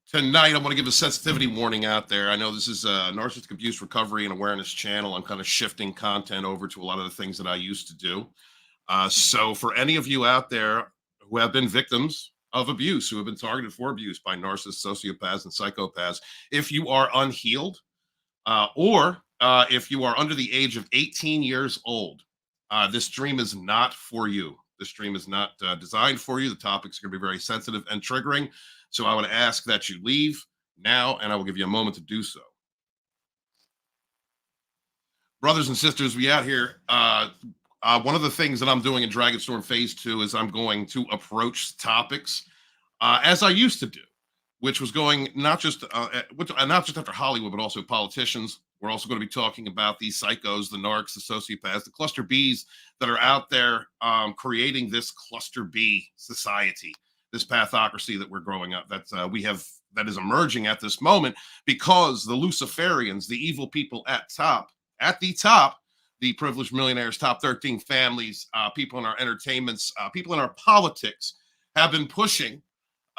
Tonight, I want to give a sensitivity warning out there. I know this is a narcissistic abuse recovery and awareness channel. I'm kind of shifting content over to a lot of the things that I used to do. So for any of you out there who have been victims of abuse, who have been targeted for abuse by narcissists, sociopaths, and psychopaths, if you are unhealed or if you are under the age of 18 years old, this stream is not for you. This stream is not designed for you. The topics are going to be very sensitive and triggering. So I would ask that you leave now, and I will give you a moment to do so. Brothers and sisters, we out here. One of the things that I'm doing in Dragonstorm Phase 2 is I'm going to approach topics as I used to do, which was going not just after Hollywood, but also politicians. We're also going to be talking about these psychos, the narcs, the sociopaths, the cluster Bs that are out there creating this cluster B society, this pathocracy that we're growing up, that is emerging at this moment because the Luciferians, the evil people at the top, the privileged millionaires, top 13 families, people in our entertainments, people in our politics have been pushing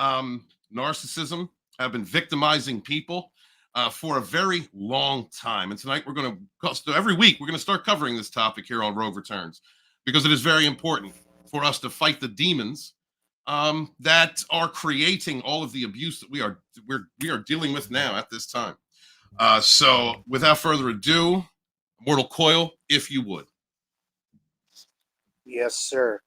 narcissism, have been victimizing people for a very long time. And tonight every week, we're going to start covering this topic here on Rogue Returns because it is very important for us to fight the demons that are creating all of the abuse that we are dealing with now at this time. So without further ado, Mortal Coil, if you would. Yes, sir.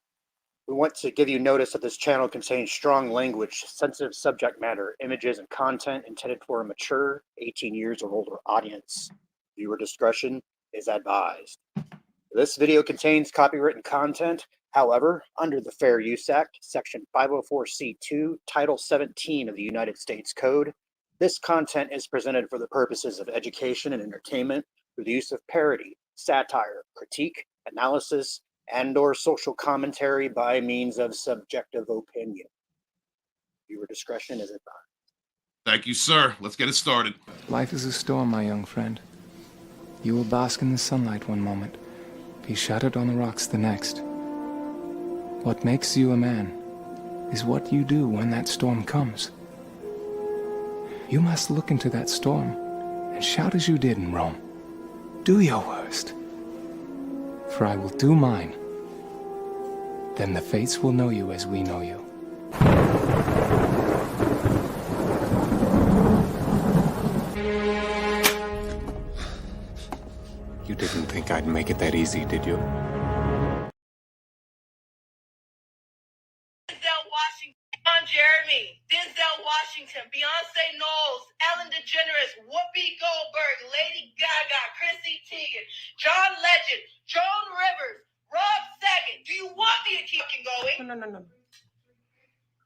We want to give you notice that this channel contains strong language, sensitive subject matter, images, and content intended for a mature, 18 years or older audience. Viewer discretion is advised. This video contains copywritten content. However, under the Fair Use Act, Section 504(c)(2), Title 17 of the United States Code, this content is presented for the purposes of education and entertainment through the use of parody, satire, critique, analysis, and/or social commentary by means of subjective opinion. Viewer discretion is advised. Thank you, sir. Let's get it started. Life is a storm, my young friend. You will bask in the sunlight one moment, be shattered on the rocks the next. What makes you a man is what you do when that storm comes. You must look into that storm and shout as you did in Rome. Do your worst, for I will do mine. Then the fates will know you as we know you. You didn't think I'd make it that easy, did you? Jeremy, Denzel Washington, Beyonce Knowles, Ellen DeGeneres, Whoopi Goldberg, Lady Gaga, Chrissy Teigen, John Legend, Joan Rivers, Rob Saget. Do you want me to keep going? No.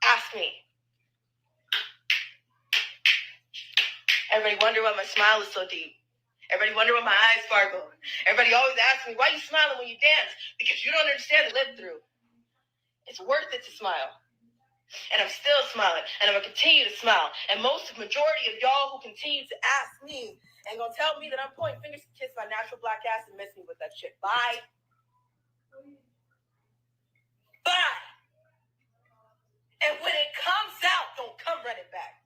Ask me. Everybody wonder why my smile is so deep. Everybody wonder why my eyes sparkle. Everybody always asks me, why are you smiling when you dance? Because you don't understand the live through. It's worth it to smile. And I'm still smiling, and I'm gonna continue to smile. And majority of y'all who continue to ask me and gonna tell me that I'm pointing fingers to kiss my natural black ass and miss me with that shit. Bye. Bye. And when it comes out, don't come running back.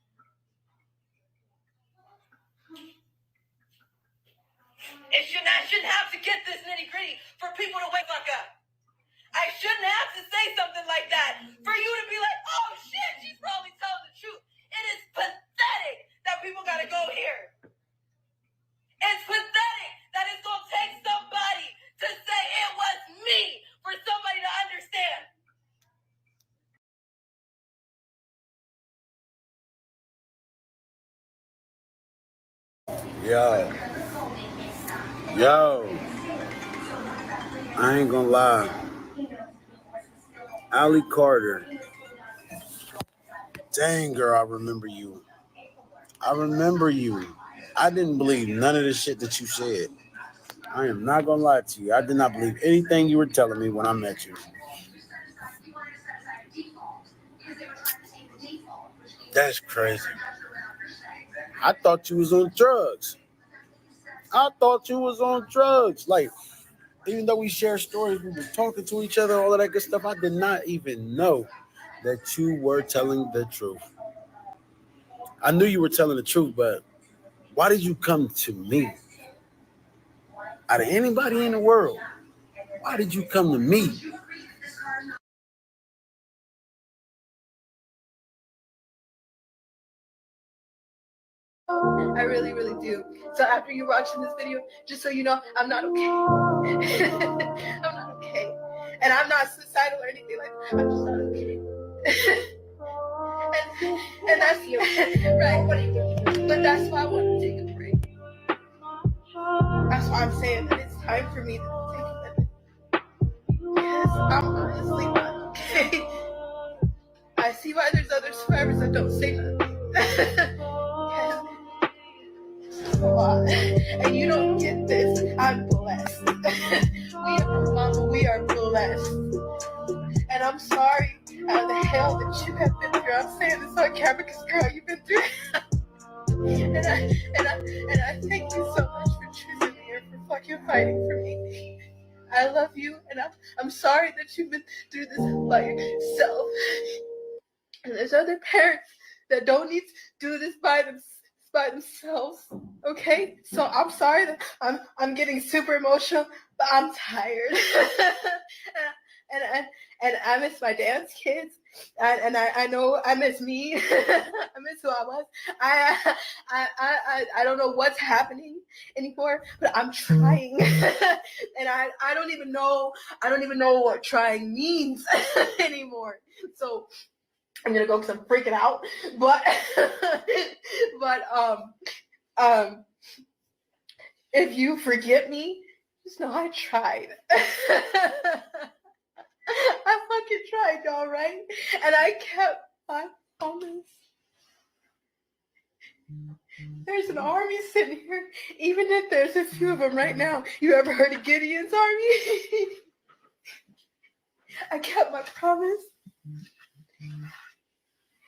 I shouldn't have to get this nitty gritty for people to wake fuck up. I shouldn't have to say something like that for you to be like, oh shit, she's probably telling the truth. It is pathetic that people gotta go here. It's pathetic that it's gonna take somebody to say it was me for somebody to understand. Yo, I ain't gonna lie. Allie Carter. Dang, girl, I remember you. I didn't believe none of the shit that you said. I am not gonna lie to you. I did not believe anything you were telling me when I met you. That's crazy. I thought you was on drugs. Like, even though we share stories, we were talking to each other, all of that good stuff, I did not even know that you were telling the truth. I knew you were telling the truth, but why did you come to me? Out of anybody in the world, why did you come to me? I really, really do. So after you're watching this video, just so you know, I'm not okay. I'm not okay. And I'm not suicidal or anything like that. I'm just not okay. and that's you. Right, what are you doing? But that's why I want to take a break. That's why I'm saying that it's time for me to take a break. Because I'm honestly not okay. I see why there's other survivors that don't say nothing. And you don't get this. I'm blessed. We are blessed. And I'm sorry out of the hell that you have been through. I'm saying this on camera because girl, you've been through and I thank you so much for choosing me and for fucking fighting for me. I love you and I'm sorry that you've been through this by yourself. And there's other parents that don't need to do this by themselves. Okay, so I'm sorry that I'm getting super emotional, but I'm tired. and I miss my dance kids, and I know I miss me. I miss who I was. I don't know what's happening anymore, but I'm trying. And I don't even know what trying means anymore. So I'm gonna go because I'm freaking out. But if you forget me, just know I tried. I fucking tried, y'all, right? And I kept my promise. There's an army sitting here, even if there's a few of them right now. You ever heard of Gideon's army? I kept my promise.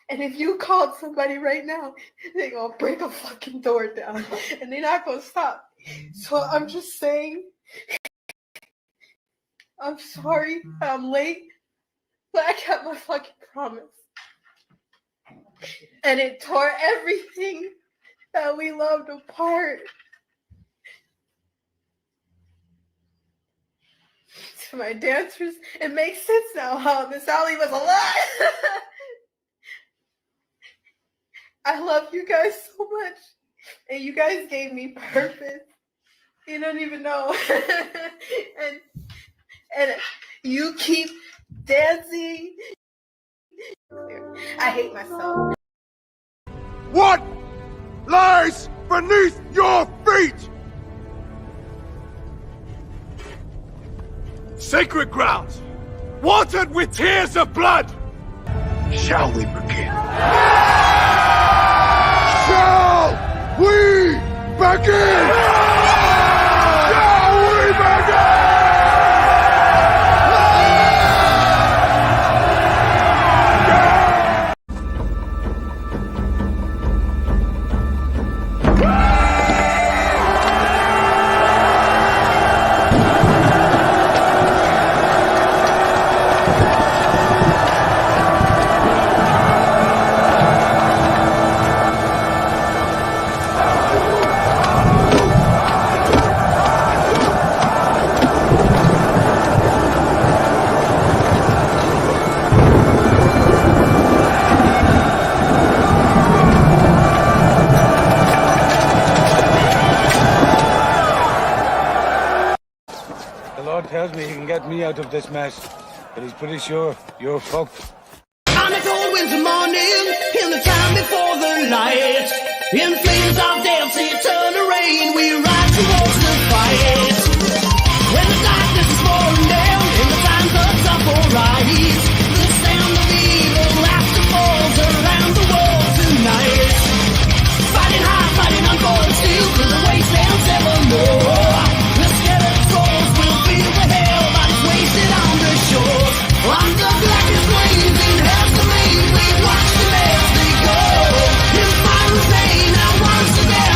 And if you called somebody right now, they're going to break a fucking door down. And they're not going to stop. So I'm just saying, I'm sorry I'm late, but I kept my fucking promise. And it tore everything that we loved apart. To my dancers, it makes sense now how Miss Allie was alive. I love you guys so much. And you guys gave me purpose. You don't even know. and you keep dancing. I hate myself. What lies beneath your feet? Sacred grounds, watered with tears of blood. Shall we begin? Shall we begin? Shall we begin? Tells me he can get me out of this mess, but he's pretty sure you're fucked. On a cold winter morning, in the time before the light, in flames of death, eternal rain, we ride towards the fight. When the darkness is falling down, in the times of suffer rise, the sound of evil laughter falls around the world tonight. Fighting hard, fighting on for steel, till the wastelands evermore. The skeleton souls will feel the hell bodies wasted on the shore. On the blackest waves in hell's domain, we watch them as they go. In fire and pain, now once again.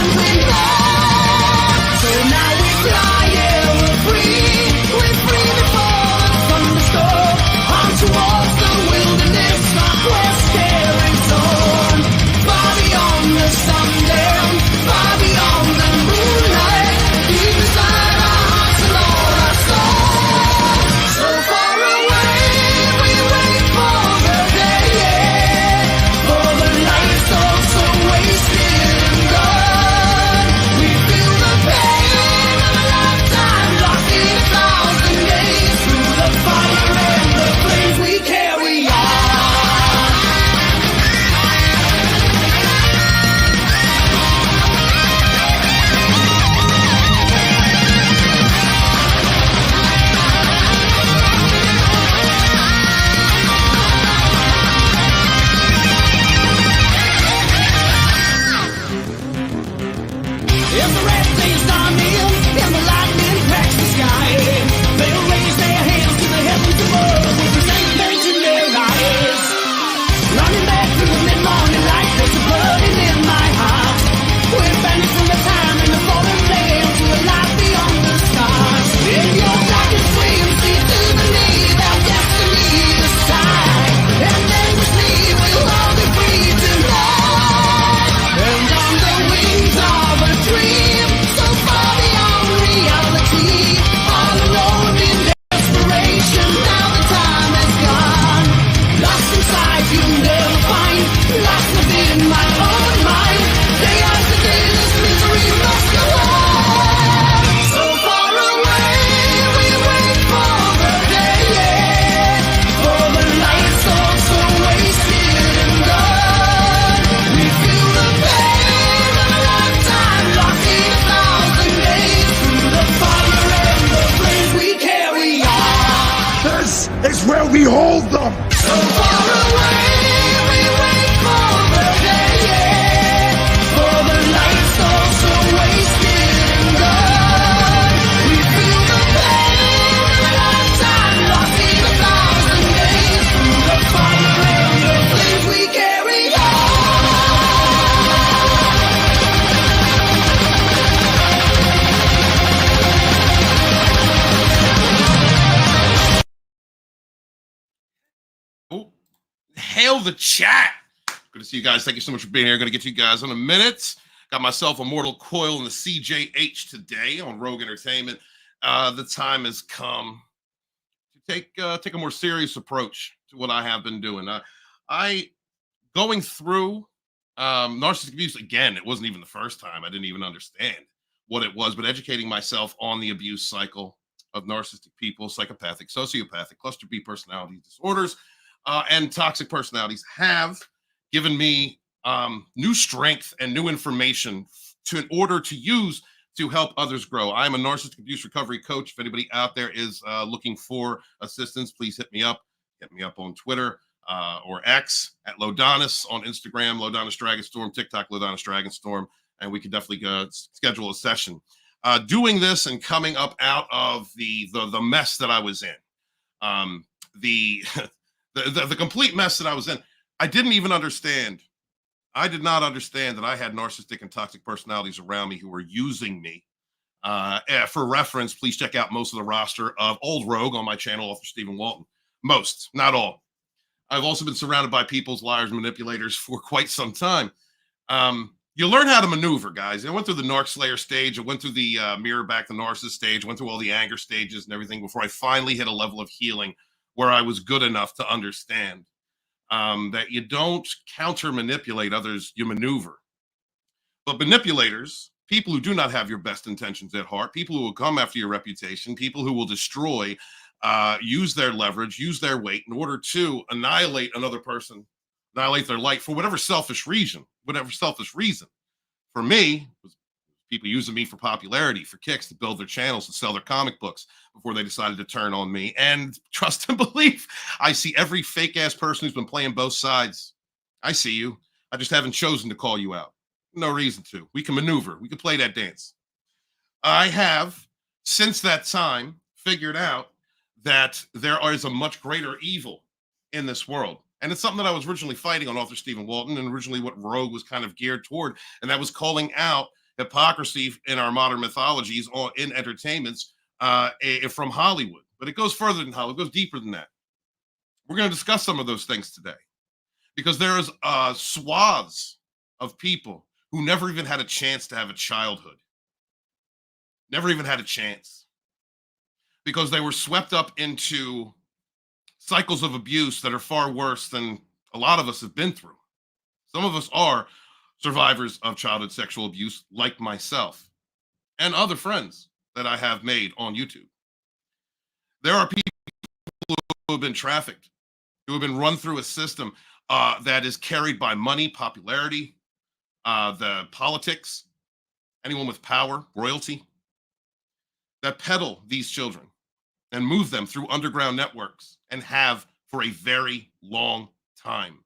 hail the chat. Good to see you guys. Thank you so much for being here. Going to get to you guys in a minute. Got myself a Mortal Coil in the CJH today on Rogue Entertainment. The time has come to take a more serious approach to what I have been doing. I going through narcissistic abuse again. It wasn't even the first time. I didn't even understand what it was, but educating myself on the abuse cycle of narcissistic people, psychopathic, sociopathic, cluster B personality disorders, and toxic personalities have given me new strength and new information in order to use to help others grow. I'm a narcissistic abuse recovery coach. If anybody out there is looking for assistance, please hit me up. Hit me up on Twitter or X at Lodonis, on Instagram, Lodonis Dragonstorm, TikTok, Lodonis Dragonstorm, and we can definitely schedule a session. Doing this and coming up out of the mess that I was in, the complete mess that I was in, I didn't even understand. I did not understand that I had narcissistic and toxic personalities around me who were using me. For reference, please check out most of the roster of Old Rogue on my channel, author Stephen Walton. Most, not all. I've also been surrounded by people's liars and manipulators for quite some time. You learn how to maneuver, guys. I went through the Narc Slayer stage. I went through the mirror back the Narcissist stage. I went through all the anger stages and everything before I finally hit a level of healing where I was good enough to understand that you don't counter manipulate others, you maneuver. But manipulators, people who do not have your best intentions at heart, people who will come after your reputation, people who will destroy, use their leverage, use their weight in order to annihilate another person, annihilate their light for whatever selfish reason. For me, it was people using me for popularity, for kicks, to build their channels, to sell their comic books before they decided to turn on me. And trust and believe, I see every fake ass person who's been playing both sides. I see you. I just haven't chosen to call you out. No reason to. We can maneuver. We can play that dance. I have, since that time, figured out that there is a much greater evil in this world. And it's something that I was originally fighting on author Stephen Walton, and originally what Rogue was kind of geared toward. And that was calling out hypocrisy in our modern mythologies or in entertainments from Hollywood. But it goes further than Hollywood. It goes deeper than that. We're going to discuss some of those things today because there is swaths of people who never even had a chance to have a childhood. Never even had a chance because they were swept up into cycles of abuse that are far worse than a lot of us have been through. Some of us are survivors of childhood sexual abuse, like myself and other friends that I have made on YouTube. There are people who have been trafficked, who have been run through a system that is carried by money, popularity, the politics, anyone with power, royalty, that peddle these children and move them through underground networks and have for a very long time.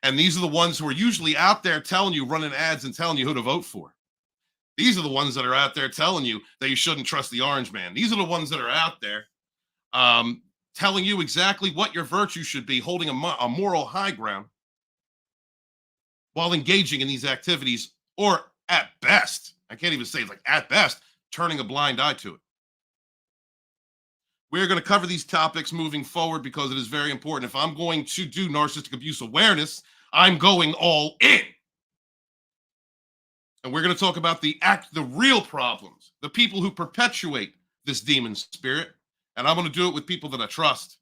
And these are the ones who are usually out there telling you, running ads and telling you who to vote for. These are the ones that are out there telling you that you shouldn't trust the orange man. These are the ones that are out there telling you exactly what your virtue should be, holding a moral high ground while engaging in these activities, or at best, I can't even say it's like at best, turning a blind eye to it. We're going to cover these topics moving forward because it is very important. If I'm going to do narcissistic abuse awareness, I'm going all in. And we're going to talk about the real problems, the people who perpetuate this demon spirit. And I'm going to do it with people that I trust.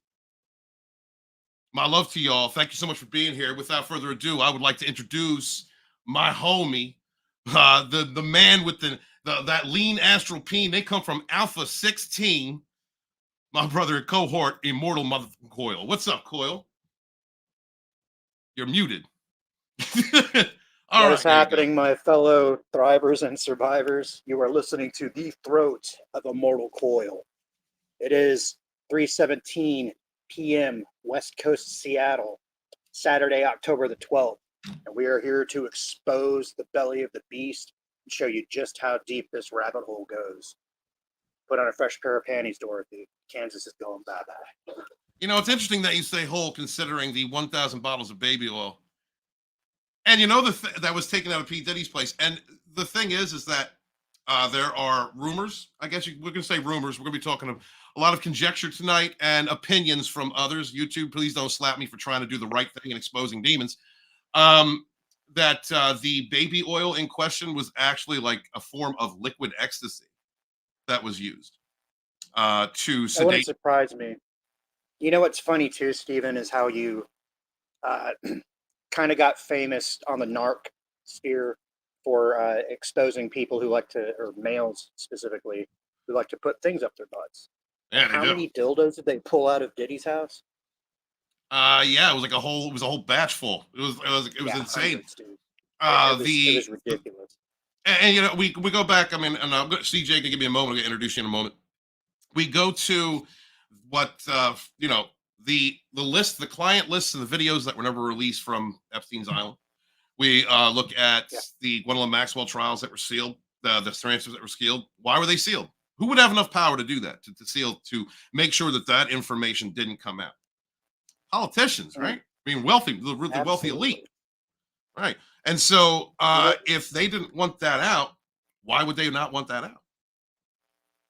My love to y'all. Thank you so much for being here. Without further ado, I would like to introduce my homie, the man with that lean astral peen. They come from Alpha 16. My brother and cohort, Immortal Mother Coil. What's up, Coil? You're muted. What is happening, my fellow thrivers and survivors? You are listening to The Throat of Immortal Coil. It is 3:17 p.m. West Coast, Seattle, Saturday, October the 12th. And we are here to expose the belly of the beast and show you just how deep this rabbit hole goes. Put on a fresh pair of panties, Dorothy. Kansas is going bye-bye. You know, it's interesting that you say whole, considering the 1,000 bottles of baby oil. And you know that was taken out of PDiddy's place. And the thing is that there are rumors. I guess we're going to say rumors. We're going to be talking a lot of conjecture tonight and opinions from others. YouTube, please don't slap me for trying to do the right thing and exposing demons. That the baby oil in question was actually like a form of liquid ecstasy that was used to That wouldn't sedate. surprise me. You know what's funny too, Stephen, is how you kind of got famous on the narc sphere for exposing people who like to, or males specifically, who like to put things up their butts. Yeah, How they do. many dildos did they pull out of Diddy's house? Yeah, it was like a whole batch full. It was Yeah, insane. hundreds, dude. It was ridiculous. And you know, we go back. I mean, and CJ can give me a moment. I'll introduce you in a moment. We go to what you know, the list, the client lists, and the videos that were never released from Epstein's Island. We look at the Gwendolyn Maxwell trials that were sealed, the transfers that were sealed. Why were they sealed? Who would have enough power to do that, to seal, to make sure that that information didn't come out? Politicians, right? I mean, wealthy, the wealthy elite, right? And so, if they didn't want that out, why would they not want that out?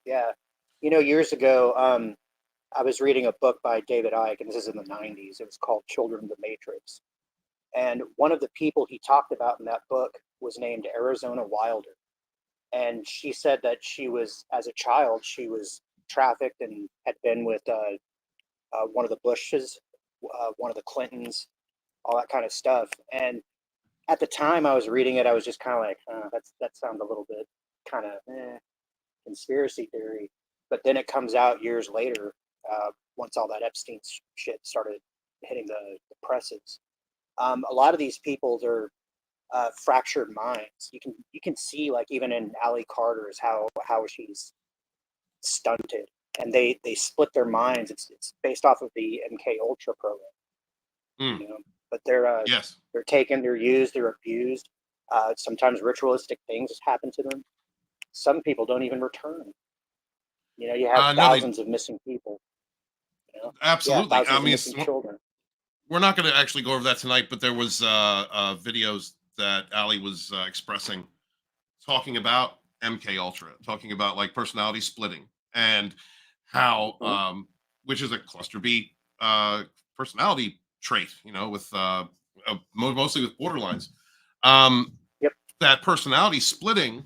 Yeah. You know, years ago, I was reading a book by David Icke, and this is in the 90s. It was called Children of the Matrix. And one of the people he talked about in that book was named Arizona Wilder. And she said that she was, as a child, she was trafficked and had been with one of the Bushes, one of the Clintons, all that kind of stuff. And at the time I was reading it, I was just kind of like, that sounds a little bit kind of conspiracy theory. But then it comes out years later, once all that Epstein shit started hitting the presses. A lot of these people, they're fractured minds. You can see, like, even in Allie Carter's, how she's stunted, and they split their minds. It's based off of the MK Ultra program. You know, but they're taken, they're used, they're abused. Sometimes ritualistic things happen to them. Some people don't even return. You know, you have thousands of missing people. You know? Absolutely. Yeah, I mean, children. We're not going to actually go over that tonight, but there was videos that Ali was expressing, talking about MK Ultra, talking about like personality splitting, and how which is a cluster B personality trait, you know, with mostly with borderlines. That personality splitting,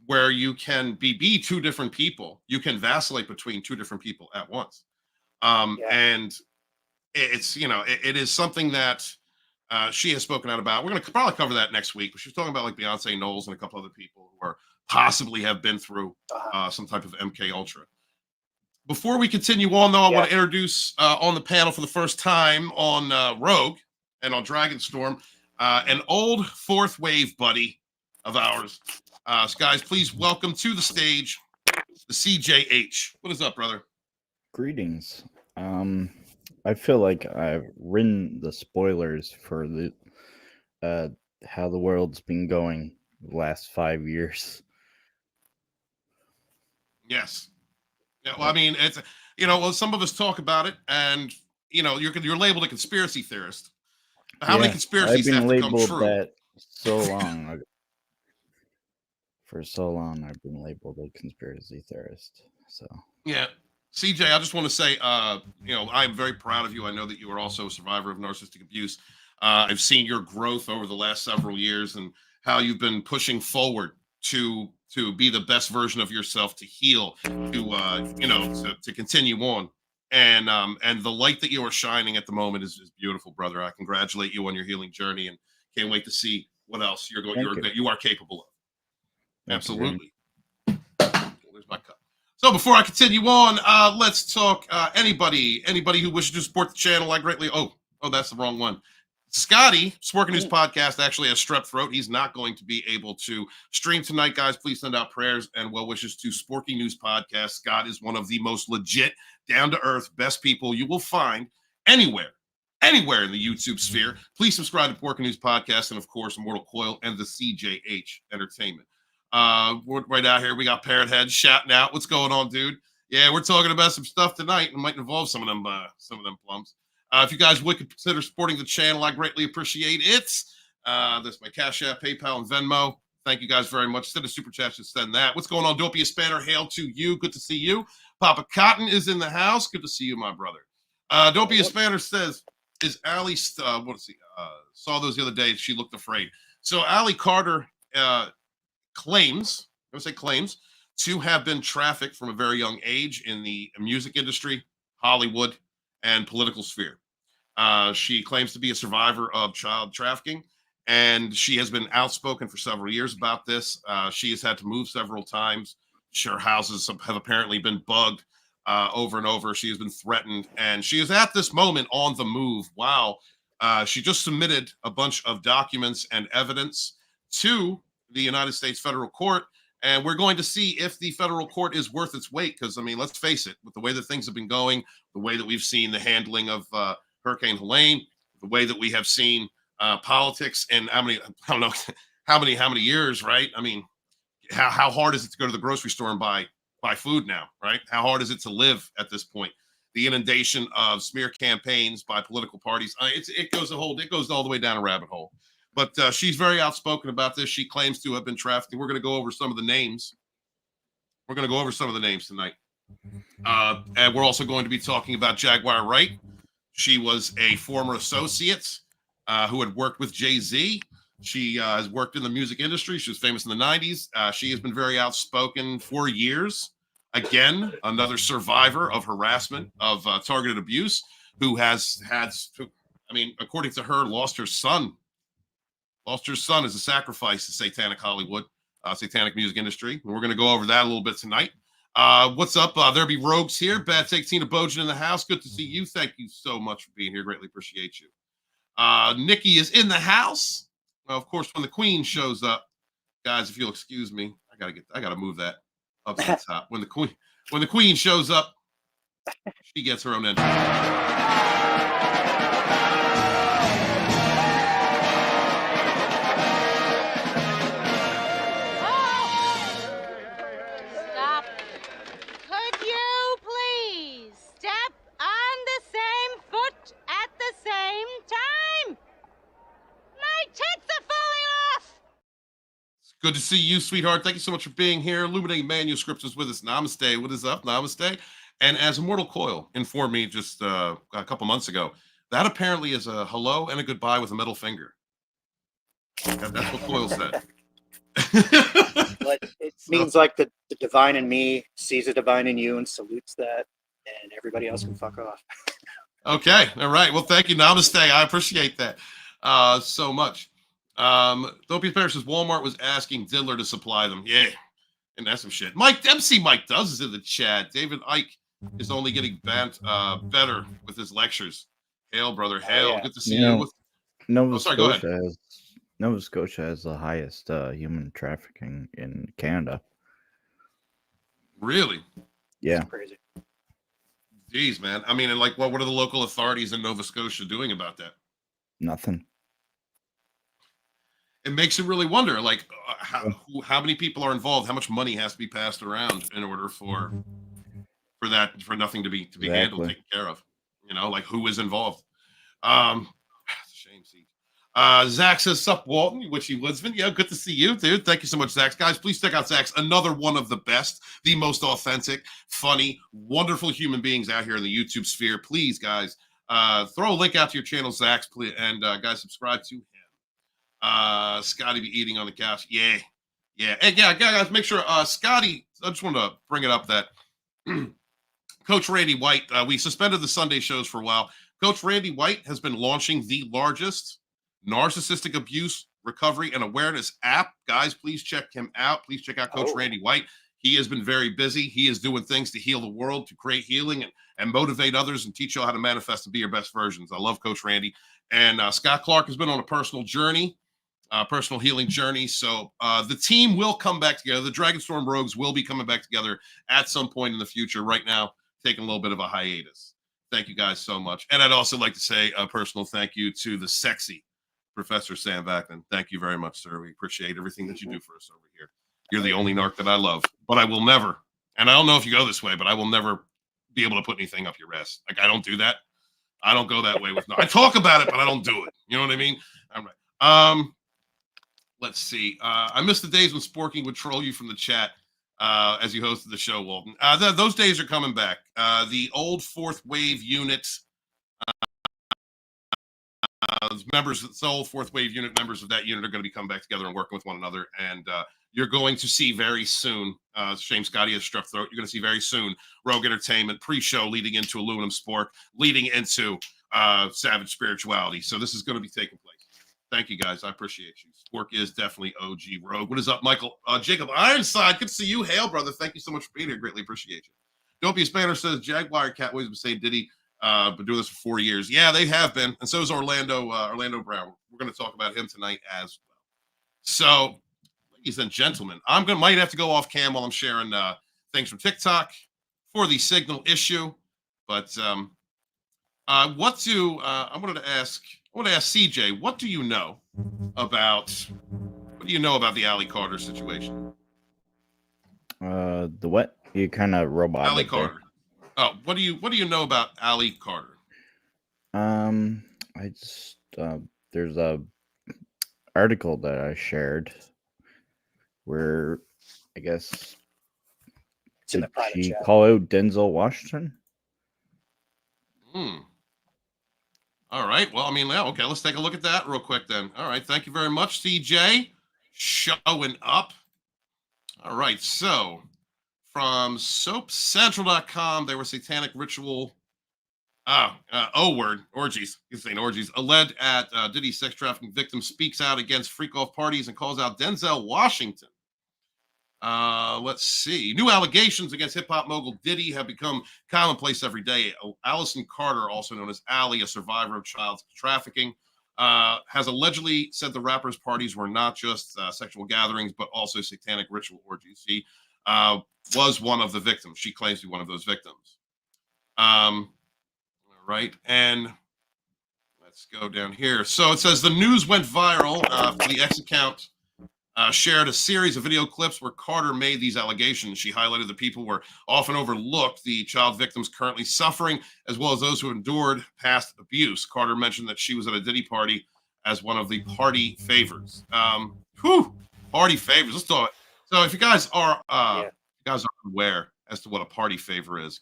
where you can be two different people, you can vacillate between two different people at once. And it's, you know, it is something that she has spoken out about. We're going to probably cover that next week, but she's talking about like Beyonce Knowles and a couple other people who are possibly have been through some type of MK Ultra. Before we continue on, though, I want to introduce on the panel for the first time on Rogue and on Dragonstorm, an old fourth wave buddy of ours. Guys, please welcome to the stage the CJH. What is up, brother? Greetings. I feel like I've written the spoilers for the how the world's been going the last 5 years. Yes. Yeah, well, I mean, it's, you know, well, some of us talk about it, and you know, you're labeled a conspiracy theorist. How many conspiracies I've have been to come labeled true? that so long. For so long, I've been labeled a conspiracy theorist. So yeah, CJ, I just want to say, you know, I'm very proud of you. I know that you are also a survivor of narcissistic abuse. I've seen your growth over the last several years and how you've been pushing forward to be the best version of yourself, to heal, to you know, to continue on. And the light that you are shining at the moment is beautiful, brother. I congratulate you on your healing journey, and can't wait to see what else you are capable of. Absolutely. There's my cup. So before I continue on, let's talk anybody who wishes to support the channel. I greatly that's the wrong one. Scotty, Sporking News Podcast, actually has strep throat. He's not going to be able to stream tonight, guys. Please send out prayers and well wishes to Sporking News Podcast. Scott is one of the most legit, down-to-earth, best people you will find anywhere in the YouTube sphere. Please subscribe to Sporking News Podcast and, of course, Immortal Coil and the CJH Entertainment. We're right out here. We got Parrot Head shouting out. What's going on, dude? Yeah, we're talking about some stuff tonight. It might involve some of them plums. If you guys would consider supporting the channel, I greatly appreciate it. That's my Cash App, PayPal, and Venmo. Thank you guys very much. Send a super chat to send that. What's going on? Don't be a spanner. Hail to you. Good to see you. Papa Cotton is in the house. Good to see you, my brother. Don't be a spanner says, is Allie, what is he? Saw those the other day. She looked afraid. So Allie Carter claims, I'm going to say claims, to have been trafficked from a very young age in the music industry, Hollywood, and political sphere. She claims to be a survivor of child trafficking, and she has been outspoken for several years about this. She has had to move several times. Her houses have apparently been bugged over and over. She has been threatened, and she is at this moment on the move. Wow. She just submitted a bunch of documents and evidence to the United States federal court, and we're going to see if the federal court is worth its weight. Because, I mean, let's face it, with the way that things have been going, the way that we've seen the handling of Hurricane Helene, the way that we have seen politics, and I don't know how many years, right? I mean, how hard is it to go to the grocery store and buy food now, right? How hard is it to live at this point? The inundation of smear campaigns by political parties, it goes all the way down a rabbit hole. But she's very outspoken about this. She claims to have been trafficked. We're going to go over some of the names. We're going to go over some of the names tonight. And we're also going to be talking about Jaguar Wright. She was a former associate who had worked with Jay-Z. She has worked in the music industry. She was famous in the 90s. She has been very outspoken for years. Again, another survivor of harassment, of targeted abuse, who has had, I mean, according to her, lost her son as a sacrifice to satanic Hollywood, satanic music industry. And we're going to go over that a little bit tonight. What's up? There be Rogues here. Bad Take Tina Bojan in the house. Good to see you. Thank you so much for being here. Greatly appreciate you. Nikki is in the house. Of course, when the Queen shows up, guys, if you'll excuse me, I gotta move that up to the top. When the Queen shows up, she gets her own entrance. Stop. Could you please step on the same foot at the same time? My tits are falling off! It's good to see you, sweetheart. Thank you so much for being here. Illuminating Manuscripts is with us. Namaste. What is up? Namaste. And as Immortal Coil informed me just a couple months ago, that apparently is a hello and a goodbye with a middle finger. That's what Coil said. But it means like the divine in me sees the divine in you and salutes that, and everybody else can fuck off. Okay. All right. Well, thank you. Namaste. I appreciate that so much. Don't be embarrassed says Walmart was asking Diddler to supply them. Yeah. And that's some shit. MC Mike does is in the chat. David Icke is only getting better with his lectures. Hail, brother. Hail. Yeah. Good to see you. Nova go ahead. Scotia has the highest human trafficking in Canada. Really? Yeah. That's crazy. Jeez, man. I mean, and like, what are the local authorities in Nova Scotia doing about that? Nothing. It makes you really wonder, like, how many people are involved? How much money has to be passed around in order for nothing to be handled, taken care of? You know, like who is involved? It's a shame. See, Zach says, "Sup, Walton, Witchy Woodsman." Yeah, good to see you, dude. Thank you so much, Zach. Guys, please check out Zach's. Another one of the best, the most authentic, funny, wonderful human beings out here in the YouTube sphere. Please, guys, throw a link out to your channel, Zach's, please, and guys, subscribe to him. Scotty be eating on the couch. Yeah. And yeah, guys, make sure Scotty, I just wanted to bring it up that Coach Randy White, we suspended the Sunday shows for a while. Coach Randy White has been launching the largest narcissistic abuse recovery and awareness app. Guys, please check him out. Please check out Coach Randy White. He has been very busy. He is doing things to heal the world, to create healing and motivate others and teach you how to manifest and be your best versions. I love Coach Randy. And Scott Clark has been on a personal journey. Personal healing journey. So the team will come back together. The Dragonstorm Rogues will be coming back together at some point in the future. Right now, taking a little bit of a hiatus. Thank you guys so much. And I'd also like to say a personal thank you to the sexy Professor Sam Vaknin. Thank you very much, sir. We appreciate everything that you do for us over here. You're the only narc that I love. But I will never, and I don't know if you go this way, but I will never be able to put anything up your ass. Like, I don't do that. I don't go that way with I talk about it, but I don't do it. You know what I mean? All right. let's see. I missed the days when Sporking would troll you from the chat as you hosted the show, Walton. Those days are coming back. The old fourth wave unit members, the old fourth wave unit members of that unit are going to be coming back together and working with one another. And you're going to see very soon, shame Scotty has strep throat. You're going to see very soon Rogue Entertainment pre-show leading into Aluminum Spork, leading into Savage Spirituality. So this is going to be taking place. Thank you, guys. I appreciate you. Spork is definitely OG Rogue. What is up, Michael? Jacob Ironside, good to see you. Hail, brother. Thank you so much for being here. Greatly appreciate you. Don't be a Spanner says Jaguar and Catways been saying Diddy been doing this for 4 years. Yeah, they have been. And so is Orlando Brown. We're going to talk about him tonight as well. So, ladies and gentlemen, might have to go off cam while I'm sharing things from TikTok for the signal issue. But I wanted to ask CJ, what do you know about the Allie Carter situation? The what? You kind of robot. Allie Carter. Oh, what do you know about Allie Carter? I just there's a article that I shared where I guess It's in the private she chat. call out Denzel Washington. All right. Well, I mean, yeah, okay. Let's take a look at that real quick then. All right. Thank you very much, CJ. Showing up. All right. So from soapcentral.com, there were satanic ritual. Orgies. He's saying orgies. Alleged at Diddy sex trafficking victim speaks out against freak off parties and calls out Denzel Washington. Let's see. New allegations against hip hop mogul Diddy have become commonplace every day. Allison Carter, also known as Allie, a survivor of child trafficking, has allegedly said the rapper's parties were not just sexual gatherings, but also satanic ritual orgies. She was one of the victims. She claims to be one of those victims. All right. And let's go down here. So it says the news went viral. The X account shared a series of video clips where Carter made these allegations. She highlighted the people were often overlooked, the child victims currently suffering, as well as those who endured past abuse. Carter mentioned that she was at a Diddy party as one of the party favors. Party favors. Let's talk. So if you guys are aware as to what a party favor is,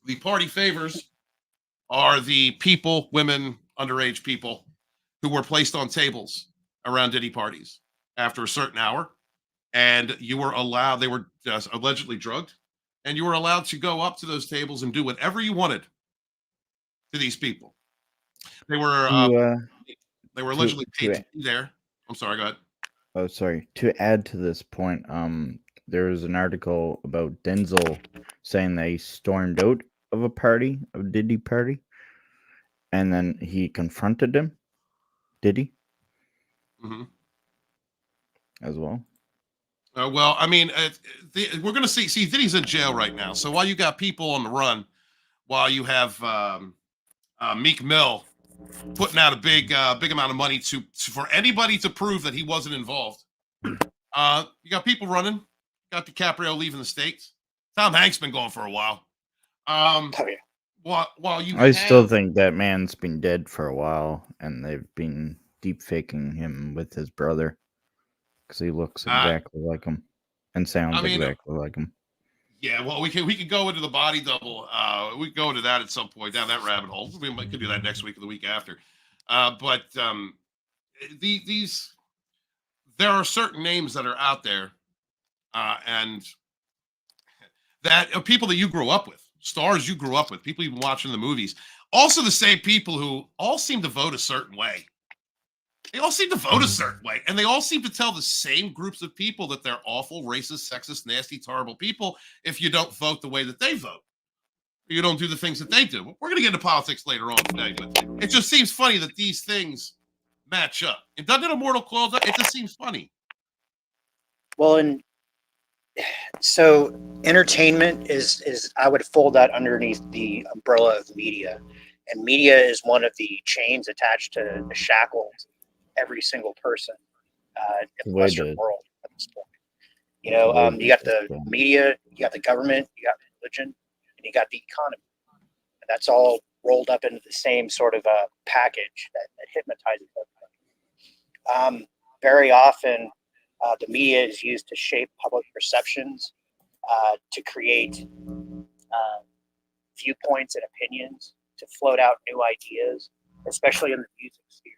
the party favors are the people, women, underage people, who were placed on tables around Diddy parties after a certain hour, and you were allowed, they were just allegedly drugged, and you were allowed to go up to those tables and do whatever you wanted to these people. They were allegedly paid to be there. I'm sorry, go ahead. Oh, sorry. To add to this point, there was an article about Denzel saying that he stormed out of a Diddy party, and then he confronted him, Diddy, as well. Well, I mean, we're going to see Diddy's in jail right now. So while you got people on the run, while you have Meek Mill putting out a big amount of money for anybody to prove that he wasn't involved, you got people running. Got DiCaprio leaving the States. Tom Hanks been gone for a while. I still think that man's been dead for a while, and they've been deep faking him with his brother because he looks exactly like him and sounds exactly like him. Yeah, well, we could go into the body double. We could go into that at some point down that rabbit hole. We could do that next week or the week after. But there are certain names that are out there, and that are people that you grew up with, stars you grew up with, people you've been watching the movies. Also, the same people who all seem to vote a certain way. They all seem to vote a certain way, and they all seem to tell the same groups of people that they're awful, racist, sexist, nasty, terrible people if you don't vote the way that they vote. You don't do the things that they do. We're going to get into politics later on today, but it just seems funny that these things match up. It doesn't Immortal Claws. It just seems funny. Well, and so entertainment is I would fold that underneath the umbrella of media, and media is one of the chains attached to the shackles every single person in the Western world at this point. You know, you got the media, you got the government, you got religion, and you got the economy. And that's all rolled up into the same sort of package that hypnotizes everybody. very often the media is used to shape public perceptions, to create viewpoints and opinions, to float out new ideas, especially in the music sphere.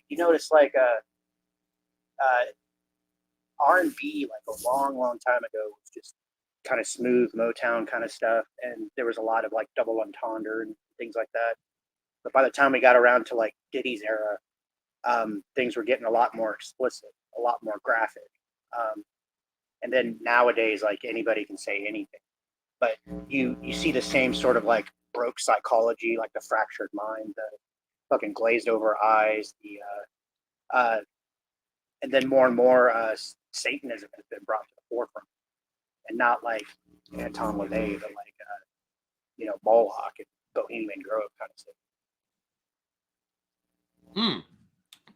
You notice like R&B like a long time ago was just kind of smooth Motown kind of stuff, and there was a lot of like double entendre and things like that. But by the time we got around to like Diddy's era, things were getting a lot more explicit, a lot more graphic. And then nowadays, like anybody can say anything. But you see the same sort of like broke psychology, like the fractured mind, the fucking glazed over eyes, and then more and more Satanism has been brought to the forefront, and not like Anton LaVey, but like Moloch and Bohemian Grove kind of stuff.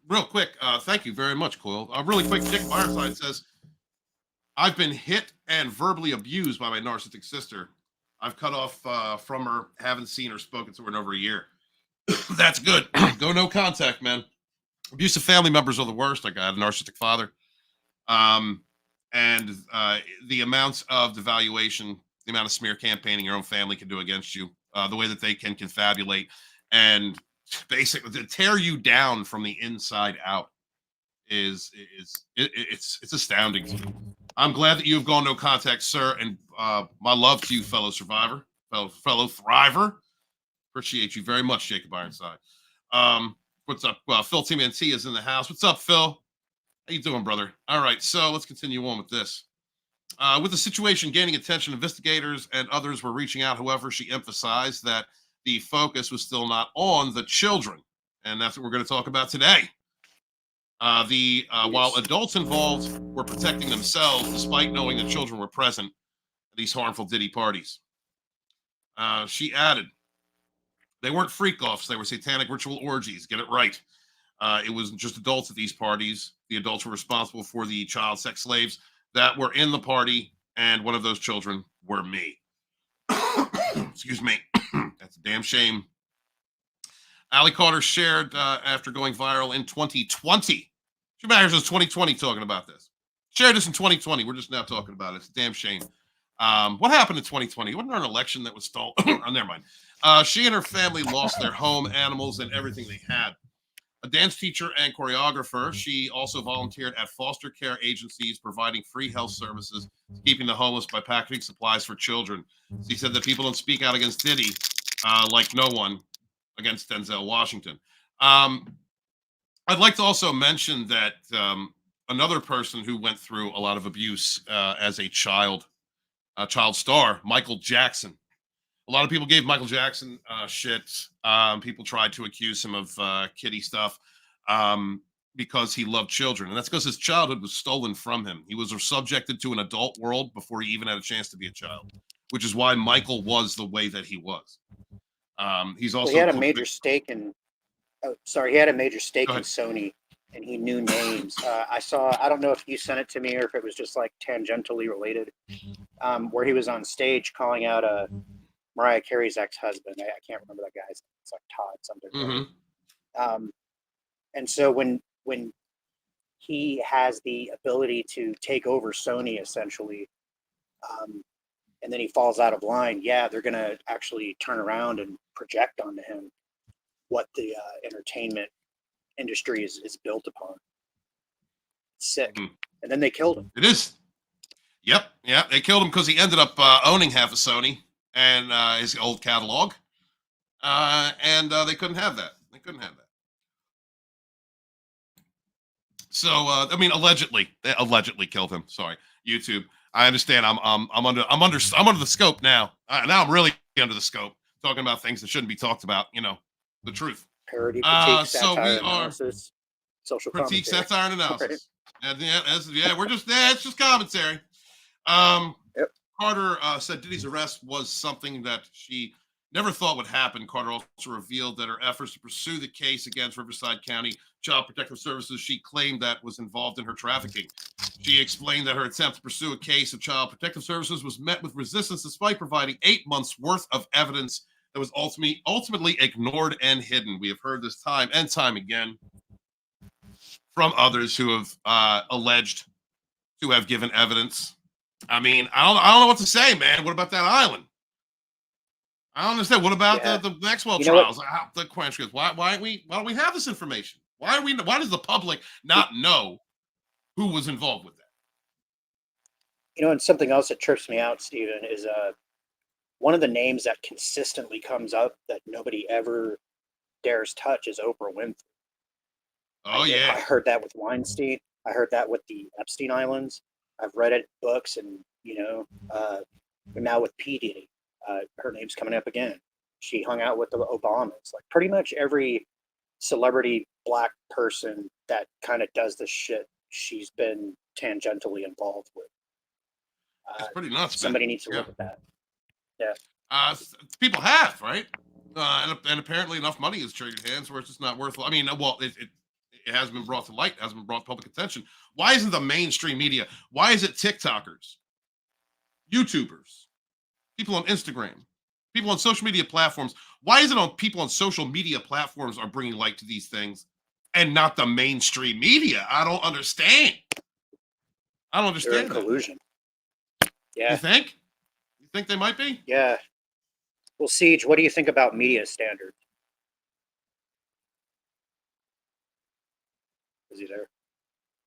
Real quick, thank you very much, Coyle. Really quick, Dick Fireside says, I've been hit and verbally abused by my narcissistic sister. I've cut off from her, haven't seen or spoken to her in over a year. That's good. Go no contact, man. Abusive family members are the worst. Like I had a narcissistic father. And the amounts of devaluation, the amount of smear campaigning your own family can do against you, the way that they can confabulate and basically to tear you down from the inside out it's astounding to me. I'm glad that you have gone no contact, sir, and my love to you, fellow survivor, fellow thriver. Appreciate you very much, Jacob Ironside. What's up? Phil TMNT is in the house. What's up, Phil? How you doing, brother? All right, so let's continue on with this. With the situation gaining attention, investigators and others were reaching out. However, she emphasized that the focus was still not on the children, and that's what we're going to talk about today. While adults involved were protecting themselves, despite knowing the children were present at these harmful Diddy parties. She added, they weren't freak-offs, they were satanic ritual orgies, get it right. It wasn't just adults at these parties. The adults were responsible for the child sex slaves that were in the party, and one of those children were me. Excuse me. That's a damn shame. Allie Carter shared after going viral in 2020. She matters as 2020 talking about this. Shared this in 2020. We're just now talking about it. It's a damn shame. What happened in 2020? Wasn't there an election that was stolen? Oh, never mind. She and her family lost their home, animals, and everything they had. A dance teacher and choreographer, she also volunteered at foster care agencies, providing free health services, keeping the homeless by packaging supplies for children. She said that people don't speak out against Diddy like no one against Denzel Washington. I'd like to also mention that another person who went through a lot of abuse as a child star, Michael Jackson. A lot of people gave Michael Jackson shit. People tried to accuse him of kiddie stuff because he loved children. And that's because his childhood was stolen from him. He was subjected to an adult world before he even had a chance to be a child, which is why Michael was the way that he was. He's also he had a major stake in Sony, and he knew names. I don't know if you sent it to me or if it was just like tangentially related, where he was on stage calling out Mariah Carey's ex-husband. I can't remember that guy's name. It's like Todd something. Mm-hmm. And so when he has the ability to take over Sony essentially, and then he falls out of line, they're going to actually turn around and project onto him what the entertainment industry is built upon. It's sick. Mm-hmm. And then they killed him. It is. Yep. Yeah. They killed him because he ended up owning half of Sony and his old catalog. And they couldn't have that. They couldn't have that. So, I mean, they allegedly killed him. Sorry, YouTube. I understand. I'm under the scope now. Now I'm really under the scope, talking about things that shouldn't be talked about. You know, the truth. Parody, critique, satire, analysis, social critique, commentary. satire, and analysis. Right. We're just it's just commentary. Yep. Carter said Diddy's arrest was something that she never thought would happen. Carter also revealed that her efforts to pursue the case against Riverside County Child Protective Services she claimed that was involved in her trafficking. She explained that her attempt to pursue a case of Child Protective Services was met with resistance despite providing 8 months worth of evidence that was ultimately ignored and hidden. We have heard this time and time again from others who have alleged to have given evidence. I mean, I don't know what to say, man. What about that island? I don't understand. What about the Maxwell trials? The transcripts? Why don't we have this information? Why does the public not know who was involved with that? You know, and something else that trips me out, Stephen, is one of the names that consistently comes up that nobody ever dares touch is Oprah Winfrey. Oh, I heard that with Weinstein. I heard that with the Epstein Islands. I've read it books, and now with PDiddy, her name's coming up again. She hung out with the Obamas. Like pretty much every celebrity black person that kind of does this shit, she's been tangentially involved with. It's pretty nuts. Somebody needs to look at that. Yeah. People have, right? And apparently enough money has traded hands where it's just not worth. I mean, well, it hasn't been brought to light, hasn't been brought to public attention. Why isn't the mainstream media? Why is it TikTokers, YouTubers, people on Instagram, people on social media platforms? Why is it on people on social media platforms are bringing light to these things and not the mainstream media? I don't understand. I don't understand. They're in collusion. Yeah. You think? You think they might be? Yeah. Well, Siege, what do you think about media standards? Is he there?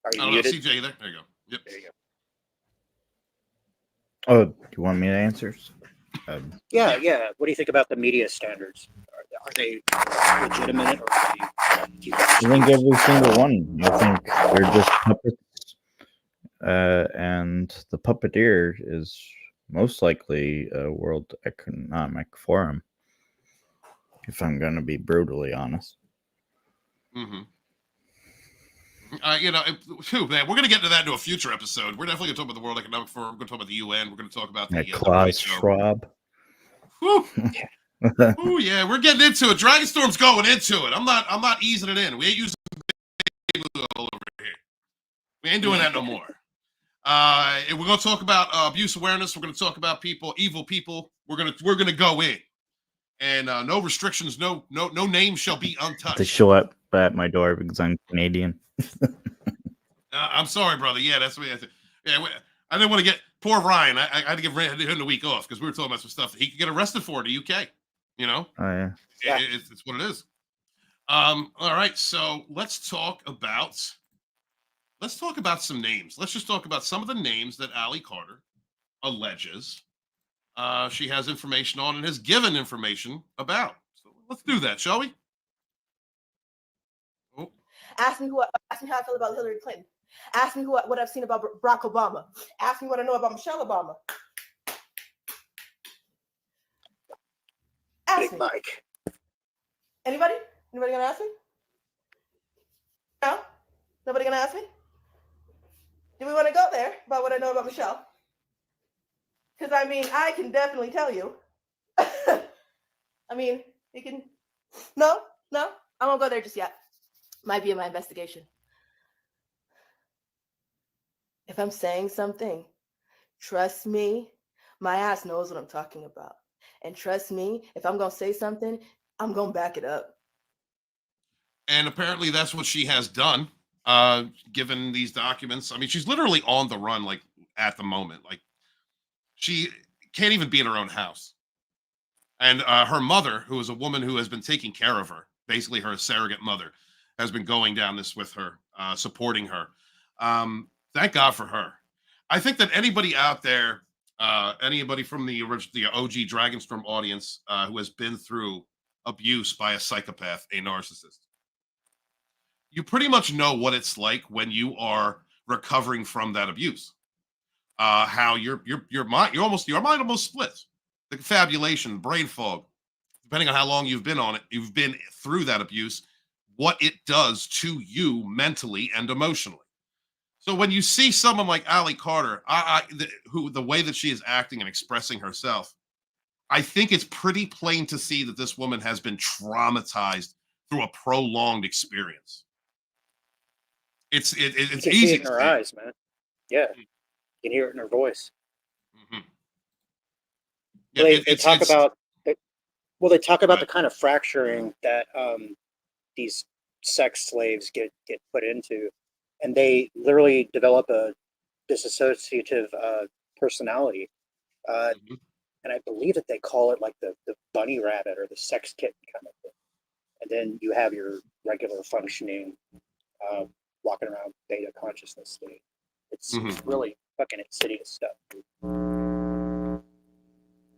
Are you muted? CJ, you there? There you go. Yep. There you go. Oh, do you want me to answer? Yeah. What do you think about the media standards? Are they legitimate, or are they? I think every single one. I think they're just puppets, and the puppeteer is most likely a World Economic Forum. If I'm going to be brutally honest. Mm-hmm. Man, we're going to get into that into a future episode. We're definitely going to talk about the World Economic Forum. We're going to talk about the UN. We're going to talk about the Klaus Schwab. Whew. Oh yeah, we're getting into it. Dragonstorm's going into it. I'm not easing it in. We ain't using all over here. We ain't doing that no more. We're going to talk about abuse awareness. We're going to talk about evil people. We're going to go in, and no restrictions. No name shall be untouched. To show up at my door because I'm Canadian. I'm sorry, brother. Yeah, that's what I think. Yeah, I didn't want to get poor Ryan. I had to give him the week off because we were talking about some stuff that he could get arrested for in the UK. You know? Oh yeah. It's what it is. All right, so let's talk about some names. Let's just talk about some of the names that Allie Carter alleges she has information on and has given information about. So let's do that, shall we? Oh. Ask me how I feel about Hillary Clinton. Ask me what I've seen about Barack Obama. Ask me what I know about Michelle Obama. Ask me. Mike. Anybody? Anybody gonna ask me? No? Nobody gonna ask me? Do we want to go there about what I know about Michelle? Because I mean, I can definitely tell you. I mean, you can. No, I won't go there just yet. Might be in my investigation. If I'm saying something, trust me, my ass knows what I'm talking about. And trust me, if I'm going to say something, I'm going to back it up. And apparently that's what she has done, given these documents. I mean, she's literally on the run, like, at the moment. Like, she can't even be in her own house. And her mother, who is a woman who has been taking care of her, basically her surrogate mother, has been going down this with her, supporting her. Thank God for her. I think that anybody out there, anybody from the OG Dragonstorm audience who has been through abuse by a psychopath, a narcissist, you pretty much know what it's like when you are recovering from that abuse. How your mind almost splits. The confabulation, brain fog, depending on how long you've been through that abuse, what it does to you mentally and emotionally. So when you see someone like Allie Carter, the way that she is acting and expressing herself, I think it's pretty plain to see that this woman has been traumatized through a prolonged experience. It's easy see it in her eyes, man. Yeah, you can hear it in her voice. Mm-hmm. Yeah, they talk about the kind of fracturing that these sex slaves get put into, and they literally develop a dissociative personality. And I believe that they call it like the bunny rabbit or the sex kitten kind of thing. And then you have your regular functioning, walking around beta consciousness state. It's really fucking insidious stuff.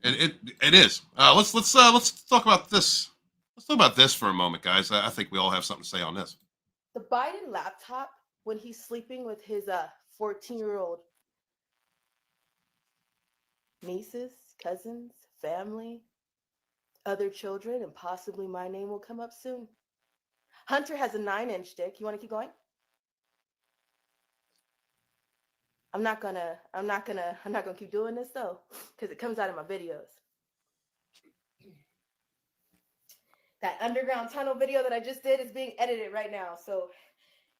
It is. Let's talk about this. Let's talk about this for a moment, guys. I think we all have something to say on this. The Biden laptop, when he's sleeping with his 14-year-old nieces, cousins, family, other children, and possibly my name will come up soon. Hunter has a 9-inch dick. You want to keep going? I'm not gonna keep doing this though, because it comes out of my videos. That underground tunnel video that I just did is being edited right now. So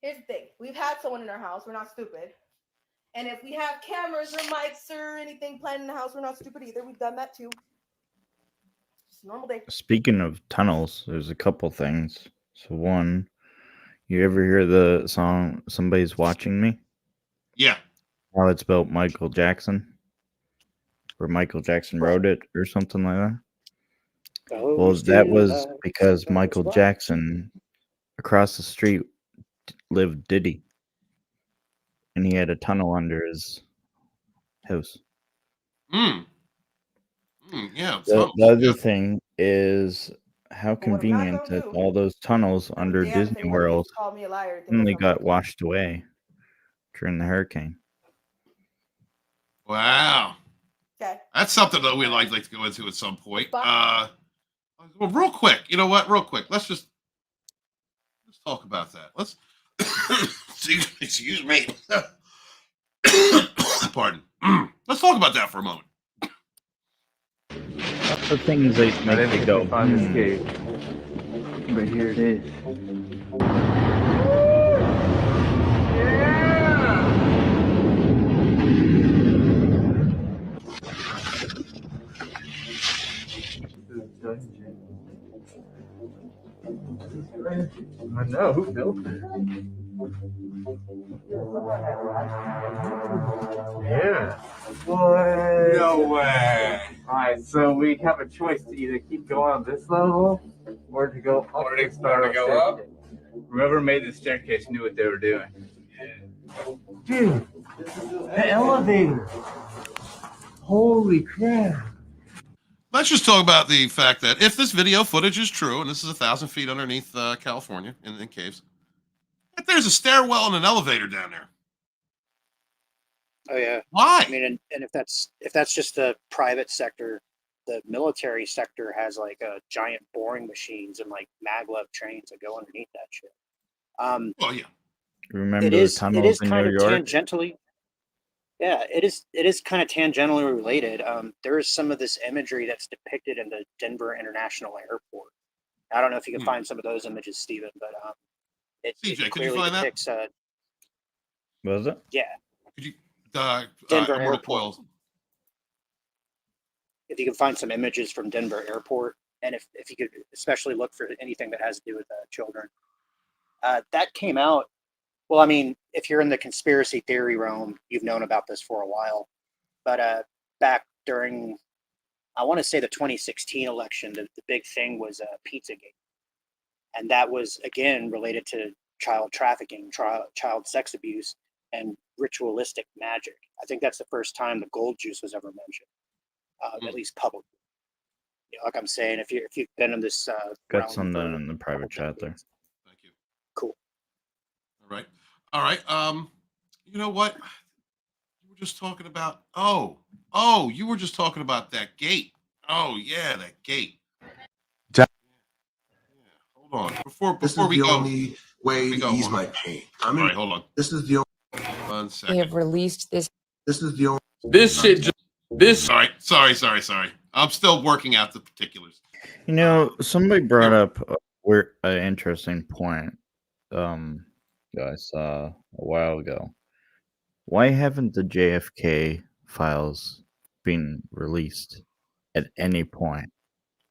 here's the thing. We've had someone in our house. We're not stupid. And if we have cameras or mics or anything planned in the house, we're not stupid either. We've done that too. Just a normal day. Speaking of tunnels, there's a couple things. So one, you ever hear the song "Somebody's Watching Me"? Yeah. How it's about Michael Jackson, or Michael Jackson wrote it, or something like that. Well, that was because Michael Jackson, across the street, lived Diddy, and he had a tunnel under his house. Yeah. The other thing is how convenient that all those tunnels under Disney World suddenly got washed away during the hurricane. Wow. Okay. That's something that we'd like to go into at some point. Well, real quick. You know what? Real quick. Let's talk about that. Let's excuse me. Pardon. Let's talk about that for a moment. That's the things that make me go. Find this cave, but here it is. I know, who built it? Yeah. What? No way. Alright, so we have a choice to either keep going on this level or to go up. Or to go up? Whoever made the staircase knew what they were doing. Dude, the elevator. Holy crap. Let's just talk about the fact that if this video footage is true, and this is 1,000 feet underneath California in caves, that there's a stairwell and an elevator down there. Oh yeah. Why? I mean, and if that's just the private sector, the military sector has like giant boring machines and like maglev trains that go underneath that shit. Well, yeah. Remember the tunnels in New York? Tangentially. Yeah, it is kind of tangentially related. There is some of this imagery that's depicted in the Denver International Airport. I don't know if you can find some of those images, Stephen, but it clearly depicts. Was it? Yeah. Could you Denver Airport? If you can find some images from Denver Airport, and if you could especially look for anything that has to do with children, that came out. Well, I mean, if you're in the conspiracy theory realm, you've known about this for a while. But back during, I want to say the 2016 election, the big thing was Pizzagate. And that was, again, related to child trafficking, child sex abuse, and ritualistic magic. I think that's the first time the gold juice was ever mentioned, at least publicly. You know, like I'm saying, if you've been in this... Got something in the private chat there. Thank you. Cool. All right. You know what? You were just talking about. Oh, you were just talking about that gate. Oh yeah, that gate. Yeah. Hold on. Before we go, only way to ease my pain. All right, hold on. This is the only. 1 second. They have released this. This is the only. This shit. Sorry. I'm still working out the particulars. You know, somebody brought up an interesting point. I saw a while ago. Why haven't the JFK files been released at any point?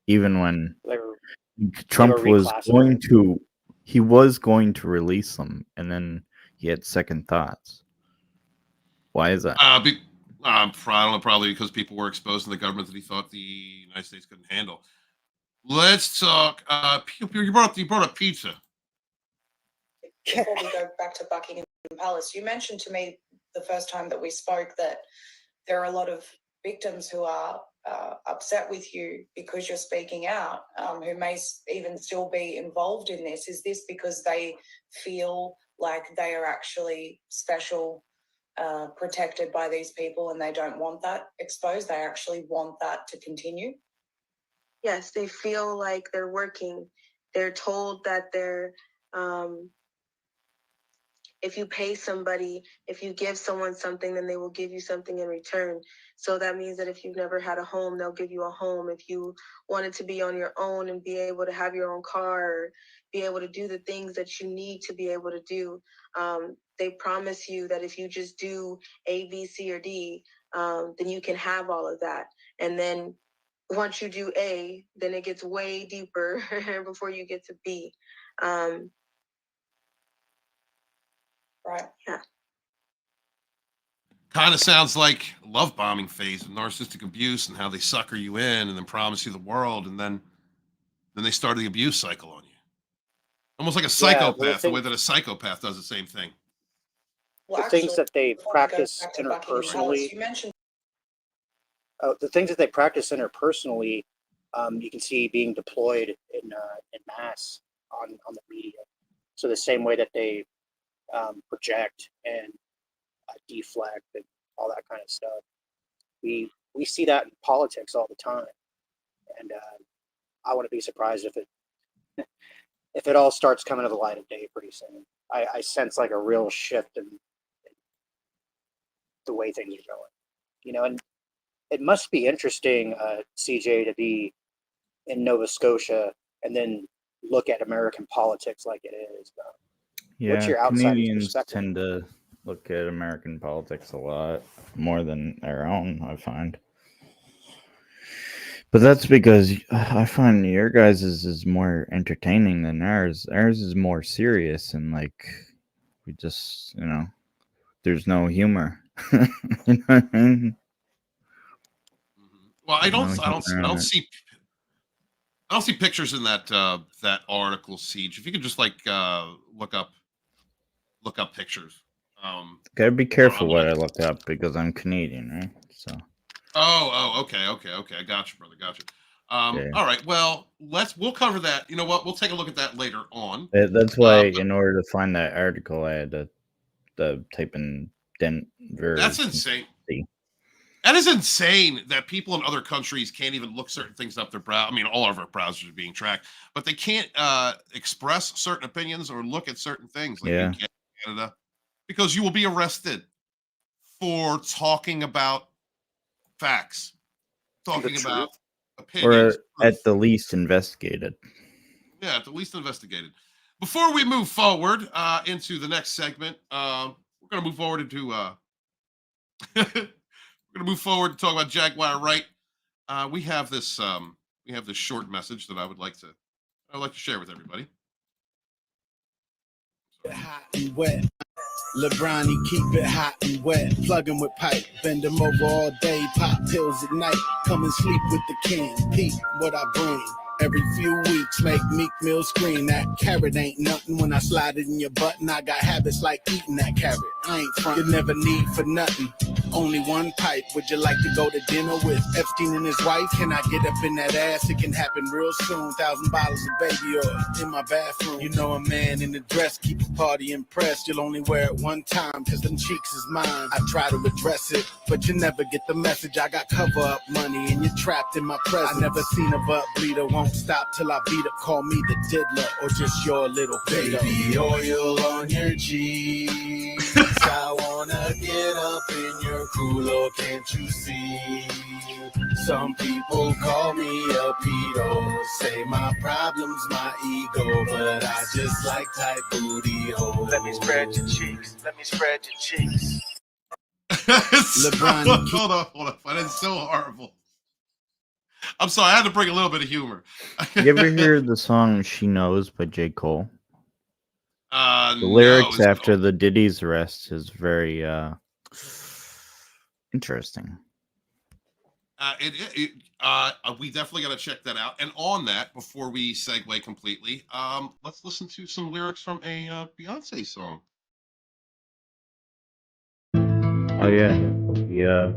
Even when Trump was going to, he was going to release them, and then he had second thoughts. Why is that? I don't know, probably because people were exposed in the government that he thought the United States couldn't handle. Let's talk. You brought up pizza. Before we go back to Buckingham Palace, you mentioned to me the first time that we spoke that there are a lot of victims who are upset with you because you're speaking out, who may even still be involved in this. Is this because they feel like they are actually special, protected by these people, and they don't want that exposed? They actually want that to continue? Yes, they feel like they're working. They're told that they're, if you pay somebody, if you give someone something, then they will give you something in return. So that means that if you've never had a home, they'll give you a home. If you wanted to be on your own and be able to have your own car, or be able to do the things that you need to be able to do, they promise you that if you just do A, B, C, or D, then you can have all of that. And then once you do A, then it gets way deeper before you get to B. Right. Yeah. Kind of sounds like love bombing phase of narcissistic abuse, and how they sucker you in and then promise you the world, and then they start the abuse cycle on you. Almost like a psychopath, the way that a psychopath does the same thing. The things that they practice interpersonally. You mentioned the things that they practice interpersonally, you can see being deployed in mass on the media. So the same way that they project and deflect and all that kind of stuff, we see that in politics all the time, and I wouldn't be surprised if it all starts coming to the light of day pretty soon. I sense like a real shift in the way things are going, and it must be interesting, CJ, to be in Nova Scotia and then look at American politics like it is. Yeah, what's your outside Canadians perspective? tend to look at American politics a lot more than our own, I find. But that's because I find your guys' is more entertaining than ours. Ours is more serious, and like we just, there's no humor. You know what I mean? Well, I don't see pictures in that article, Siege. If you could just like look up pictures. Gotta be careful what I look up because I'm Canadian, right? So. Okay. I got you, brother. Got you. Yeah. All right. Well, we'll cover that. You know what? We'll take a look at that later on. That's why, in order to find that article, I had to type in Denver. That's insane. That is insane that people in other countries can't even look certain things up their browser. I mean, all of our browsers are being tracked, but they can't express certain opinions or look at certain things like in Canada, because you will be arrested for talking about facts, talking about opinions, or at the least investigated. Yeah, at the least investigated. Before we move forward into the next segment, we're going to move forward into we're going to move forward to talk about Jaguar Wright. We have this short message that I'd like to share with everybody. Hot and wet. LeBron, he keep it hot and wet. Plug him with pipe, bend him over all day, pop pills at night. Come and sleep with the king. Peep what I bring. Every few weeks, make Meek Mill scream. That carrot ain't nothing when I slide it in your button. I got habits like eating that carrot. I ain't front. You never need for nothing. Only one pipe. Would you like to go to dinner with Epstein and his wife? Can I get up in that ass? It can happen real soon. 1,000 bottles of baby oil in my bathroom. You know a man in the dress keep a party impressed. You'll only wear it one time, cause them cheeks is mine. I try to address it, but you never get the message. I got cover up money and you're trapped in my presence. I never seen a butt bleeder. Won't stop till I beat up. Call me the diddler or just your little baby oil on your cheeks. I wanna get up in your cooler, can't you see? Some people call me a pedo, say my problem's my ego, but I just like tight booty holes. Let me spread your cheeks, LeBron, hold on. That is so horrible. I'm sorry, I had to bring a little bit of humor. You ever hear the song She Knows by J. Cole? The No, lyrics it's after the Diddy's arrest is very interesting. We definitely got to check that out. And on that, before we segue completely, let's listen to some lyrics from a Beyonce song. Oh yeah, yeah.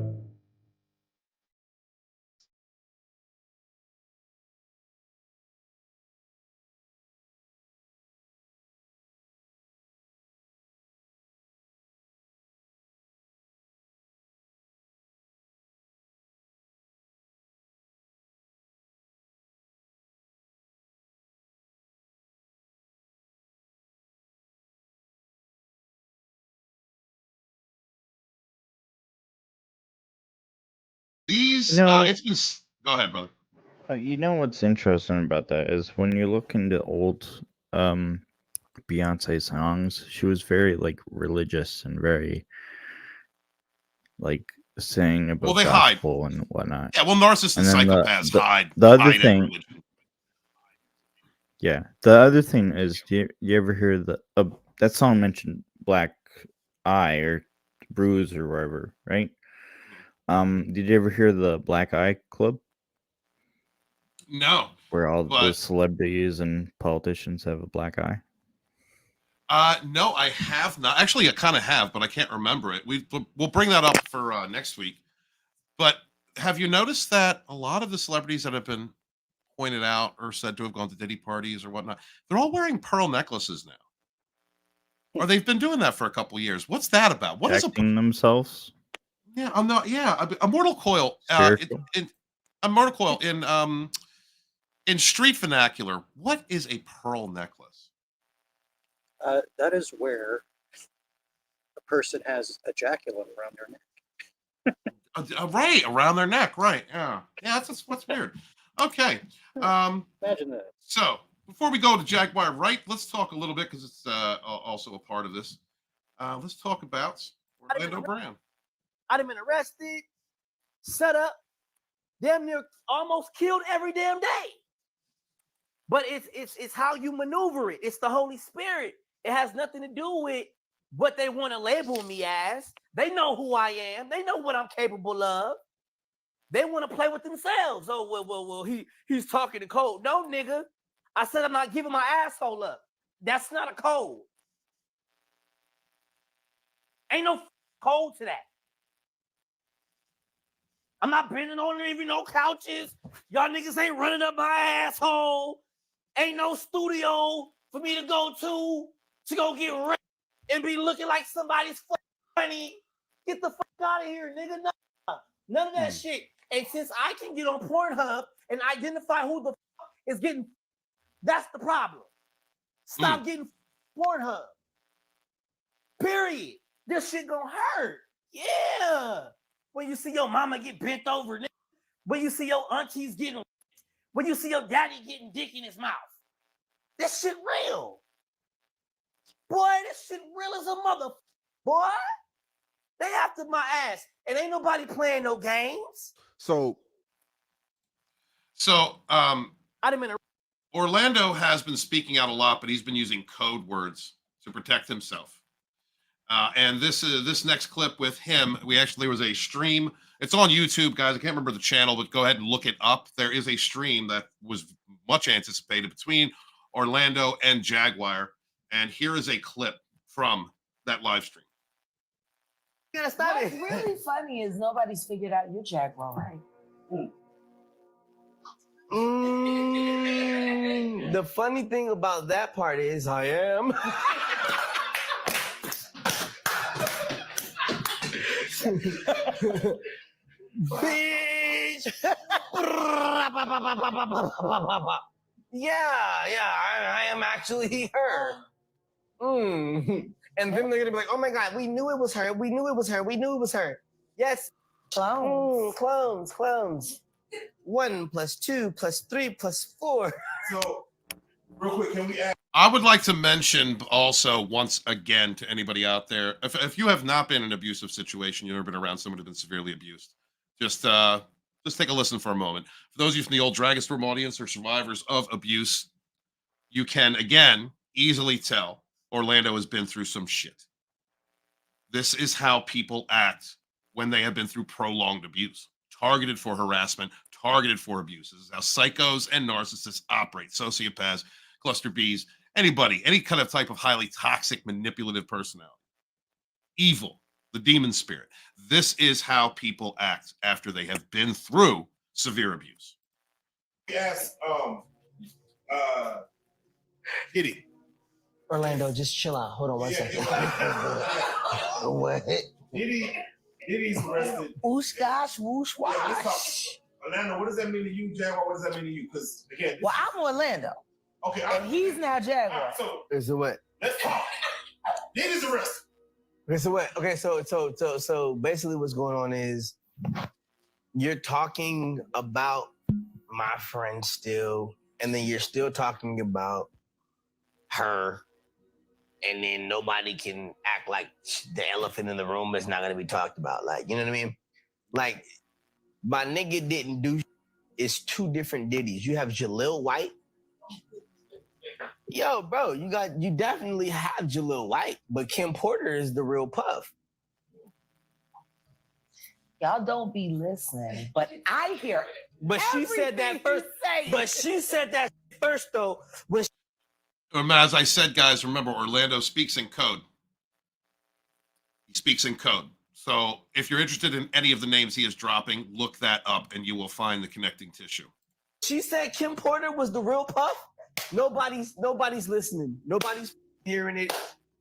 These, No. it's been. Go ahead, brother. You know what's interesting about that is when you look into old Beyonce songs, she was very like religious and very like saying about Well, they hide. gospel and whatnot. Yeah, well, narcissists and then psychopaths hide. The other hide in thing, religion. yeah, the other thing is, you ever hear that song mentioned Black Eye or Bruise or wherever, right? Did you ever hear the Black Eye Club? No. Where all the but celebrities and politicians have a black eye? no, I have not. Actually, I kind of have, but I can't remember it. We'll bring that up for next week. But have you noticed that a lot of the celebrities that have been pointed out or said to have gone to Diddy parties or whatnot, they're all wearing pearl necklaces now. Or they've been doing that for a couple of years. What's that about? What is Protecting themselves? Yeah, I'm not. Yeah, a mortal coil. Spiritual? A mortal coil in street vernacular. What is a pearl necklace? That is where a person has ejaculate around their neck. Right, around their neck. Right. Yeah. Yeah, that's what's weird. Okay. Imagine that. So before we go to Jaguar Wright, let's talk a little bit because it's also a part of this. Let's talk about Orlando Brown. I'd have been arrested, set up, damn near almost killed every damn day. But it's how you maneuver it. It's the Holy Spirit. It has nothing to do with what they want to label me as. They know who I am. They know what I'm capable of. They want to play with themselves. Oh, well, he's talking to code. No, nigga. I said I'm not giving my asshole up. That's not a code. Ain't no code to that. I'm not bending on even no couches. Y'all niggas ain't running up my asshole. Ain't no studio for me to go get raped and be looking like somebody's funny. Get the fuck out of here, nigga. No, none of that shit. And since I can get on Pornhub and identify who the fuck is getting, that's the problem. Stop getting Pornhub. Period. This shit gonna hurt. Yeah. When you see your mama get bent over, nigga. When you see your aunties getting, when you see your daddy getting dick in his mouth. This shit real. Boy, this shit real as a mother. Boy, they after my ass. And ain't nobody playing no games. So Orlando has been speaking out a lot, but he's been using code words to protect himself. And this next clip with him, there was a stream. It's on YouTube, guys. I can't remember the channel, but go ahead and look it up. There is a stream that was much anticipated between Orlando and Jaguar. And here is a clip from that live stream. What's really funny is nobody's figured out your Jaguar Wright. The funny thing about that part is I am. Bitch. I am actually her. And then they're gonna be like, oh my God, we knew it was her. We knew it was her. We knew it was her. Yes. Clones. Clones. 1 + 2 + 3 + 4. So, real quick, can we add? I would like to mention also once again to anybody out there, if you have not been in an abusive situation, you've never been around someone who's been severely abused, just take a listen for a moment. For those of you from the old Dragonstorm audience or survivors of abuse, you can again easily tell Orlando has been through some shit. This is how people act when they have been through prolonged abuse, targeted for harassment, targeted for abuse. This is how psychos and narcissists operate. Sociopaths, cluster Bs, anybody, any kind of type of highly toxic, manipulative personality. Evil, the demon spirit. This is how people act after they have been through severe abuse. Yes, Diddy. Orlando, just chill out. Hold on one second. What? Diddy's arrested. Whoosh gosh, whoosh wash. Orlando, what does that mean to you, Jaguar? What does that mean to you? Because again, Well, I'm Orlando. Okay, and he's now Jaguar. So what? let's talk. Diddy's arrested. Okay, so what? Okay, so basically, what's going on is you're talking about my friend still, and then you're still talking about her, and then nobody can act like the elephant in the room is not going to be talked about. Like, you know what I mean? Like, my nigga didn't do. It's two different Diddies. You have Jaleel White. Yo, bro, you definitely have Jaleel White, but Kim Porter is the real Puff. Y'all don't be listening, but I hear. But she said that first. But she said that first, though. When As I said, guys, remember, Orlando speaks in code. He speaks in code. So if you're interested in any of the names he is dropping, look that up and you will find the connecting tissue. she said Kim Porter was the real Puff, nobody's listening. Nobody's hearing it.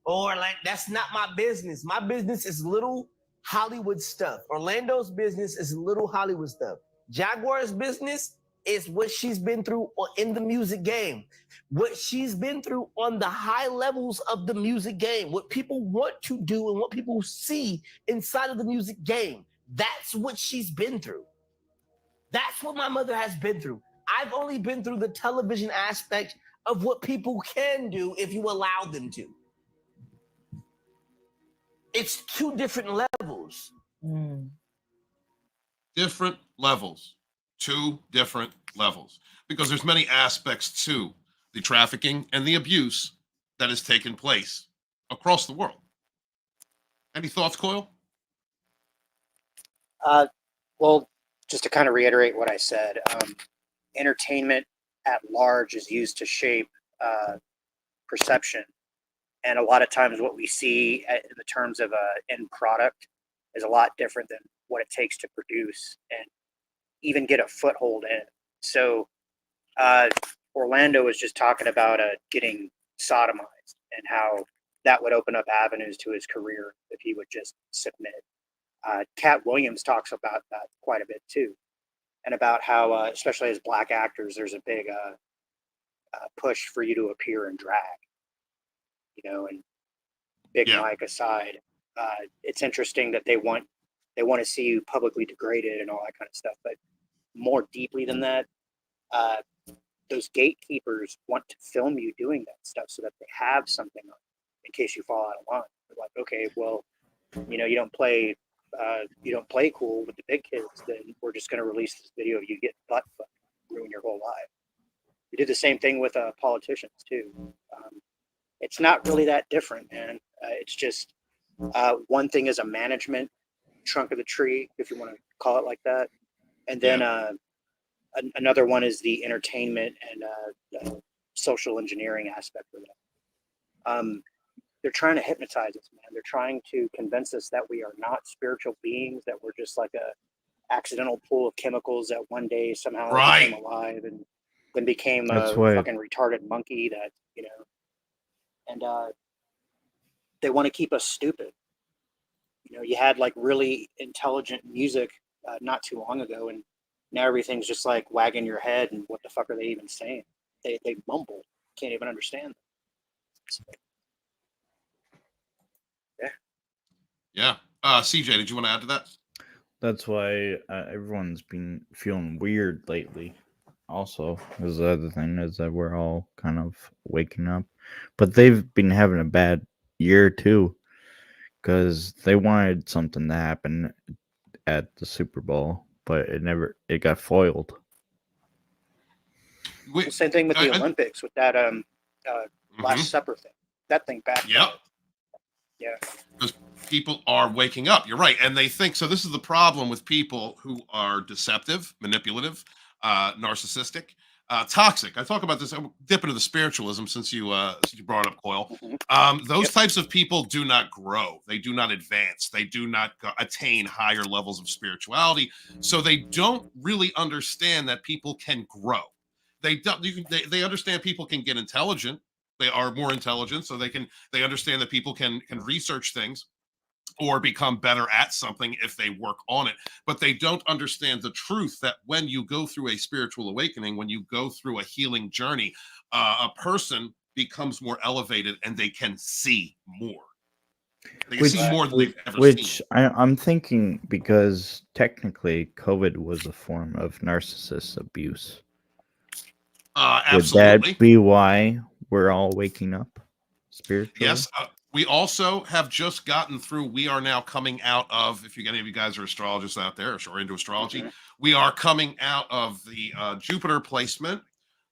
Or like, that's not my business. My business is little Hollywood stuff. Orlando's business is little Hollywood stuff. Jaguar's business is what she's been through in the music game, what she's been through on the high levels of the music game, what people want to do and what people see inside of the music game. That's what she's been through. That's what my mother has been through. I've only been through the television aspect of what people can do if you allow them to. It's two different levels. Different levels. Two different levels. Because there's many aspects to the trafficking and the abuse that has taken place across the world. Any thoughts, Coyle? Well, just to kind of reiterate what I said, entertainment at large is used to shape perception. And a lot of times what we see in the terms of an end product is a lot different than what it takes to produce and even get a foothold in. So Orlando was just talking about getting sodomized and how that would open up avenues to his career if he would just submit. Cat Williams talks about that quite a bit too, and about how, especially as Black actors, there's a big push for you to appear in drag. You know, and Big Mike aside, it's interesting that they want to see you publicly degraded and all that kind of stuff. But more deeply than that, those gatekeepers want to film you doing that stuff so that they have something on in case you fall out of line. They're like, okay, well, you know, you don't play cool with the big kids, then we're just going to release this video of you getting butt fucked, ruin your whole life. We did the same thing with politicians too. It's not really that different, man. It's just one thing is a management trunk of the tree, if you want to call it like that, and then another one is the entertainment and social engineering aspect of it. They're trying to hypnotize us, man. They're trying to convince us that we are not spiritual beings, that we're just like a accidental pool of chemicals that one day somehow became alive and then became a fucking retarded monkey that, you know. And they want to keep us stupid. You know, you had like really intelligent music not too long ago, and now everything's just like wagging your head and what the fuck are they even saying? They mumble. Can't even understand them. So, yeah. CJ, did you want to add to that? That's why everyone's been feeling weird lately. Also, is the other thing is that we're all kind of waking up, but they've been having a bad year too, because they wanted something to happen at the Super Bowl, but it got foiled. same thing with the Olympics with that Last Supper thing. that thing back. Yep. Yeah. Because people are waking up. You're right. And they think so. This is the problem with people who are deceptive, manipulative, narcissistic, toxic. I talk about this. I'll dip into the spiritualism since you brought up Coil. Those types of people do not grow. They do not advance. They do not attain higher levels of spirituality. So they don't really understand that people can grow. They don't. They understand people can get intelligent. They are more intelligent, so they understand that people can research things or become better at something if they work on it. But they don't understand the truth that when you go through a spiritual awakening, when you go through a healing journey, a person becomes more elevated and they can see more. They can see more than they've ever seen. I'm thinking because technically COVID was a form of narcissist abuse. Absolutely. Would that be why we're all waking up spiritually? Yes. We also have just gotten through. We are now coming out of, if any of you guys are astrologists out there or into astrology, we are coming out of the Jupiter placement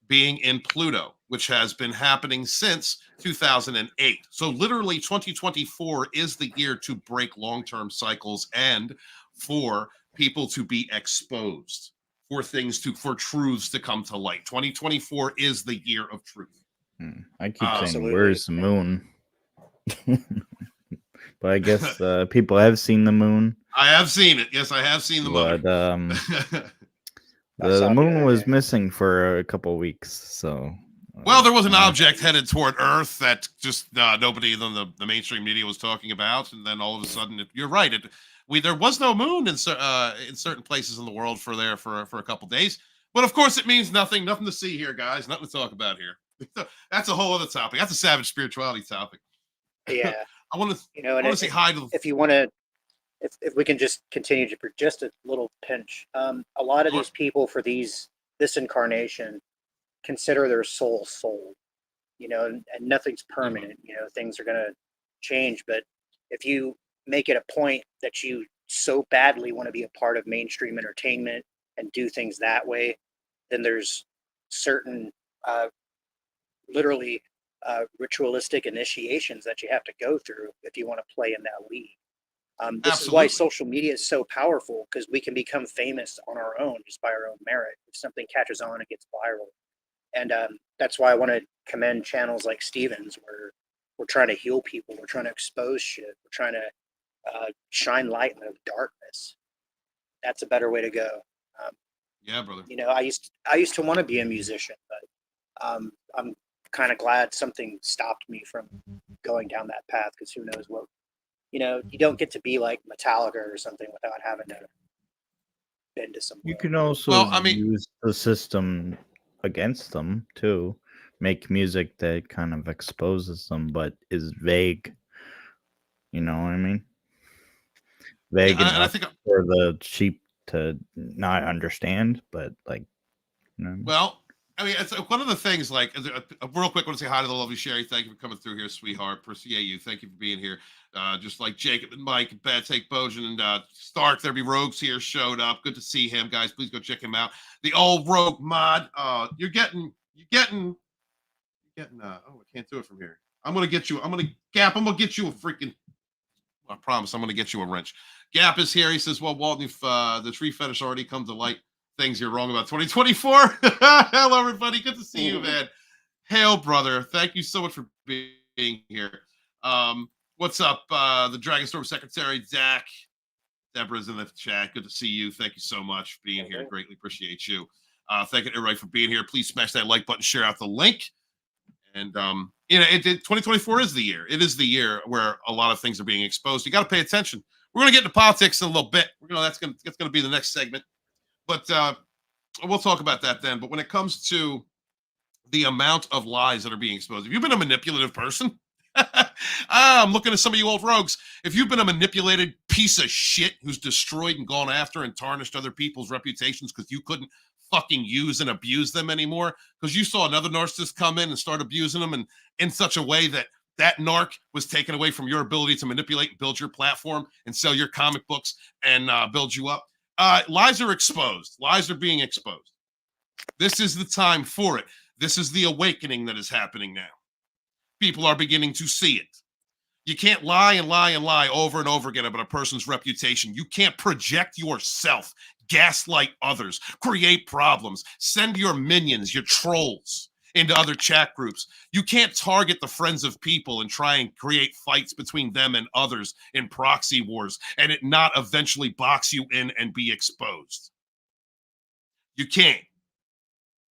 being in Pluto, which has been happening since 2008. So literally 2024 is the year to break long-term cycles and for people to be exposed, for truths to come to light. 2024 is the year of truth. I keep saying, where's the moon? But I guess people have seen the moon. I have seen it. Yes, I have seen the moon. But the moon was missing for a couple weeks. So, well, there was an object headed toward Earth that just nobody in the mainstream media was talking about, and then all of a sudden, you're right. There was no moon in certain places in the world for a couple days. But of course, it means nothing. Nothing to see here, guys. Nothing to talk about here. That's a whole other topic. That's a savage spirituality topic. Yeah. I want to say hi to. If you want to, if we can just continue to for just a little pinch, a lot of these people for this incarnation consider their soul, and nothing's permanent. Things are going to change. But if you make it a point that you so badly want to be a part of mainstream entertainment and do things that way, then there's certain literally ritualistic initiations that you have to go through if you want to play in that league. This is why social media is so powerful, because we can become famous on our own just by our own merit. If something catches on, it gets viral. And that's why I want to commend channels like Steven's, where we're trying to heal people. We're trying to expose shit. We're trying to shine light in the darkness. That's a better way to go. Yeah, brother. I used to want to be a musician, but I'm kind of glad something stopped me from going down that path, because who knows what, you don't get to be like Metallica or something without having to bend to some. You can also use the system against them too. Make music that kind of exposes them, but is vague. You know what I mean? Vague enough for the sheep to not understand, but Well, I mean, it's one of the things, like, real quick, I want to say hi to the lovely Sherry. Thank you for coming through here, sweetheart. Appreciate you. Thank you for being here. Just like Jacob and Mike and Bad Take Bojan and Stark, there be Rogues here showed up. Good to see him, guys. Please go check him out. The old Rogue mod. You're getting. Oh, I can't do it from here. I'm gonna get you a freaking. I promise, I'm gonna get you a wrench. Gap is here. He says, "Well, Walton, if the tree fetish already come to light, things you're wrong about 2024. Hello, everybody. Good to see you, man. Hail, brother. Thank you so much for being here. What's up, the Dragonstorm Secretary, Zach? Deborah's in the chat. Good to see you. Thank you so much for being here. Greatly appreciate you. Thank you, everybody, for being here. Please smash that like button, share out the link. And, 2024 is the year. It is the year where a lot of things are being exposed. You got to pay attention. We're going to get into politics in a little bit. That's going to be the next segment. But we'll talk about that then. But when it comes to the amount of lies that are being exposed, if you've been a manipulative person, I'm looking at some of you old rogues. If you've been a manipulated piece of shit who's destroyed and gone after and tarnished other people's reputations because you couldn't fucking use and abuse them anymore, because you saw another narcissist come in and start abusing them, and in such a way that narc was taken away from your ability to manipulate and build your platform and sell your comic books and build you up. Lies are exposed. Lies are being exposed. This is the time for it. This is the awakening that is happening now. people are beginning to see it. You can't lie and lie and lie over and over again about a person's reputation. You can't project yourself, gaslight others, create problems, send your minions, your trolls into other chat groups. You can't target the friends of people and try and create fights between them and others in proxy wars and it not eventually box you in and be exposed. You can't.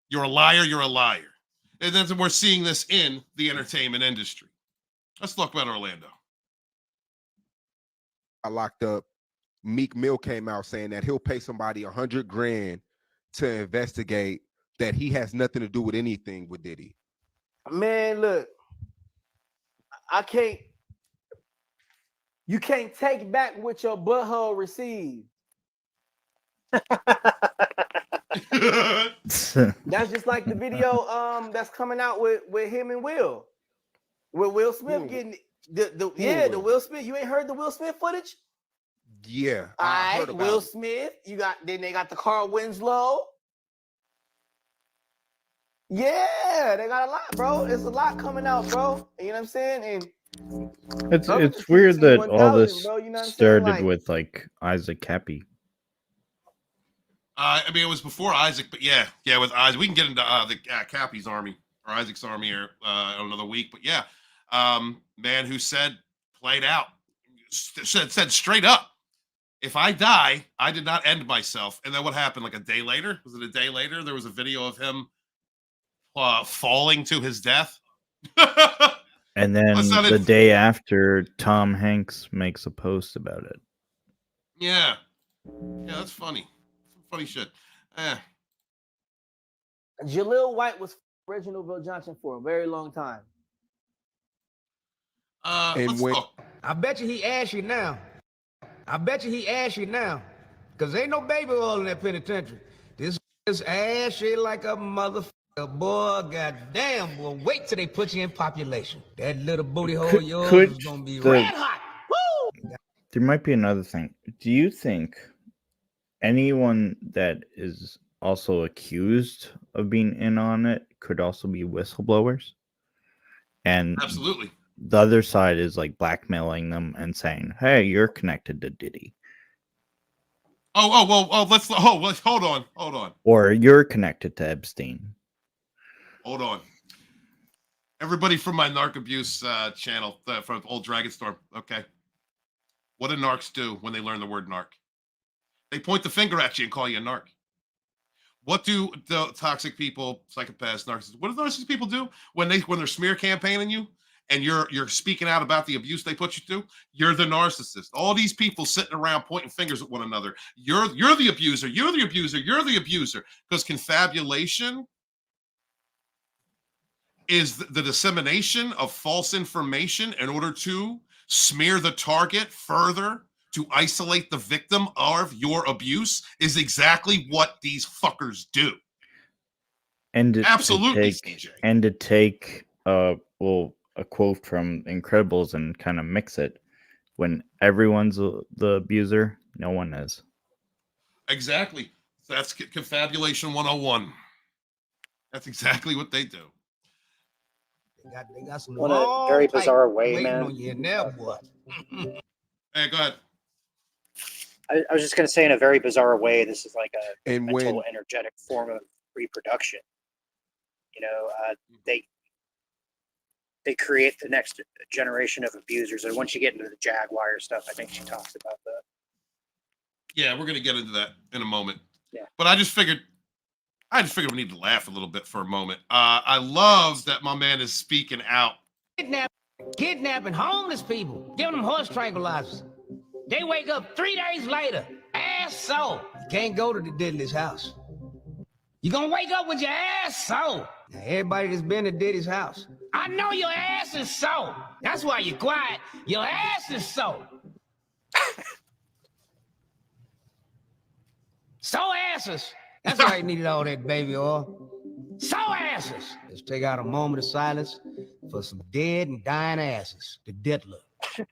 You're a liar, you're a liar. And then we're seeing this in the entertainment industry. Let's talk about Orlando. I locked up. Meek Mill came out saying that he'll pay somebody $100 grand to investigate that he has nothing to do with anything with Diddy. Man, look, you can't take back what your butthole received. That's just like the video that's coming out with him and Will. With Will Smith getting the Will Smith. You ain't heard the Will Smith footage? Yeah. I heard about Will Smith. Then they got the Carl Winslow. Yeah, they got a lot, bro. It's a lot coming out, bro. You know what I'm saying? And it's weird that all this bro, you know started with like Isaac Cappy. I mean, it was before Isaac, but yeah, with Isaac, we can get into the Cappy's army or Isaac's army or another week. But yeah, man who played out, said straight up, if I die, I did not end myself. And then what happened? Like a day later, was it a day later? There was a video of him falling to his death. And then the day after, Tom Hanks makes a post about it. Yeah, that's funny. Funny shit. Jaleel White was Reginald Bill Johnson for a very long time. I bet you he asked you now. Because ain't no baby oil in that penitentiary. This is ashy like a motherfucker, boy. Goddamn, boy. Wait till they put you in population. That little booty hole of yours is going to be red hot. Woo! There might be another thing. Do you think anyone that is also accused of being in on it could also be whistleblowers? And absolutely, the other side is like blackmailing them and saying, "Hey, you're connected to Diddy." Let's hold on. Or you're connected to Epstein. Hold on. Everybody from my narc abuse channel from old Dragonstorm. Okay, what do narcs do when they learn the word narc? They point the finger at you and call you a narc. What do the toxic people, psychopaths, narcissists, what do narcissist people do when they're smear campaigning you and you're speaking out about the abuse they put you through? You're the narcissist. All these people sitting around pointing fingers at one another. You're the abuser. You're the abuser. You're the abuser. Because confabulation is the dissemination of false information in order to smear the target further, to isolate the victim of your abuse, is exactly what these fuckers do. And absolutely, to take a quote from Incredibles and kind of mix it. When everyone's the abuser, no one is. Exactly. That's confabulation 101. That's exactly what they do. They got some in a very bizarre way, waiting man. on you in there, boy. Hey, go ahead. I was just going to say, in a very bizarre way, this is like a And mental, energetic form of reproduction. You know, they create the next generation of abusers. And once you get into the Jaguar stuff, I think she talks about that. Yeah, we're going to get into that in a moment. Yeah. But I just figured we need to laugh a little bit for a moment. I love that my man is speaking out. Kidnapping homeless people, giving them horse tranquilizers. They wake up 3 days later, asshole. You can't go to the Diddy's house. You're gonna wake up with your ass sore. Now, everybody that's been to Diddy's house, I know your ass is sore. That's why you're quiet. Your ass is sore. Sore asses. That's why you needed all that baby oil. Sore asses. Let's take out a moment of silence for some dead and dying asses. The death look.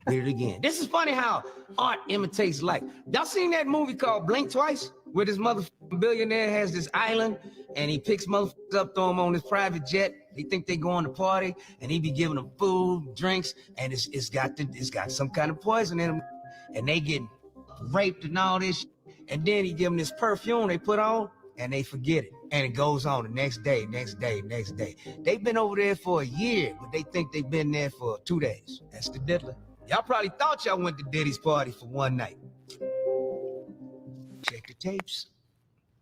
Did it again. This is funny how art imitates life. Y'all seen that movie called Blink Twice, where this motherfucking billionaire has this island and he picks motherfuckers up, throw them on his private jet. They think they going to party, and he be giving them food, drinks, and it's got some kind of poison in them, and they get raped and all this. And then he give them this perfume they put on, and they forget it, and it goes on the next day. They've been over there for a year, but they think they've been there for 2 days. That's the diddler. Y'all probably thought y'all went to Diddy's party for one night. Check the tapes.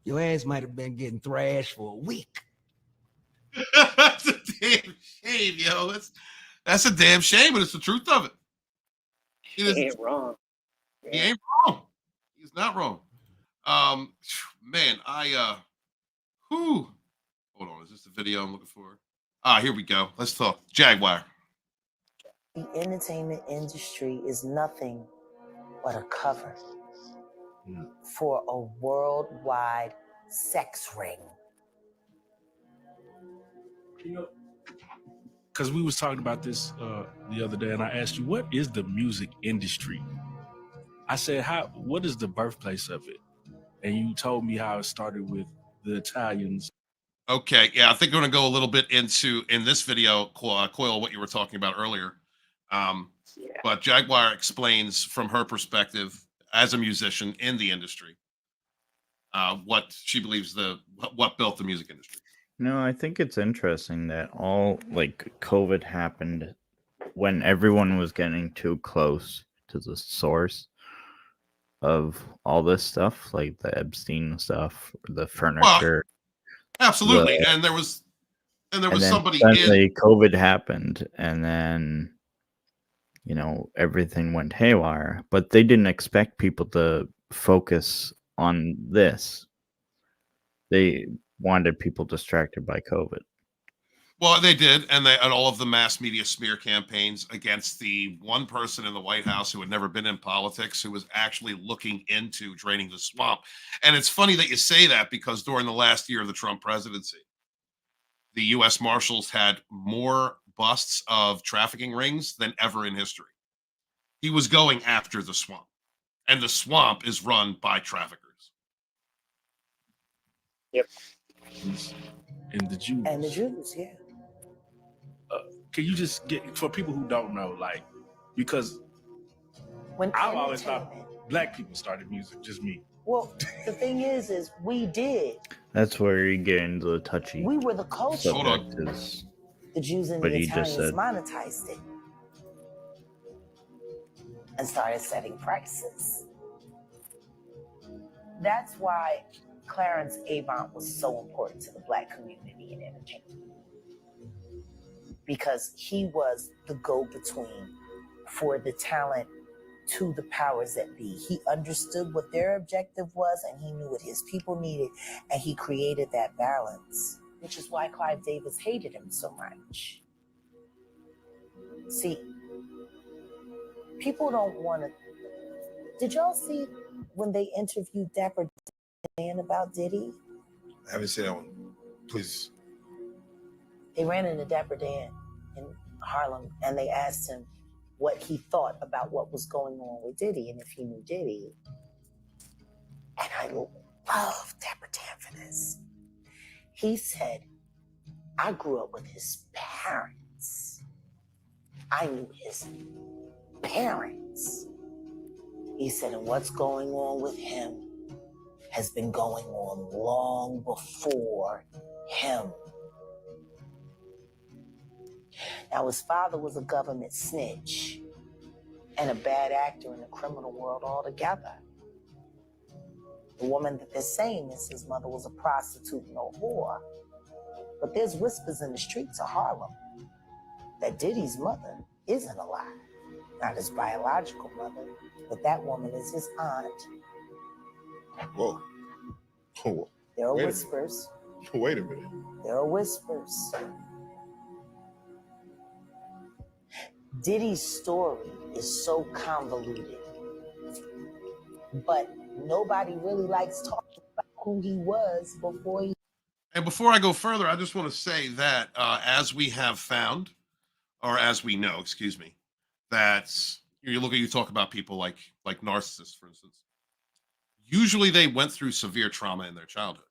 Your ass might have been getting thrashed for a week. That's a damn shame, yo. That's a damn shame, but it's the truth of it. He ain't wrong. He ain't wrong. He's not wrong. Man, hold on. Is this the video I'm looking for? Here we go. Let's talk. Jaguar. The entertainment industry is nothing but a cover for a worldwide sex ring. You know, because we was talking about this the other day, and I asked you, what is the music industry? I said, what is the birthplace of it? And you told me how it started with the Italians. Okay, yeah, I think we're gonna go a little bit in this video, Coil, what you were talking about earlier. But Jaguar explains from her perspective as a musician in the industry, what she believes what built the music industry. No, I think it's interesting that all like COVID happened when everyone was getting too close to the source of all this stuff, like the Epstein stuff, the furniture. Well, absolutely, and there was somebody suddenly COVID happened, and then everything went haywire. But they didn't expect people to focus on this. They wanted people distracted by COVID. Well, they did, and all of the mass media smear campaigns against the one person in the White House who had never been in politics, who was actually looking into draining the swamp. And it's funny that you say that, because during the last year of the Trump presidency, the U.S. Marshals had more busts of trafficking rings than ever in history. He was going after the swamp, and the swamp is run by traffickers. Yep. And the Jews. Yeah. Can you just get, for people who don't know, like, because I've always thought black people started music, just me. Well, the thing is we did. That's where you get into the touchy. We were the culture. The Jews and the Italians monetized it and started setting prices. That's why Clarence Avant was so important to the black community in entertainment, because he was the go-between for the talent to the powers that be. He understood what their objective was, and he knew what his people needed, and he created that balance, which is why Clive Davis hated him so much. See, people don't want to... Did y'all see when they interviewed Dapper Dan about Diddy? I haven't seen that one. Please. They ran into Dapper Dan in Harlem, and they asked him what he thought about what was going on with Diddy and if he knew Diddy. And I love Dapper Dan for this. He said, I grew up with his parents. I knew his parents. He said, and what's going on with him has been going on long before him. Now, his father was a government snitch and a bad actor in the criminal world altogether. The woman that they're saying is his mother was a prostitute and a whore. But there's whispers in the streets of Harlem that Diddy's mother isn't alive. Not his biological mother, but that woman is his aunt. Whoa. Oh, there are whispers. Wait a minute. There are whispers. Diddy's story is so convoluted, but nobody really likes talking about who he was before he... And before I go further, I just want to say that as we have found, or as we know, excuse me, that you talk about people like narcissists, for instance. Usually they went through severe trauma in their childhood.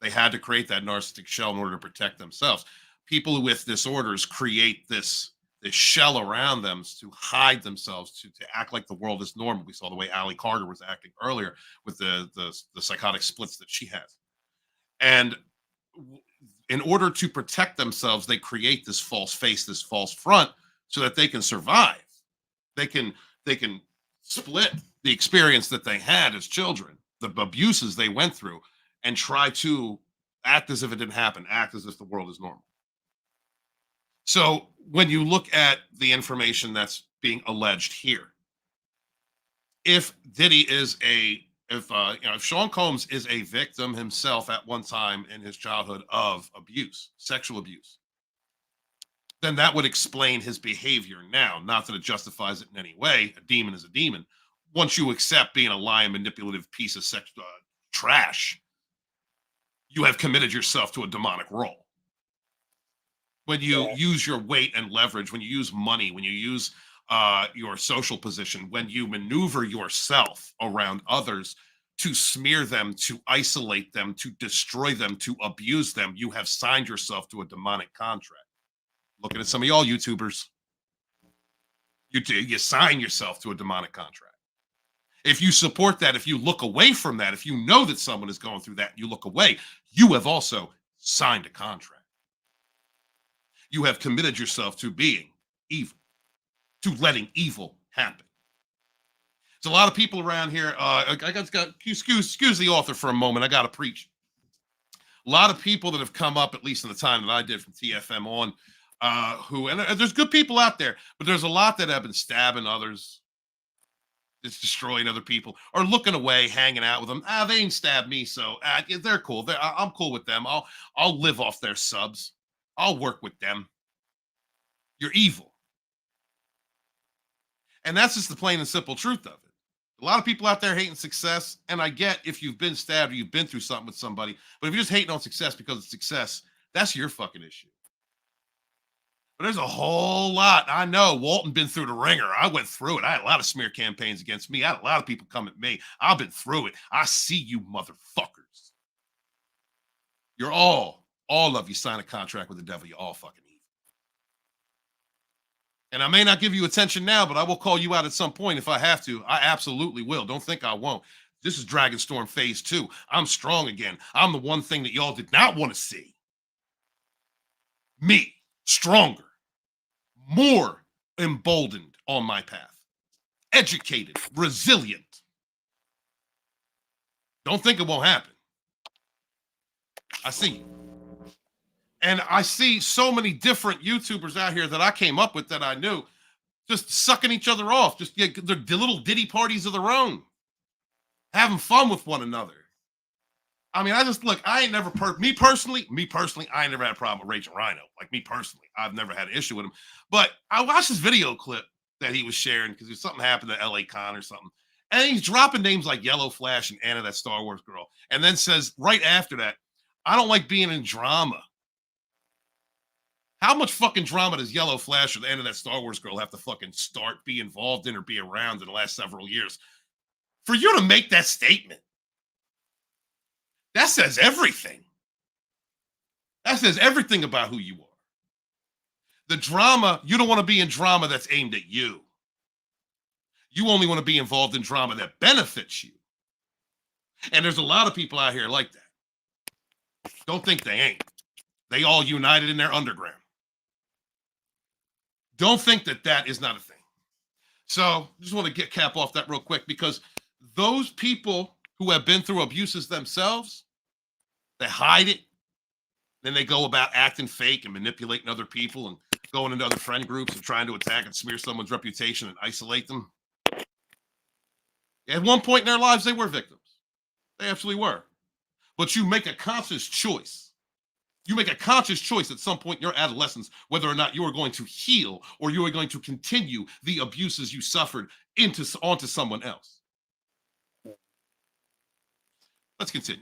They had to create that narcissistic shell in order to protect themselves. People with disorders create this shell around them to hide themselves, to act like the world is normal. We saw the way Allie Carter was acting earlier with the psychotic splits that she has. And in order to protect themselves, they create this false face, this false front, so that they can survive. They can split the experience that they had as children, the abuses they went through, and try to act as if it didn't happen, act as if the world is normal. So when you look at the information that's being alleged here, if Diddy is if Sean Combs is a victim himself at one time in his childhood of abuse, sexual abuse, then that would explain his behavior now. Not that it justifies it in any way. A demon is a demon. Once you accept being a lying, manipulative piece of trash, you have committed yourself to a demonic role. When you use your weight and leverage, when you use money, when you use your social position, when you maneuver yourself around others to smear them, to isolate them, to destroy them, to abuse them, you have signed yourself to a demonic contract. Looking at some of y'all YouTubers, you sign yourself to a demonic contract. If you support that, if you look away from that, if you know that someone is going through that and you look away, you have also signed a contract. You have committed yourself to being evil, to letting evil happen. There's a lot of people around here. Excuse the author for a moment. I got to preach. A lot of people that have come up, at least in the time that I did from TFM on, and there's good people out there, but there's a lot that have been stabbing others, just destroying other people, or looking away, hanging out with them. They ain't stabbed me, so they're cool. I'm cool with them. I'll live off their subs. I'll work with them. You're evil. And that's just the plain and simple truth of it. A lot of people out there hating success, and I get if you've been stabbed or you've been through something with somebody, but if you're just hating on success because of success, that's your fucking issue. But there's a whole lot. I know Walton been through the ringer. I went through it. I had a lot of smear campaigns against me. I had a lot of people come at me. I've been through it. I see you motherfuckers. You're all of you sign a contract with the devil. You're all fucking evil. And I may not give you attention now, but I will call you out at some point if I have to. I absolutely will. Don't think I won't. This is Dragonstorm Phase 2. I'm strong again. I'm the one thing that y'all did not want to see. Me, stronger, more emboldened on my path, educated, resilient. Don't think it won't happen. I see you. And I see so many different YouTubers out here that I came up with that I knew just sucking each other off. Just they're little Diddy parties of their own, having fun with one another. I mean, I ain't never, me personally, I ain't never had a problem with Raging Rhino. Like me personally, I've never had an issue with him. But I watched this video clip that he was sharing because something happened at LA Con or something. And he's dropping names like Yellow Flash and Anna, that Star Wars girl. And then says right after that, I don't like being in drama. How much fucking drama does Yellow Flash or the end of that Star Wars girl have to fucking be involved in or be around in the last several years for you to make that statement? That says everything. That says everything about who you are. The drama, you don't want to be in drama that's aimed at you. You only want to be involved in drama that benefits you. And there's a lot of people out here like that. Don't think they ain't. They all united in their underground. Don't think that that is not a thing. So just want to cap off that real quick, because those people who have been through abuses themselves, they hide it. Then they go about acting fake and manipulating other people and going into other friend groups and trying to attack and smear someone's reputation and isolate them. At one point in their lives, they were victims. They absolutely were. But you make a conscious choice. You make a conscious choice at some point in your adolescence whether or not you are going to heal or you are going to continue the abuses you suffered onto someone else. Let's continue.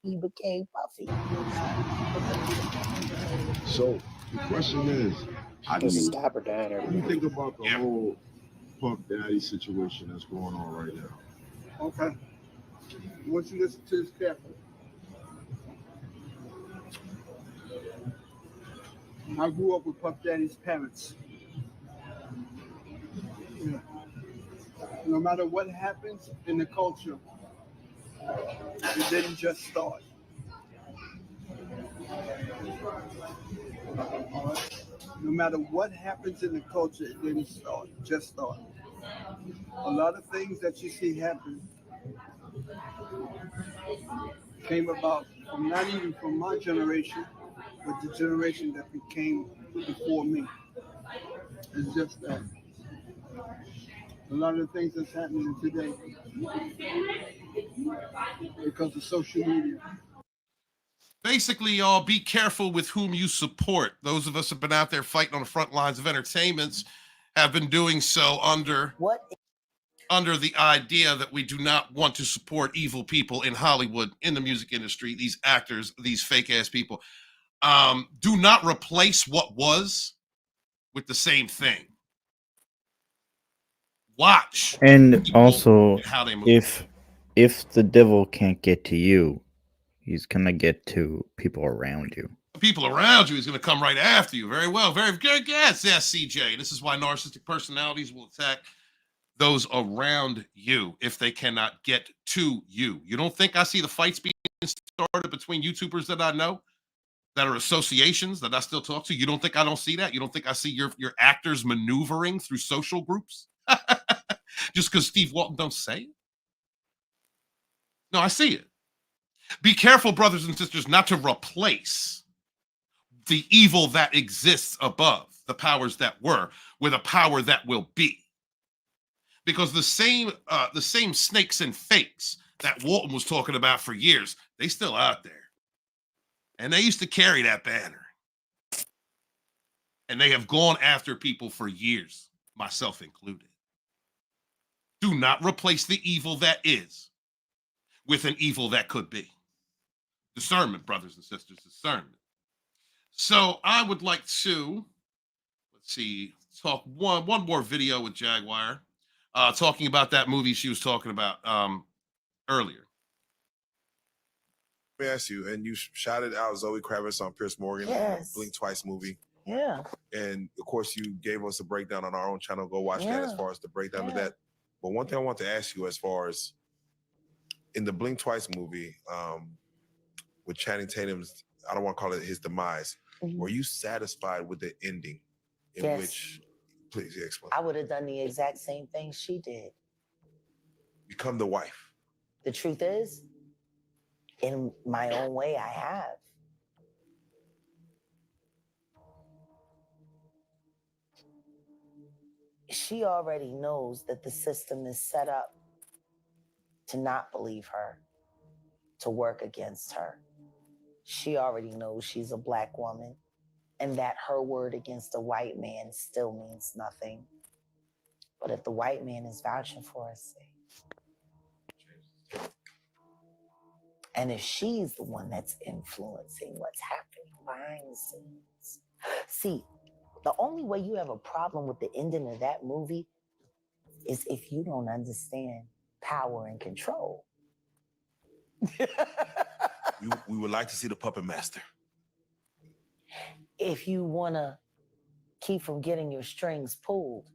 He became Buffy. So the question is, how do you think about the whole Puff Daddy situation that's going on right now? Okay. I want you to listen to this carefully. I grew up with Puff Daddy's parents. Yeah. No matter what happens in the culture, it didn't just start. All right? No matter what happens in the culture, it didn't just start. A lot of things that you see happen came about from not even from my generation, but the generation that became before me. It's just that a lot of the things that's happening today because of social media. Basically, y'all, be careful with whom you support. Those of us who have been out there fighting on the front lines of entertainments have been doing so under the idea that we do not want to support evil people in Hollywood, in the music industry, these actors, these fake ass people. Do not replace what was with the same thing. Watch. And also, and how they move. if the devil can't get to you, he's gonna get to people around you. People around you is going to come right after you. Very well. Very good. Yes, CJ. This is why narcissistic personalities will attack those around you if they cannot get to you. You don't think I see the fights being started between YouTubers that I know, that are associations that I still talk to? You don't think I don't see that? You don't think I see your actors maneuvering through social groups just because Steve Walton don't say it? No, I see it. Be careful, brothers and sisters, not to replace the evil that exists above, the powers that were, with a power that will be. Because the same snakes and fakes that Walton was talking about for years, they still out there. And they used to carry that banner. And they have gone after people for years, myself included. Do not replace the evil that is with an evil that could be. Discernment, brothers and sisters, discernment. So I would like to, let's see, talk one more video with Jaguar, talking about that movie she was talking about earlier. Let me ask you, and you shouted out Zoe Kravitz on Pierce Morgan, Yes. Blink Twice movie. Yeah. And of course, you gave us a breakdown on our own channel. Go watch that as far as the breakdown of that. But one thing I want to ask you, as far as in the Blink Twice movie, with Channing Tatum's, I don't want to call it his demise, were you satisfied with the ending? In Yes. which, please explain. I would have done the exact same thing she did. Become the wife. The truth is, in my own way, I have. She already knows that the system is set up to not believe her, to work against her. She already knows she's a Black woman and that her word against a white man still means nothing. But if the white man is vouching for us, and if she's the one that's influencing what's happening behind the scenes. See, the only way you have a problem with the ending of that movie is if you don't understand power and control. We would like to see the puppet master. If you want to keep from getting your strings pulled,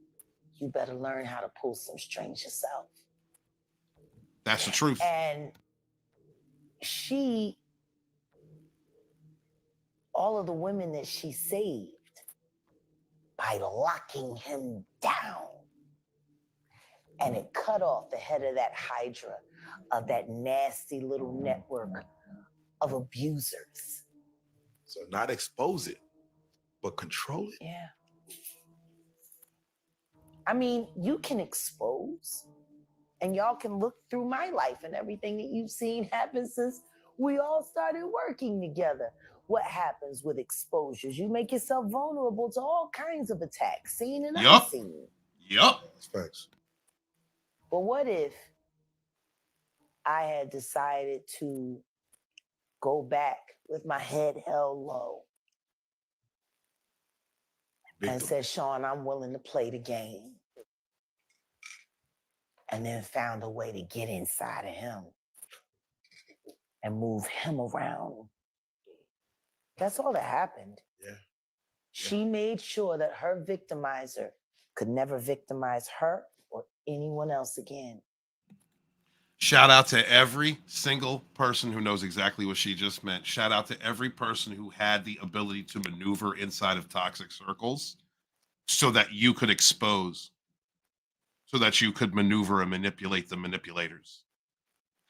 you better learn how to pull some strings yourself. That's the truth. And she, all of the women that she saved by locking him down, and it cut off the head of that hydra, of that nasty little network of abusers. So not expose it, but control it. Yeah. I mean, you can expose, and y'all can look through my life and everything that you've seen happen since we all started working together. What happens with exposures? You make yourself vulnerable to all kinds of attacks, seen and unseen. Yup. Thanks. But what if I had decided to go back with my head held low and said, Sean, I'm willing to play the game, and then found a way to get inside of him and move him around? That's all that happened. Yeah. She made sure that her victimizer could never victimize her or anyone else again. Shout out to every single person who knows exactly what she just meant. Shout out to every person who had the ability to maneuver inside of toxic circles so that you could expose, so that you could maneuver and manipulate the manipulators,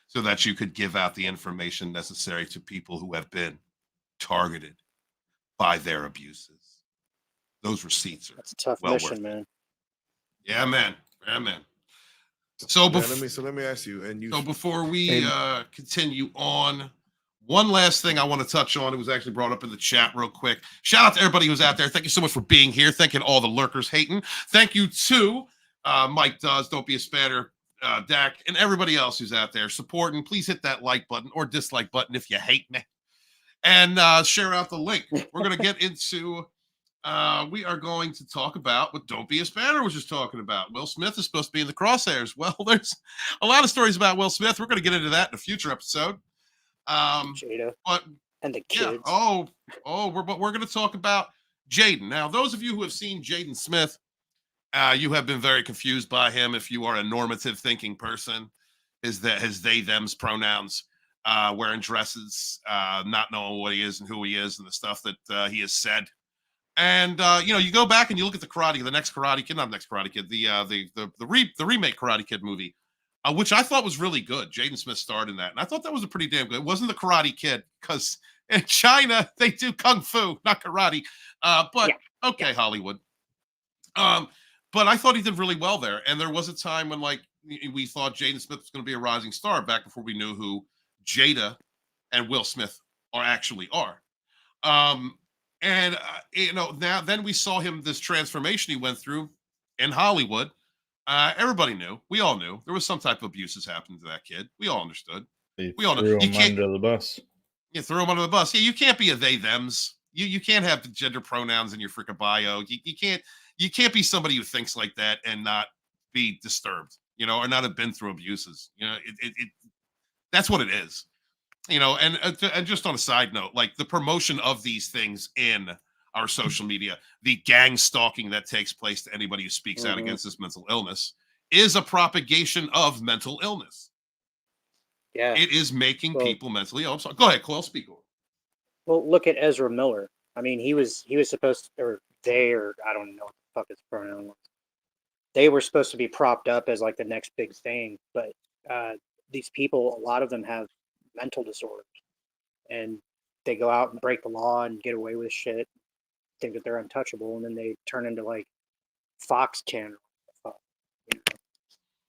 so that you could give out the information necessary to people who have been targeted by their abuses. Those receipts are That's a tough well mission, worth it. man. Yeah, man. Yeah, man. So, let me ask you, and you. So before we continue on, one last thing I want to touch on. It was actually brought up in the chat real quick. Shout out to everybody who's out there. Thank you so much for being here. Thank you to all the lurkers hating. Thank you to Mike Does, Don't Be a Spanner, Dak, and everybody else who's out there supporting. Please hit that like button or dislike button if you hate me. And share out the link. We're going to get into, we are going to talk about what Don't Be a Spanner was just talking about. Will Smith is supposed to be in the crosshairs. Well, there's a lot of stories about Will Smith. We're going to get into that in a future episode. Jada but and the kids. Yeah. We're going to talk about Jaden. Now, those of you who have seen Jaden Smith, you have been very confused by him. If you are a normative thinking person, his they them's pronouns, wearing dresses, not knowing what he is and who he is, and the stuff that he has said. And you go back and you look at the next Karate Kid, the remake Karate Kid movie, which I thought was really good. Jaden Smith starred in that, and I thought that was a pretty damn good. It wasn't the Karate Kid because in China they do kung fu, not karate. Okay, Hollywood. But I thought he did really well there, and there was a time when we thought Jaden Smith was going to be a rising star back before we knew who Jada and Will Smith actually are. Now then we saw him, this transformation he went through in Hollywood. Everybody knew. We all knew there was some type of abuses happening to that kid. We all understood. We all know. Threw him under the bus. You threw him under the bus. Yeah, you can't be a they thems. You can't have the gender pronouns in your freaking bio. You can't be somebody who thinks like that and not be disturbed, or not have been through abuses. That's what it is. And just on a side note, like the promotion of these things in our social media, the gang stalking that takes place to anybody who speaks out against this mental illness is a propagation of mental illness. Yeah. It is making people mentally ill. I'm sorry. Go ahead, Cole, speak. Well, look at Ezra Miller. I mean, he was supposed to, or I don't know what the fuck his pronoun was. They were supposed to be propped up as like the next big thing, but these people, a lot of them have mental disorders, and they go out and break the law and get away with shit, think that they're untouchable, and then they turn into like Fox Channel.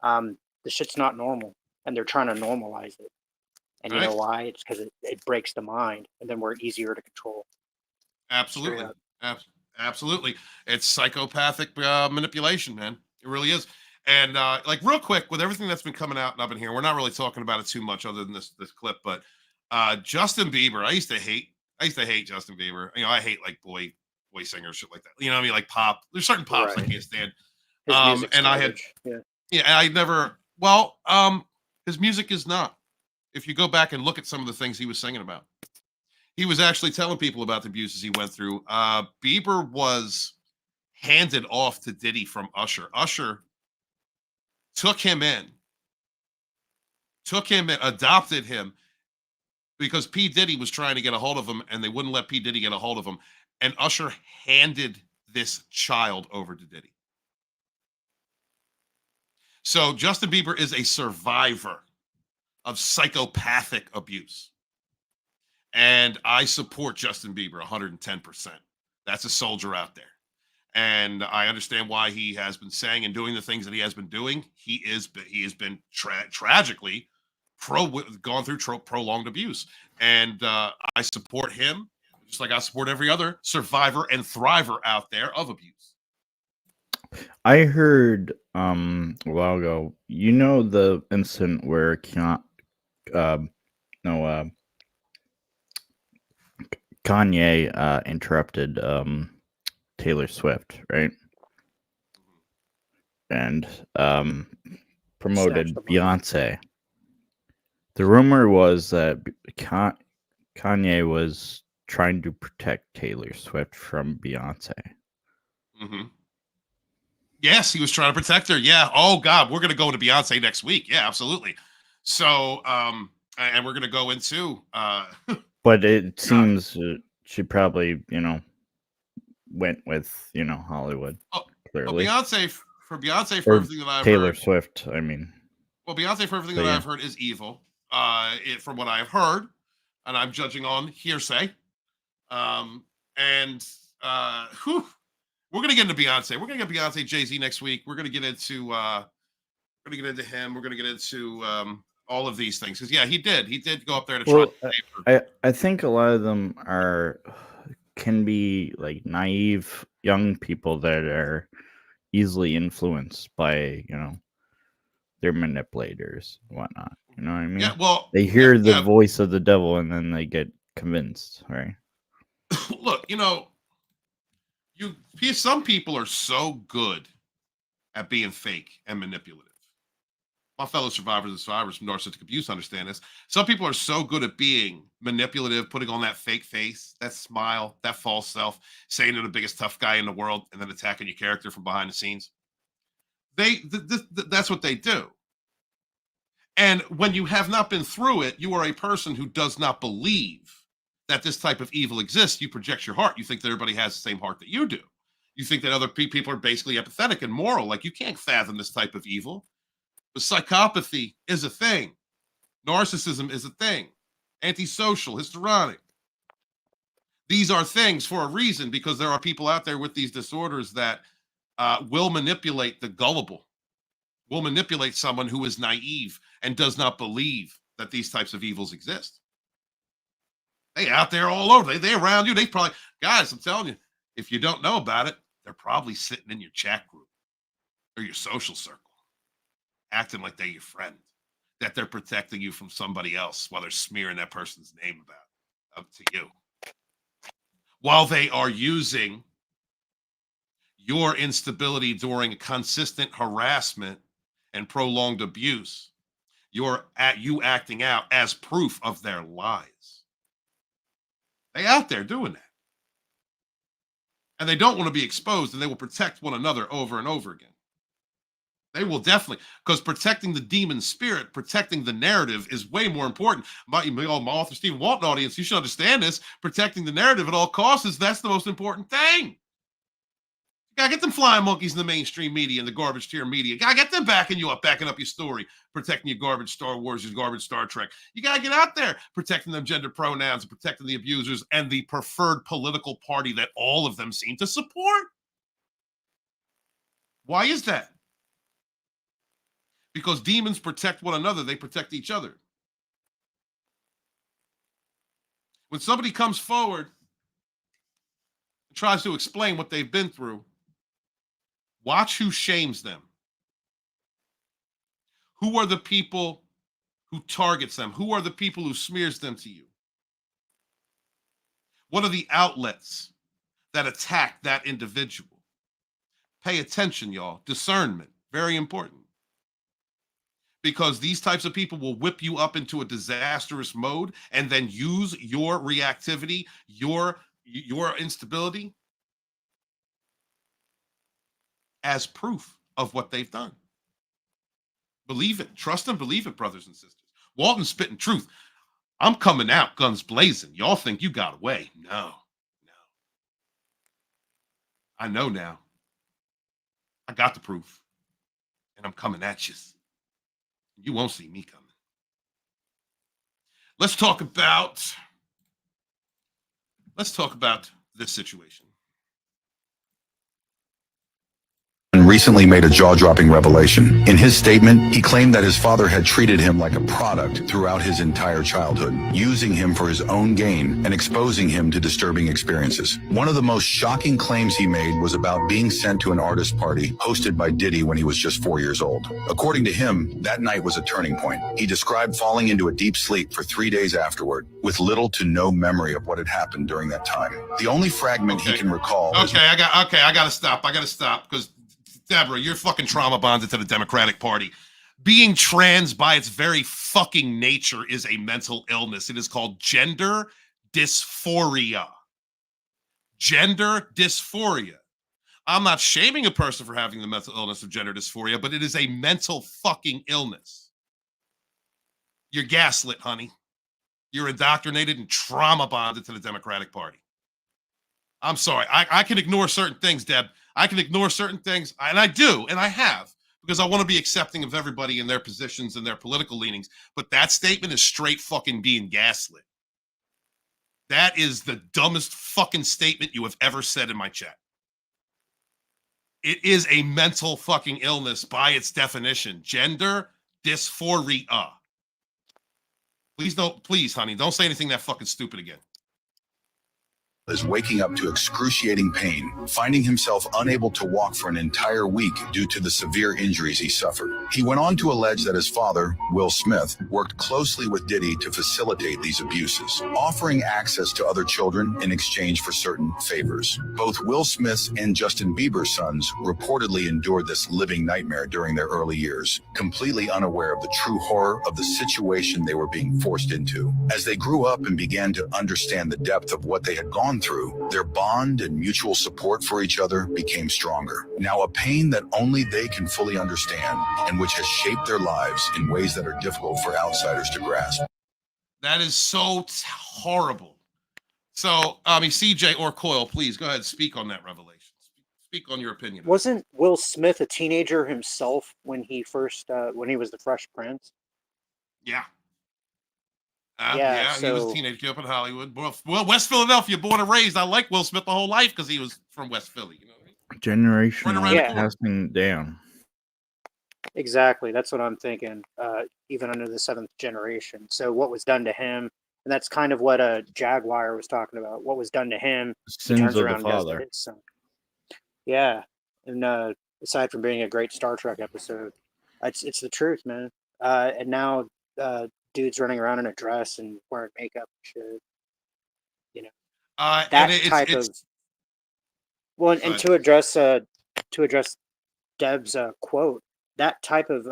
The shit's not normal, and they're trying to normalize it. And you know why? It's because it breaks the mind, and then we're easier to control. Absolutely. Absolutely. It's psychopathic manipulation, man. It really is. And real quick, with everything that's been coming out and I've been here, we're not really talking about it too much other than this clip, but Justin Bieber, I used to hate Justin Bieber. I hate like boy singers, shit like that. You know what I mean? Like pop. There's certain pops I can't stand. And I had his music is not. If you go back and look at some of the things he was singing about, he was actually telling people about the abuses he went through. Bieber was handed off to Diddy from Usher. Usher took him in, adopted him because PDiddy was trying to get a hold of him and they wouldn't let PDiddy get a hold of him. And Usher handed this child over to Diddy. So Justin Bieber is a survivor of psychopathic abuse. And I support Justin Bieber 110%. That's a soldier out there. And I understand why he has been saying and doing the things that he has been doing. He has been tragically gone through prolonged abuse. And I support him, just like I support every other survivor and thriver out there of abuse. I heard a while ago, the incident where Kanye interrupted Taylor Swift, right? And promoted Beyonce. The rumor was that Kanye was trying to protect Taylor Swift from Beyonce. Mm-hmm. Yes, he was trying to protect her. Yeah. Oh God, we're gonna go into Beyonce next week. Yeah, absolutely. So, and we're gonna go into. But it seems she probably, went with Hollywood. Clearly, Beyonce for Beyonce or everything that I've Taylor heard. Swift. I mean, Well, Beyonce for everything So, that yeah. I've heard is evil. From what I've heard, and I'm judging on hearsay. And we're gonna get into Beyonce. We're gonna get Beyonce, Jay-Z next week. We're gonna get into him. We're gonna get into all of these things because he did go up there to try. Well, I think a lot of them can be like naive young people that are easily influenced by their manipulators and whatnot. You know what I mean? Yeah, well, they hear the voice of the devil and then they get convinced, right? Look, some people are so good at being fake and manipulative. My fellow survivors and survivors from narcissistic abuse understand this. Some people are so good at being manipulative, putting on that fake face, that smile, that false self, saying they're the biggest tough guy in the world, and then attacking your character from behind the scenes. That's what they do. And when you have not been through it, you are a person who does not believe that this type of evil exists. You project your heart. You think that everybody has the same heart that you do. You think that other people are basically empathetic and moral. Like, you can't fathom this type of evil. But psychopathy is a thing. Narcissism is a thing. Antisocial, histrionic. These are things for a reason, because there are people out there with these disorders that will manipulate the gullible, will manipulate someone who is naive and does not believe that these types of evils exist. They out there all over. They around you. They probably, guys, I'm telling you, if you don't know about it, they're probably sitting in your chat group or your social circle, acting like they're your friend, that they're protecting you from somebody else while they're smearing that person's name up to you. While they are using your instability during consistent harassment and prolonged abuse, you acting out as proof of their lies. They out there doing that. And they don't want to be exposed, and they will protect one another over and over again. They will definitely, because protecting the demon spirit, protecting the narrative is way more important. My author Stephen Walton audience, you should understand this. Protecting the narrative at all costs that's the most important thing. You gotta get them flying monkeys in the mainstream media and the garbage tier media. You gotta get them backing you up, backing up your story, protecting your garbage Star Wars, your garbage Star Trek. You gotta get out there, protecting them gender pronouns, and protecting the abusers and the preferred political party that all of them seem to support. Why is that? Because demons protect one another, they protect each other. When somebody comes forward and tries to explain what they've been through, watch who shames them. Who are the people who targets them? Who are the people who smears them to you? What are the outlets that attack that individual? Pay attention, y'all. Discernment, very important. Because these types of people will whip you up into a disastrous mode and then use your reactivity, your instability as proof of what they've done. Believe it. Trust and believe it, brothers and sisters. Walton's spitting truth. I'm coming out guns blazing. Y'all think you got away. No. I know now. I got the proof. And I'm coming at you. You won't see me coming. Let's talk about this situation. Recently made a jaw-dropping revelation. In his statement, he claimed that his father had treated him like a product throughout his entire childhood, using him for his own gain and exposing him to disturbing experiences. One of the most shocking claims he made was about being sent to an artist party hosted by Diddy when he was just 4 years old. According to him, that night was a turning point. He described falling into a deep sleep for 3 days afterward, with little to no memory of what had happened during that time. The only fragment he can recall I gotta stop because Deborah, you're fucking trauma bonded to the Democratic Party. Being trans by its very fucking nature is a mental illness. It is called gender dysphoria. Gender dysphoria. I'm not shaming a person for having the mental illness of gender dysphoria, but it is a mental fucking illness. You're gaslit, honey. You're indoctrinated and trauma bonded to the Democratic Party. I'm sorry. I can ignore certain things, Deb. I can ignore certain things, and I do, and I have, because I want to be accepting of everybody in their positions and their political leanings. But that statement is straight fucking being gaslit. That is the dumbest fucking statement you have ever said in my chat. It is a mental fucking illness by its definition. Gender dysphoria. Please, honey, don't say anything that fucking stupid again. Is waking up to excruciating pain, finding himself unable to walk for an entire week due to the severe injuries he suffered. He went on to allege that his father, Will Smith, worked closely with Diddy to facilitate these abuses, offering access to other children in exchange for certain favors. Both Will Smith's and Justin Bieber's sons reportedly endured this living nightmare during their early years, completely unaware of the true horror of the situation they were being forced into. As they grew up and began to understand the depth of what they had gone through, their bond and mutual support for each other became stronger. Now a pain that only they can fully understand and which has shaped their lives in ways that are difficult for outsiders to grasp. That is so horrible. So, CJ or Coyle, please go ahead and speak on that revelation. Speak on your opinion. Wasn't Will Smith a teenager himself when he first, when he was the Fresh Prince? Yeah. Yeah, he was a teenager up in Hollywood. Well, West Philadelphia, born and raised. I like Will Smith the whole life because he was from West Philly. You know what I mean? Generational passing down. Exactly. That's what I'm thinking. Even under the 7th generation. So what was done to him, and that's kind of what Jaguar was talking about. What was done to him, he Sins turns of around the and does to father. his son. Yeah, and aside from being a great Star Trek episode, it's the truth, man. And now dudes running around in a dress and wearing makeup and shit. You know, that type of. Well, and to address Deb's quote, that type of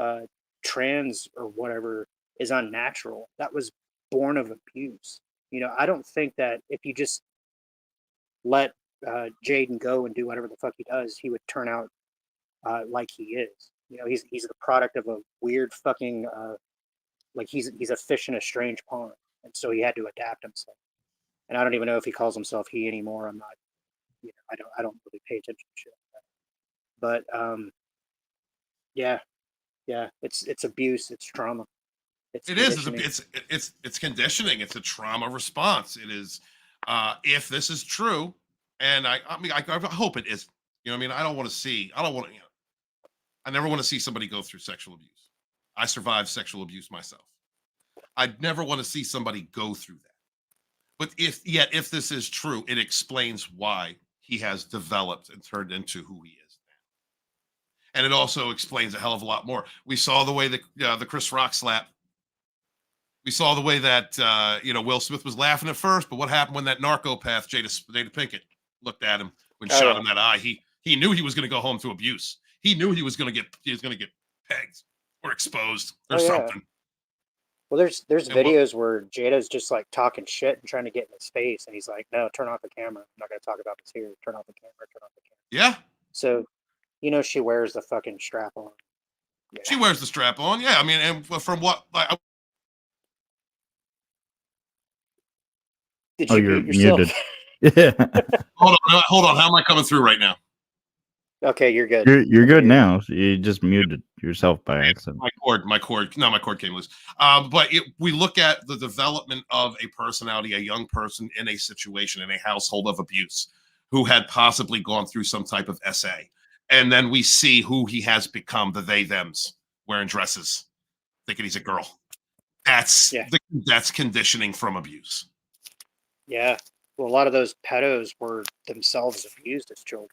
trans or whatever is unnatural. That was born of abuse. You know, I don't think that if you just let Jaden go and do whatever the fuck he does, he would turn out like he is. You know, he's the product of a weird fucking like he's a fish in a strange pond, and so he had to adapt himself. And I don't even know if he calls himself he anymore. I'm not, you know, I don't really pay attention to shit like that. But yeah, it's abuse, it's trauma. It's conditioning. It's a trauma response. It is if this is true, and I hope it is. You know what I mean? I never want to see somebody go through sexual abuse. I survived sexual abuse myself. I'd never want to see somebody go through that. But if this is true, it explains why he has developed and turned into who he is now. And it also explains a hell of a lot more. We saw the way the Chris Rock slap. We saw the way that Will Smith was laughing at first, but what happened when that narcopath Jada Pinkett looked at him when shot him in that eye? He knew he was going to go home to abuse. He knew he was going to get pegged or exposed or something. Well, there's videos where Jada's just like talking shit and trying to get in his face, and he's like, "No, turn off the camera. I'm not going to talk about this here. Turn off the camera. Turn off the camera." Yeah. So, she wears the fucking strap on. Yeah. She wears the strap on. Yeah, I mean, and from what Did you mute yourself? muted. Yeah. Hold on. How am I coming through right now? Okay, you're good. You're good now. You just muted yourself by accident. My cord came loose. But we look at the development of a personality, a young person in a situation, in a household of abuse, who had possibly gone through some type of SA. And then we see who he has become, the they, thems, wearing dresses, thinking he's a girl. That's conditioning from abuse. Yeah. Well, a lot of those pedos were themselves abused as children.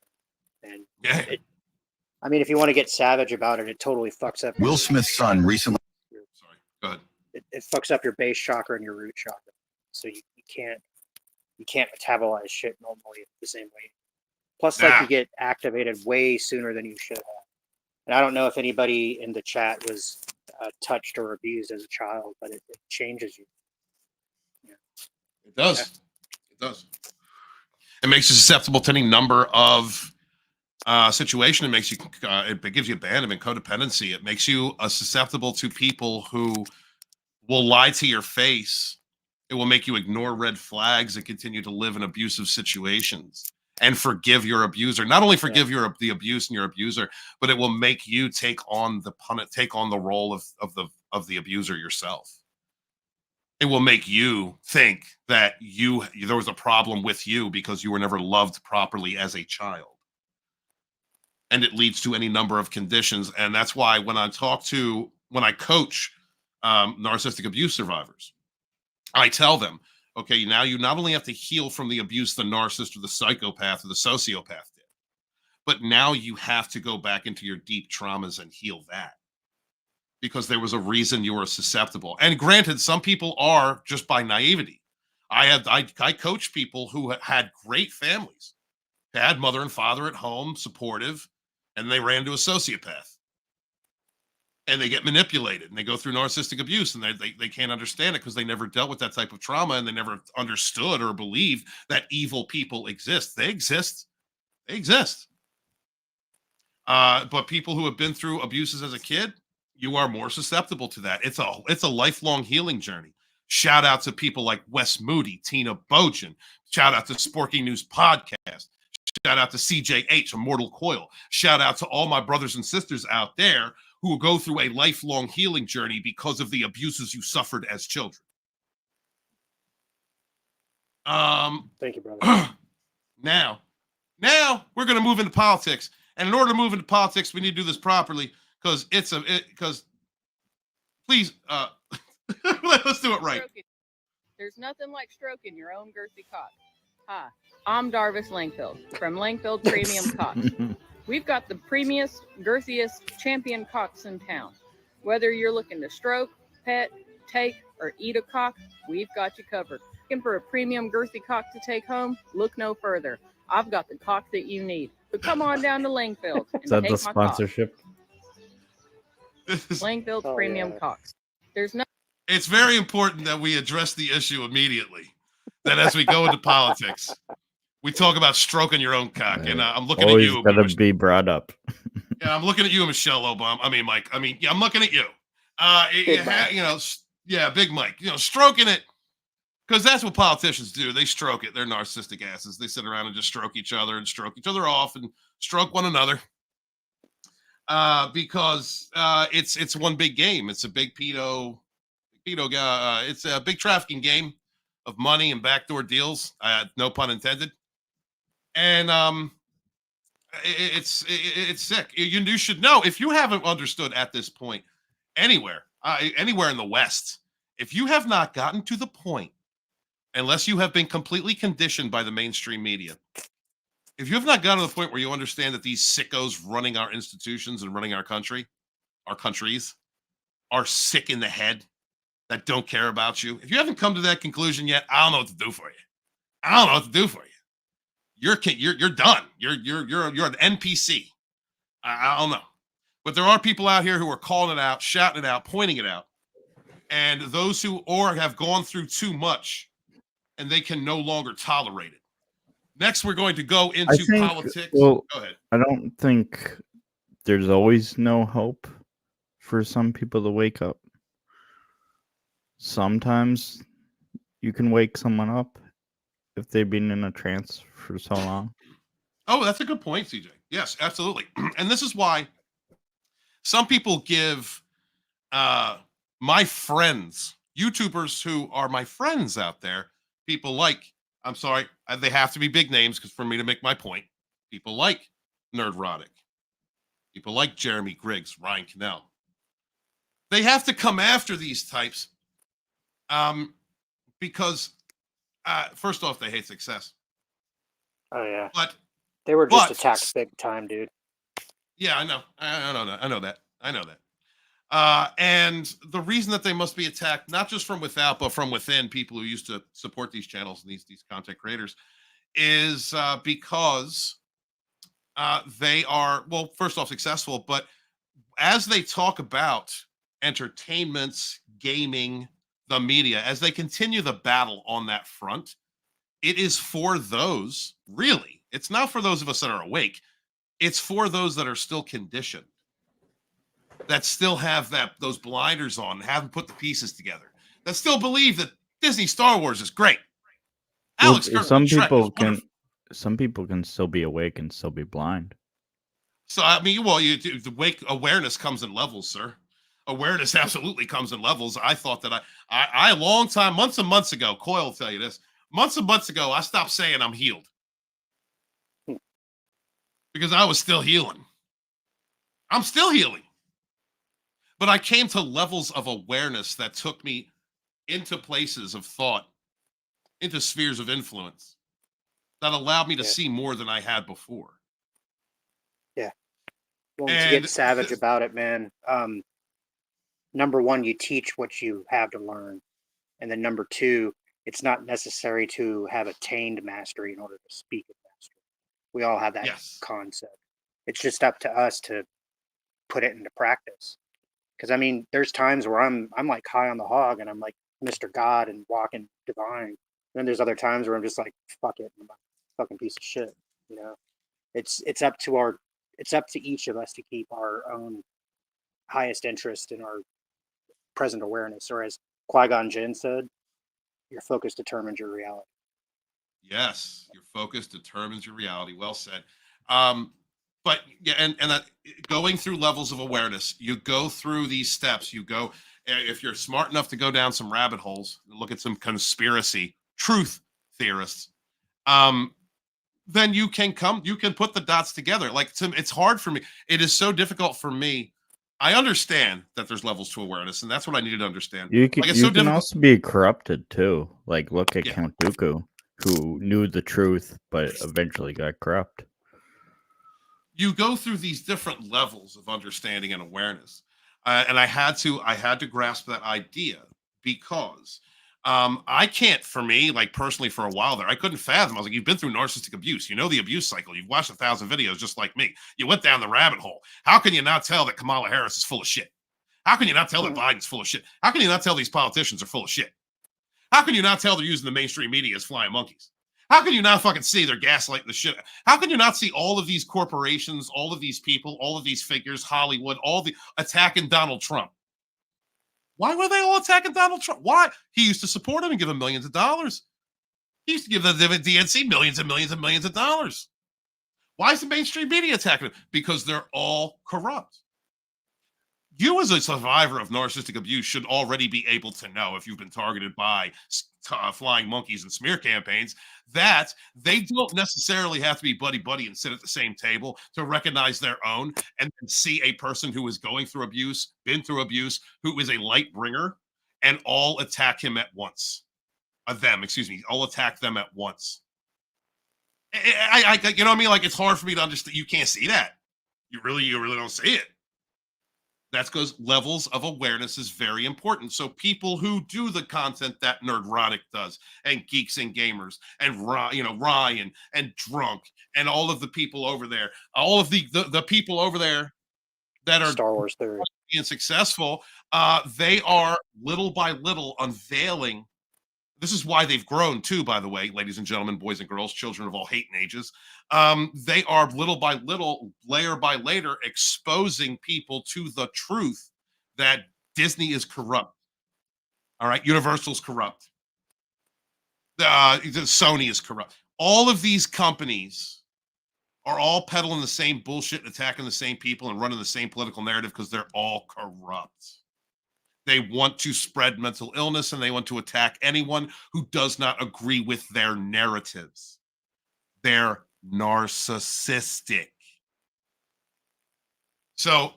And if you want to get savage about it, it totally fucks up. Will Smith's son recently. Sorry, go ahead. It fucks up your base chakra and your root chakra, so you can't metabolize shit normally the same way. Plus, you get activated way sooner than you should have. And I don't know if anybody in the chat was touched or abused as a child, but it changes you. It does. does. It makes you susceptible to any number of situation. It makes you, it gives you abandonment, codependency. It makes you susceptible to people who will lie to your face. It will make you ignore red flags and continue to live in abusive situations and forgive your abuser. Not only forgive the abuse and your abuser, but it will make you take on the role of the abuser yourself. It will make you think that there was a problem with you because you were never loved properly as a child. And it leads to any number of conditions. And that's why when I coach narcissistic abuse survivors, I tell them, okay, now you not only have to heal from the abuse the narcissist or the psychopath or the sociopath did, but now you have to go back into your deep traumas and heal that. Because there was a reason you were susceptible. And granted, some people are just by naivety. I coach people who had great families, had mother and father at home, supportive, and they ran to a sociopath. And they get manipulated and they go through narcissistic abuse and they can't understand it because they never dealt with that type of trauma and they never understood or believed that evil people exist. They exist. They exist. But people who have been through abuses as a kid, you are more susceptible to that. It's a lifelong healing journey. Shout out to people like Wes Moody, Tina Bojan. Shout out to Sporky News Podcast. Shout out to CJH, Immortal Coil. Shout out to all my brothers and sisters out there who will go through a lifelong healing journey because of the abuses you suffered as children. Thank you, brother. Now we're going to move into politics. And in order to move into politics, we need to do this properly. Because please, let's do it right. There's nothing like stroking your own girthy cock. Hi, I'm Darvis Langfield from Langfield Premium Cocks. We've got the premiest, girthiest champion cocks in town. Whether you're looking to stroke, pet, take, or eat a cock, we've got you covered. Looking for a premium girthy cock to take home? Look no further. I've got the cock that you need. So come on down to Langfield and Is that take the my sponsorship? Langfield's premium cocks. There's no. It's very important that we address the issue immediately. That as we go into politics, we talk about stroking your own cock. And I'm looking Always at you. gotta be brought up. Yeah, I'm looking at you, Michelle Obama. I mean, Mike. Yeah, I'm looking at you. Big Mike. Stroking it. Because that's what politicians do. They stroke it. They're narcissistic asses. They sit around and just stroke each other and stroke each other off and stroke one another. Because it's one big game. It's a big it's a big trafficking game of money and backdoor deals. No pun intended. And it's sick. You should know, if you haven't understood at this point anywhere in the West, if you have not gotten to the point, unless you have been completely conditioned by the mainstream media, if you have not gotten to the point where you understand that these sickos running our institutions and running our countries, are sick in the head, that don't care about you, if you haven't come to that conclusion yet, I don't know what to do for you. You're done. You're an NPC. I don't know. But there are people out here who are calling it out, shouting it out, pointing it out. And those who have gone through too much and they can no longer tolerate it. Next, we're going to go into politics. Well, go ahead. I don't think there's always no hope for some people to wake up. Sometimes you can wake someone up if they've been in a trance for so long. Oh, that's a good point, CJ. Yes, absolutely. And this is why some people give my friends, YouTubers who are my friends out there, people like, I'm sorry, they have to be big names because for me to make my point, people like Nerdrotic, people like Jeremy Griggs, Ryan Cannell. They have to come after these types because first off, they hate success. Oh yeah, but they were just attacked big time, dude. Yeah, I know. I know that. And the reason that they must be attacked, not just from without, but from within, people who used to support these channels and these content creators, is because they are, well, first off, successful, but as they talk about entertainments, gaming, the media, as they continue the battle on that front, it is for those, really, it's not for those of us that are awake. It's for those that are still conditioned, that still have those blinders on, haven't put the pieces together, that still believe that Disney Star Wars is great. Well, Alex Kurtzman, some Shrek people is wonderful. can, some people can still be awake and still be blind. So I mean, well, the wake awareness comes in levels, sir. Awareness absolutely comes in levels. I thought that I a long time, months and months ago, Coyle will tell you this. Months and months ago, I stopped saying I'm healed because I was still healing. I'm still healing, but I came to levels of awareness that took me into places of thought, into spheres of influence that allowed me to see more than I had before. Yeah. Well, to get savage about it, man. Number one, you teach what you have to learn. And then number two, it's not necessary to have attained mastery in order to speak of mastery. We all have that concept. It's just up to us to put it into practice. Because I mean, there's times where I'm like high on the hog and I'm like Mr. God and walking divine. And then there's other times where I'm just like, fuck it, I'm a fucking piece of shit. You know, it's up to each of us to keep our own highest interest in our present awareness, or as Qui-Gon Jinn said, your focus determines your reality. Yes, your focus determines your reality. Well said. But yeah, and that going through levels of awareness, you go through these steps. You go, if you're smart enough to go down some rabbit holes, look at some conspiracy truth theorists, then you can put the dots together. Like it's hard for me. It is so difficult for me. I understand that there's levels to awareness, and that's what I needed to understand. You can, like, it's you so can difficult. also be corrupted too. Like look at Count Dooku, who knew the truth but eventually got corrupt. You go through these different levels of understanding and awareness, and I had to grasp that idea because I can't, for me, like personally, for a while there, I couldn't fathom. I was like, you've been through narcissistic abuse, you know the abuse cycle, you've watched 1,000 videos just like me, you went down the rabbit hole. How can you not tell that Kamala Harris is full of shit? How can you not tell that Biden's full of shit? How can you not tell these politicians are full of shit? How can you not tell they're using the mainstream media as flying monkeys? How can you not fucking see they're gaslighting the shit? How can you not see all of these corporations, all of these people, all of these figures, Hollywood, all the attacking Donald Trump? Why were they all attacking Donald Trump? Why? He used to support him and give him millions of dollars. He used to give the DNC millions and millions and millions of dollars. Why is the mainstream media attacking him? Because they're all corrupt. You, as a survivor of narcissistic abuse, should already be able to know, if you've been targeted by flying monkeys and smear campaigns, that they don't necessarily have to be buddy-buddy and sit at the same table to recognize their own and see a person who is going through abuse, been through abuse, who is a light bringer, and all attack him at once. All attack them at once. I you know what I mean? Like, it's hard for me to understand. You can't see that. You really don't see it. That's because levels of awareness is very important. So people who do the content that Nerdrotic does, and Geeks and Gamers, and Ryan and Drunk, and all of the people over there, all of the people over there that are Star Wars theory being successful, they are little by little unveiling. This is why they've grown too, by the way, ladies and gentlemen, boys and girls, children of all hate and ages. They are little by little, layer by layer, exposing people to the truth that Disney is corrupt. All right, Universal's corrupt. Sony is corrupt. All of these companies are all peddling the same bullshit and attacking the same people and running the same political narrative because they're all corrupt. They want to spread mental illness, and they want to attack anyone who does not agree with their narratives. They're narcissistic. So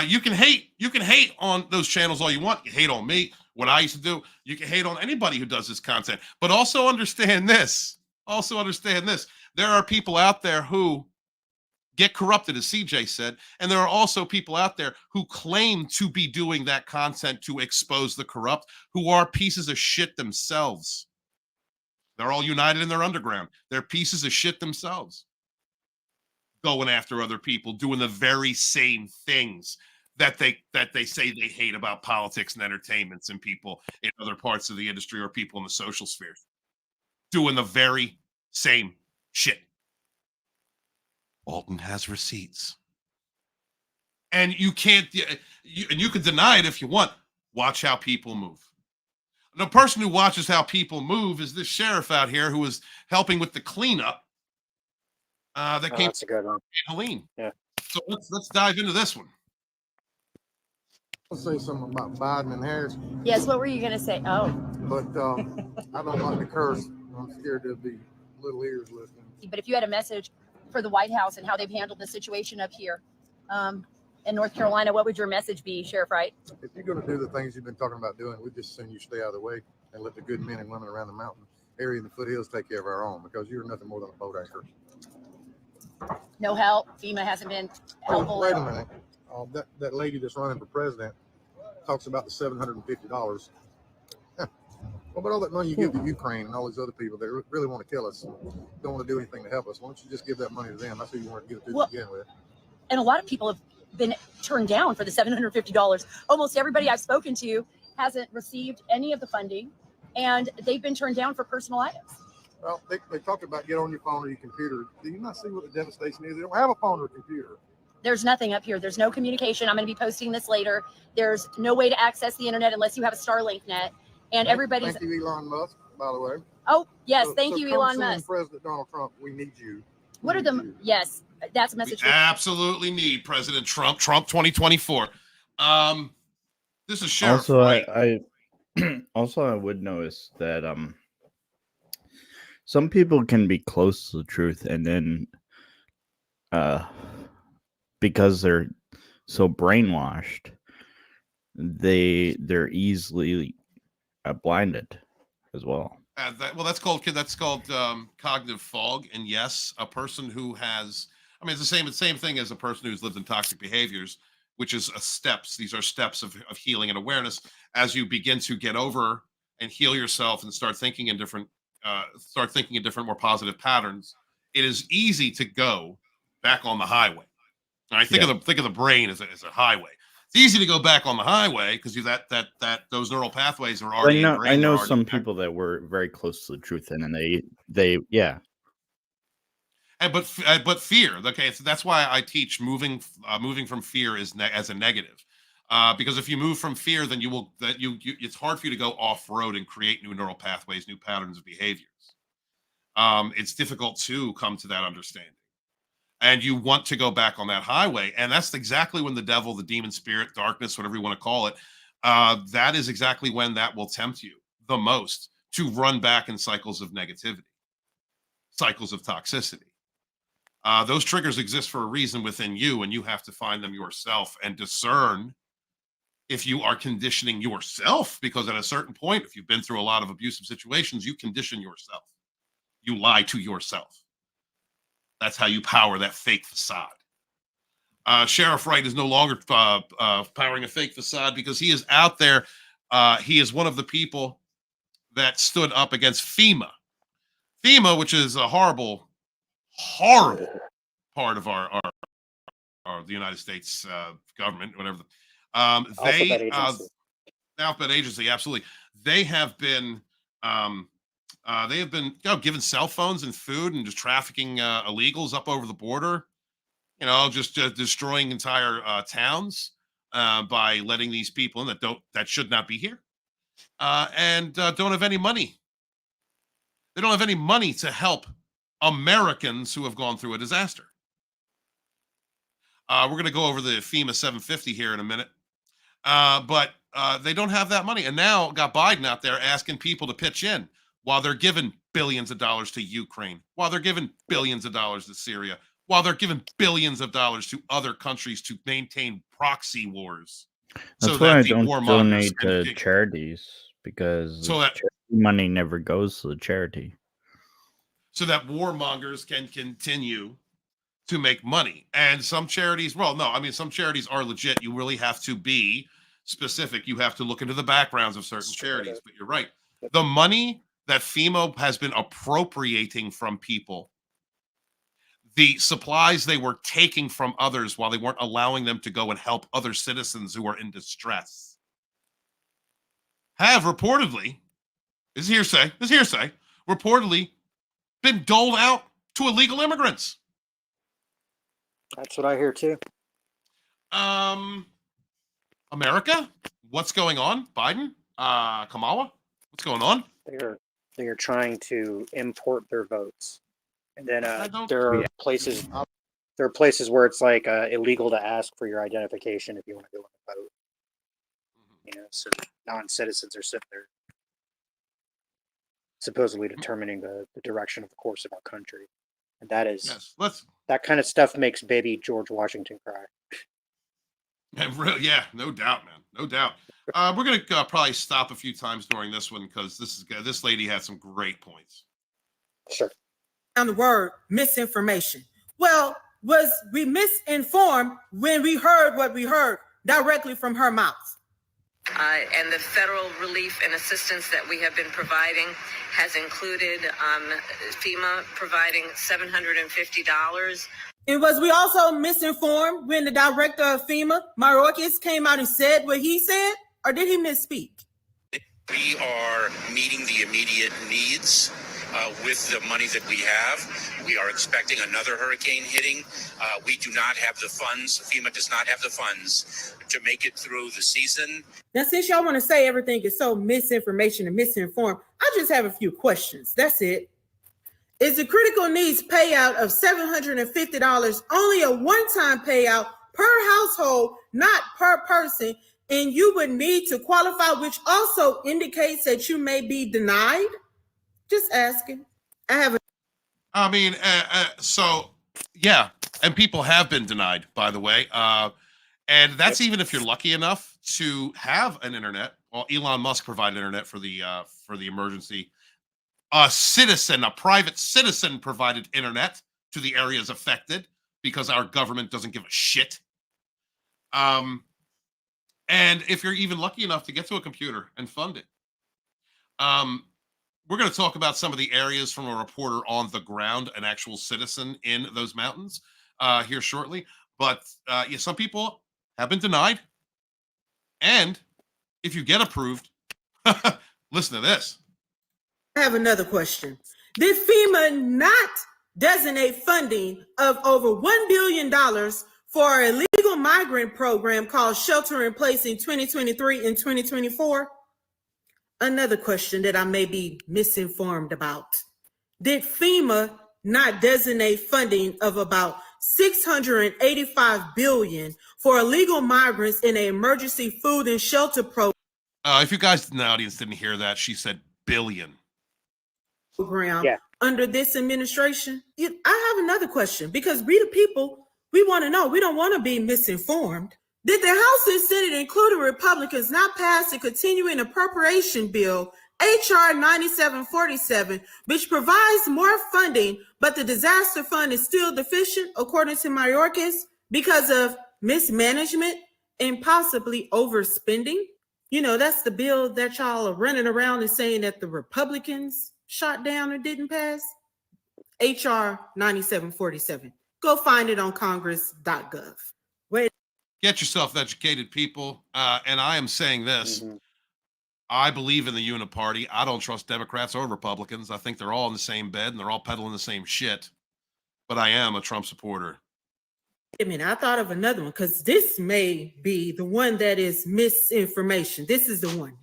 you can hate on those channels all you want. You hate on me, what I used to do. You can hate on anybody who does this content. But also understand this. There are people out there who get corrupted, as CJ said, and there are also people out there who claim to be doing that content to expose the corrupt, who are pieces of shit themselves. They're all united in their underground. They're pieces of shit themselves, going after other people, doing the very same things that they say they hate about politics and entertainments and people in other parts of the industry or people in the social spheres. doing the very same shit. Alton has receipts. And you can't, you can deny it if you want. Watch how people move. The person who watches how people move is this sheriff out here who is helping with the cleanup that came That's a good one. Helene. Yeah. So let's dive into this one. I'll say something about Biden and Harris. Yes, what were you going to say? Oh. But I don't like to curse. I'm scared there'll be little ears listening. But if you had a message for the White House and how they've handled the situation up here in North Carolina, what would your message be, Sheriff Wright? If you're going to do the things you've been talking about doing, we just send you stay out of the way and let the good men and women around the mountain area and the foothills take care of our own, because you're nothing more than a boat anchor. No help. FEMA hasn't been helpful. Wait a minute. That lady that's running for president talks about the $750. Well, but all that money you give to Ukraine and all these other people that really want to kill us, don't want to do anything to help us, why don't you just give that money to them? That's who you want to give it to begin with. And a lot of people have been turned down for the $750. Almost everybody I've spoken to hasn't received any of the funding, and they've been turned down for personal items. Well, they talk about get on your phone or your computer. Do you not see what the devastation is? They don't have a phone or a computer. There's nothing up here. There's no communication. I'm going to be posting this later. There's no way to access the internet unless you have a Starlink net. And everybody's. Thank you, Elon Musk, by the way. Oh, yes. Thank you, Elon Musk. President Donald Trump, we need you. What are the. Yes, that's a message. We absolutely need President Trump 2024. This is Sheriff Also, Wright. I would notice that some people can be close to the truth, and then because they're so brainwashed, they're easily blinded as well. That's called cognitive fog. And yes, a person who has, I mean, it's the same thing as a person who's lived in toxic behaviors, which is steps. These are steps of healing and awareness. As you begin to get over and heal yourself and start thinking in different, more positive patterns, it is easy to go back on the highway. All right, think of the brain as a highway. It's easy to go back on the highway because those neural pathways are already. I know some people that were very close to the truth, and they But fear. Okay, so that's why I teach moving from fear as a negative, because if you move from fear, then it's hard for you to go off road and create new neural pathways, new patterns of behaviors. It's difficult to come to that understanding. And you want to go back on that highway. And that's exactly when the devil, the demon spirit, darkness, whatever you want to call it, that is exactly when that will tempt you the most to run back in cycles of negativity, cycles of toxicity. Those triggers exist for a reason within you, and you have to find them yourself and discern if you are conditioning yourself, because at a certain point, if you've been through a lot of abusive situations, you condition yourself. You lie to yourself. That's how you power that fake facade. Sheriff Wright is no longer powering a fake facade because he is out there. He is one of the people that stood up against FEMA. FEMA, which is a horrible part of our the United States government, whatever. Alphabet agency, absolutely. They have been given cell phones and food and just trafficking illegals up over the border, just destroying entire towns by letting these people in that should not be here, and don't have any money. They don't have any money to help Americans who have gone through a disaster. We're going to go over the FEMA 750 here in a minute, but they don't have that money, and now got Biden out there asking people to pitch in. While they're giving billions of dollars to Ukraine, while they're giving billions of dollars to Syria, while they're giving billions of dollars to other countries to maintain proxy wars. That's why I don't donate to charities, because charity money never goes to the charity. So that warmongers can continue to make money. And some charities, some charities are legit. You really have to be specific. You have to look into the backgrounds of certain charities, but you're right. The money that FEMA has been appropriating from people, the supplies they were taking from others while they weren't allowing them to go and help other citizens who are in distress, have reportedly, this is hearsay, reportedly been doled out to illegal immigrants. That's what I hear too. America, what's going on? Biden, Kamala, what's going on? They are trying to import their votes, and then there are places where it's like illegal to ask for your identification if you want to go and vote. You know, so non-citizens are sitting there supposedly determining the direction of the course of our country, and that is that kind of stuff makes baby George Washington cry. Yeah, no doubt, man, no doubt. We're gonna probably stop a few times during this one because this lady had some great points. Sure. On the word misinformation. Well, was we misinformed when we heard what we heard directly from her mouth? And the federal relief and assistance that we have been providing has included FEMA providing $750. And was we also misinformed when the director of FEMA, Mayorkas, came out and said what he said, or did he misspeak? We are meeting the immediate needs with the money that we have. We are expecting another hurricane hitting. We do not have the funds. FEMA does not have the funds to make it through the season. Now, since y'all want to say everything is so misinformation and misinformed, I just have a few questions. That's it. Is the critical needs payout of $750 only a one-time payout per household, not per person, and you would need to qualify, which also indicates that you may be denied? Just asking. So yeah, and people have been denied, by the way, and that's even if you're lucky enough to have an internet. Well, Elon Musk provided internet for the emergency. A private citizen provided internet to the areas affected because our government doesn't give a shit. And if you're even lucky enough to get to a computer and fund it, we're going to talk about some of the areas from a reporter on the ground, an actual citizen in those mountains here shortly. But yeah, some people have been denied. And if you get approved, listen to this. I have another question. Did FEMA not designate funding of over $1 billion for a legal migrant program called Shelter in Place in 2023 and 2024? Another question that I may be misinformed about. Did FEMA not designate funding of about $685 billion for illegal migrants in an emergency food and shelter program? If you guys in the audience didn't hear that, she said billion. Under this administration? I have another question because we the people, we want to know. We don't want to be misinformed. Did the House and Senate, including Republicans, not pass the continuing appropriation bill, H.R. 9747, which provides more funding, but the disaster fund is still deficient, according to Mayorkas, because of mismanagement and possibly overspending? You know, that's the bill that y'all are running around and saying that the Republicans shot down or didn't pass. H.R. 9747. Go find it on congress.gov. Wait. Get yourself educated, people. And I am saying this. I believe in the uniparty. I don't trust Democrats or Republicans. I think they're all in the same bed and they're all peddling the same shit. But I am a Trump supporter. I mean, I thought of another one because this may be the one that is misinformation. This is the one.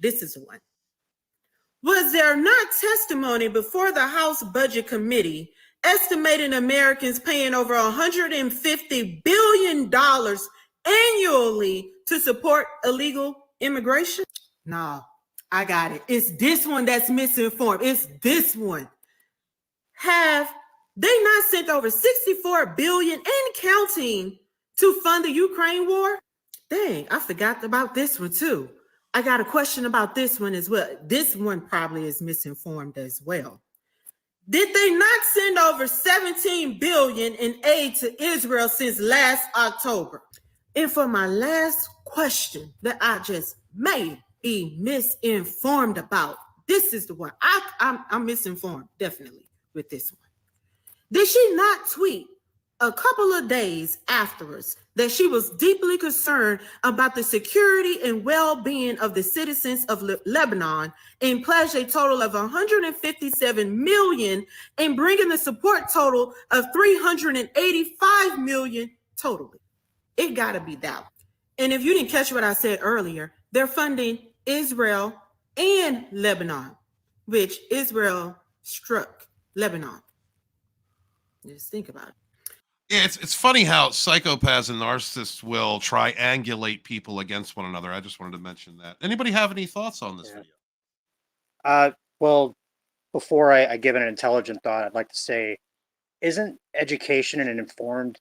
Was there not testimony before the House Budget Committee estimating Americans paying over $150 billion annually to support illegal immigration? No, I got it. It's this one that's misinformed. It's this one. Have they not sent over $64 billion and counting to fund the Ukraine war? Dang, I forgot about this one too. I got a question about this one as well. This one probably is misinformed as well. Did they not send over $17 billion in aid to Israel since last October? And for my last question that I just may be misinformed about, this is the one. I'm misinformed, definitely, with this one. Did she not tweet a couple of days afterwards that she was deeply concerned about the security and well-being of the citizens of Lebanon and pledged a total of $157 million and bringing the support total of $385 million totally. It got to be that. And if you didn't catch what I said earlier, they're funding Israel and Lebanon, which Israel struck Lebanon. Just think about it. Yeah, it's funny how psychopaths and narcissists will triangulate people against one another. I just wanted to mention that. Anybody have any thoughts on this video? Well, before I give it an intelligent thought, I'd like to say, isn't education and an informed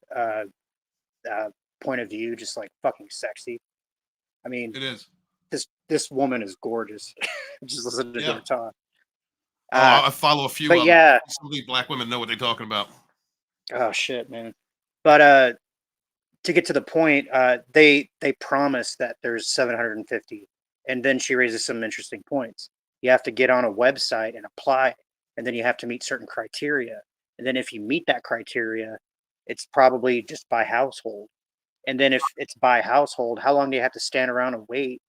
point of view just like fucking sexy? I mean, it is. This woman is gorgeous. Just listen to her talk. I follow a few. But yeah, some of these black women know what they're talking about. Oh shit, man. But to get to the point, they promise that there's 750, and then she raises some interesting points. You have to get on a website and apply, and then you have to meet certain criteria. And then if you meet that criteria, it's probably just by household. And then if it's by household, how long do you have to stand around and wait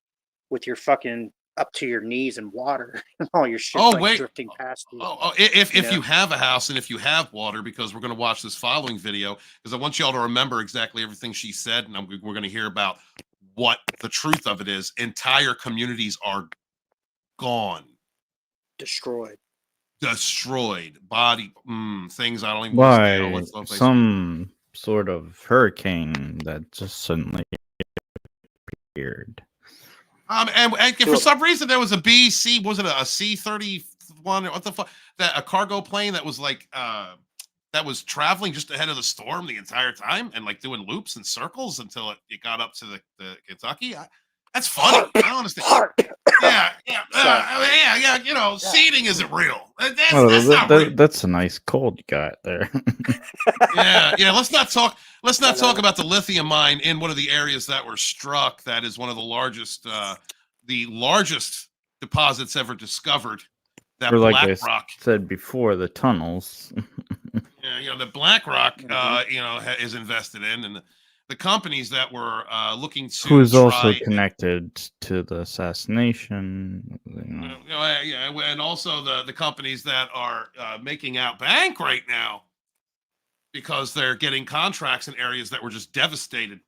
with your fucking up to your knees in water and all your shit drifting past you? If you have a house and if you have water, because we're going to watch this following video, because I want y'all to remember exactly everything she said, and we're going to hear about what the truth of it is. Entire communities are gone, destroyed, body things I don't even why some sort of hurricane that just suddenly appeared. And for some reason there was a BC, was it a C-31 or what the fuck? That a cargo plane that was like that was traveling just ahead of the storm the entire time and like doing loops and circles until it got up to the Kentucky. That's funny. I don't understand. Yeah. You know, seeding isn't real. That's not real. That's a nice cold you got there. Yeah. Let's not talk about the lithium mine in one of the areas that were struck. That is one of the largest deposits ever discovered. That or like BlackRock said before, the tunnels. Yeah, the BlackRock, is invested in, and the companies that were looking to who's also connected to the assassination. And also the companies that are making out bank right now because they're getting contracts in areas that were just devastated.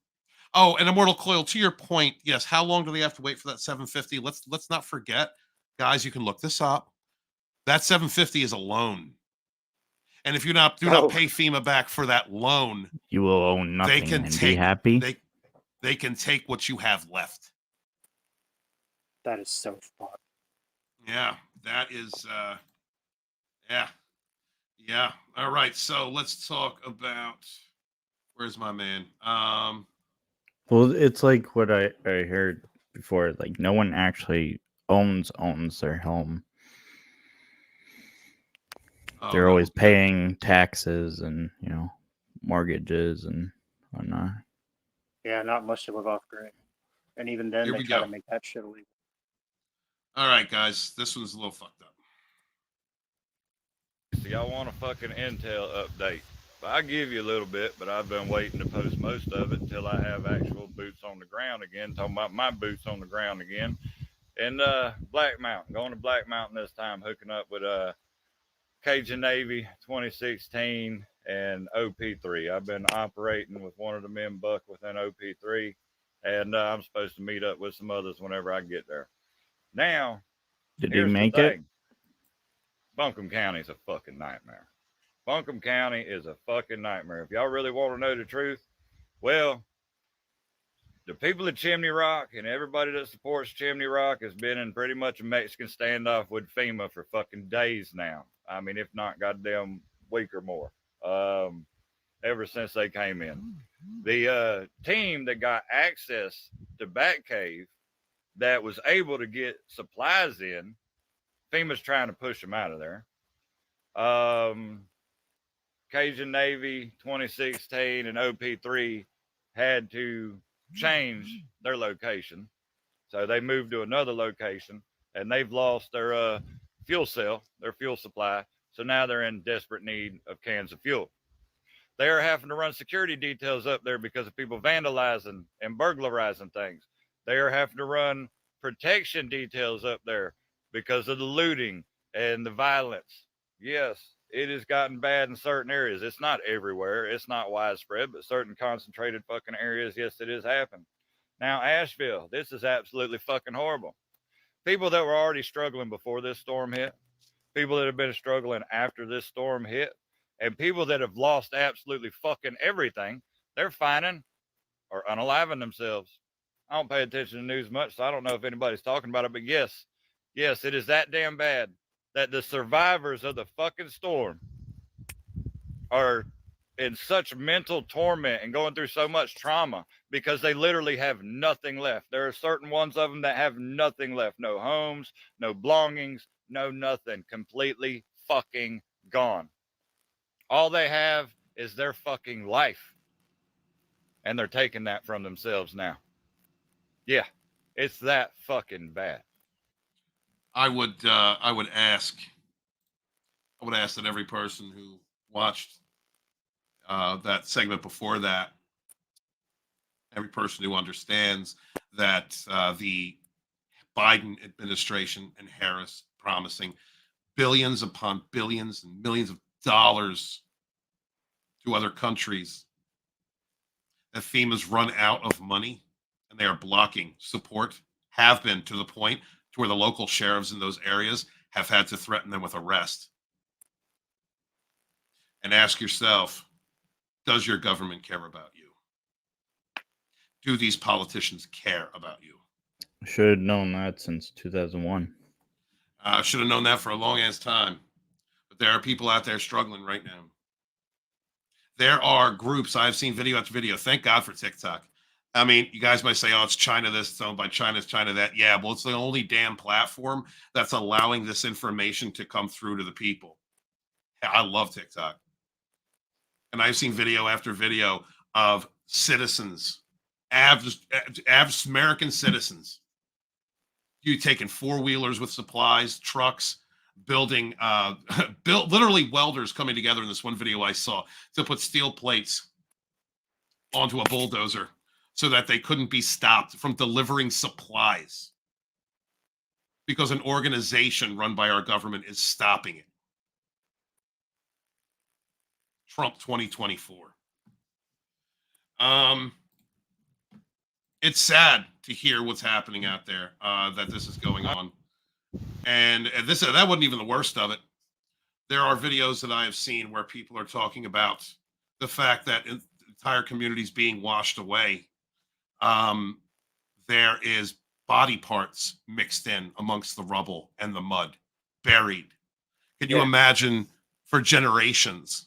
Oh, and Immortal Coil, to your point, yes. How long do they have to wait for that 750? Let's not forget, guys. You can look this up. That 750 is a loan. And if you do not pay FEMA back for that loan, you will own nothing be happy. They can take what you have left. That is so fun. Yeah, that is yeah. All right, so let's talk about where's my man? Well, it's like what I heard before, like no one actually owns their home. They're always paying taxes and, mortgages and whatnot. Yeah, not much to live off grid. And even then, they try to make that shit illegal. All right, guys, this one's a little fucked up. So y'all want a fucking intel update? I give you a little bit, but I've been waiting to post most of it until I have actual boots on the ground again. Talking about my boots on the ground again. And Black Mountain, going to Black Mountain this time, hooking up with Cajun Navy 2016 and OP3. I've been operating with one of the men buck within OP3, and I'm supposed to meet up with some others whenever I get there. Now, did he make it? Buncombe County is a fucking nightmare. Buncombe County is a fucking nightmare. If y'all really want to know the truth, well, the people of Chimney Rock and everybody that supports Chimney Rock has been in pretty much a Mexican standoff with FEMA for fucking days now. I mean, if not goddamn week or more, ever since they came in. The team that got access to Batcave that was able to get supplies in, FEMA's trying to push them out of there. Cajun Navy 2016 and OP3 had to change their location. So they moved to another location and they've lost their fuel cell, their fuel supply. So now they're in desperate need of cans of fuel. They are having to run security details up there because of people vandalizing and burglarizing things. They are having to run protection details up there because of the looting and the violence. Yes, it has gotten bad in certain areas. It's not everywhere. It's not widespread, but certain concentrated fucking areas, yes, it has happened. Now, Asheville, this is absolutely fucking horrible. People that were already struggling before this storm hit, people that have been struggling after this storm hit, and people that have lost absolutely fucking everything, they're finding or unaliving themselves. I don't pay attention to news much, so I don't know if anybody's talking about it, but yes, it is that damn bad that the survivors of the fucking storm are in such mental torment and going through so much trauma because they literally have nothing left. There are certain ones of them that have nothing left. No homes, no belongings, no nothing. Completely fucking gone. All they have is their fucking life. And they're taking that from themselves now. Yeah, it's that fucking bad. I would ask that every person who watched that segment before that, every person who understands that the Biden administration and Harris promising billions upon billions and millions of dollars to other countries, that FEMA's run out of money and they are blocking support, have been to the point to where the local sheriffs in those areas have had to threaten them with arrest. And ask yourself, does your government care about you? Do these politicians care about you? Should have known that since 2001. Should have known that for a long ass time. But there are people out there struggling right now. There are groups, I've seen video after video. Thank God for TikTok. I mean, you guys might say, oh, it's China this, it's owned by China, it's China that. Yeah, well, it's the only damn platform that's allowing this information to come through to the people. I love TikTok. And I've seen video after video of citizens, average American citizens, you taking four-wheelers with supplies, trucks, building, literally welders coming together in this one video I saw to put steel plates onto a bulldozer so that they couldn't be stopped from delivering supplies because an organization run by our government is stopping it. Trump 2024. It's sad to hear what's happening out there, that this is going on. And that wasn't even the worst of it. There are videos that I have seen where people are talking about the fact that entire communities being washed away. There is body parts mixed in amongst the rubble and the mud, buried. Can you imagine for generations?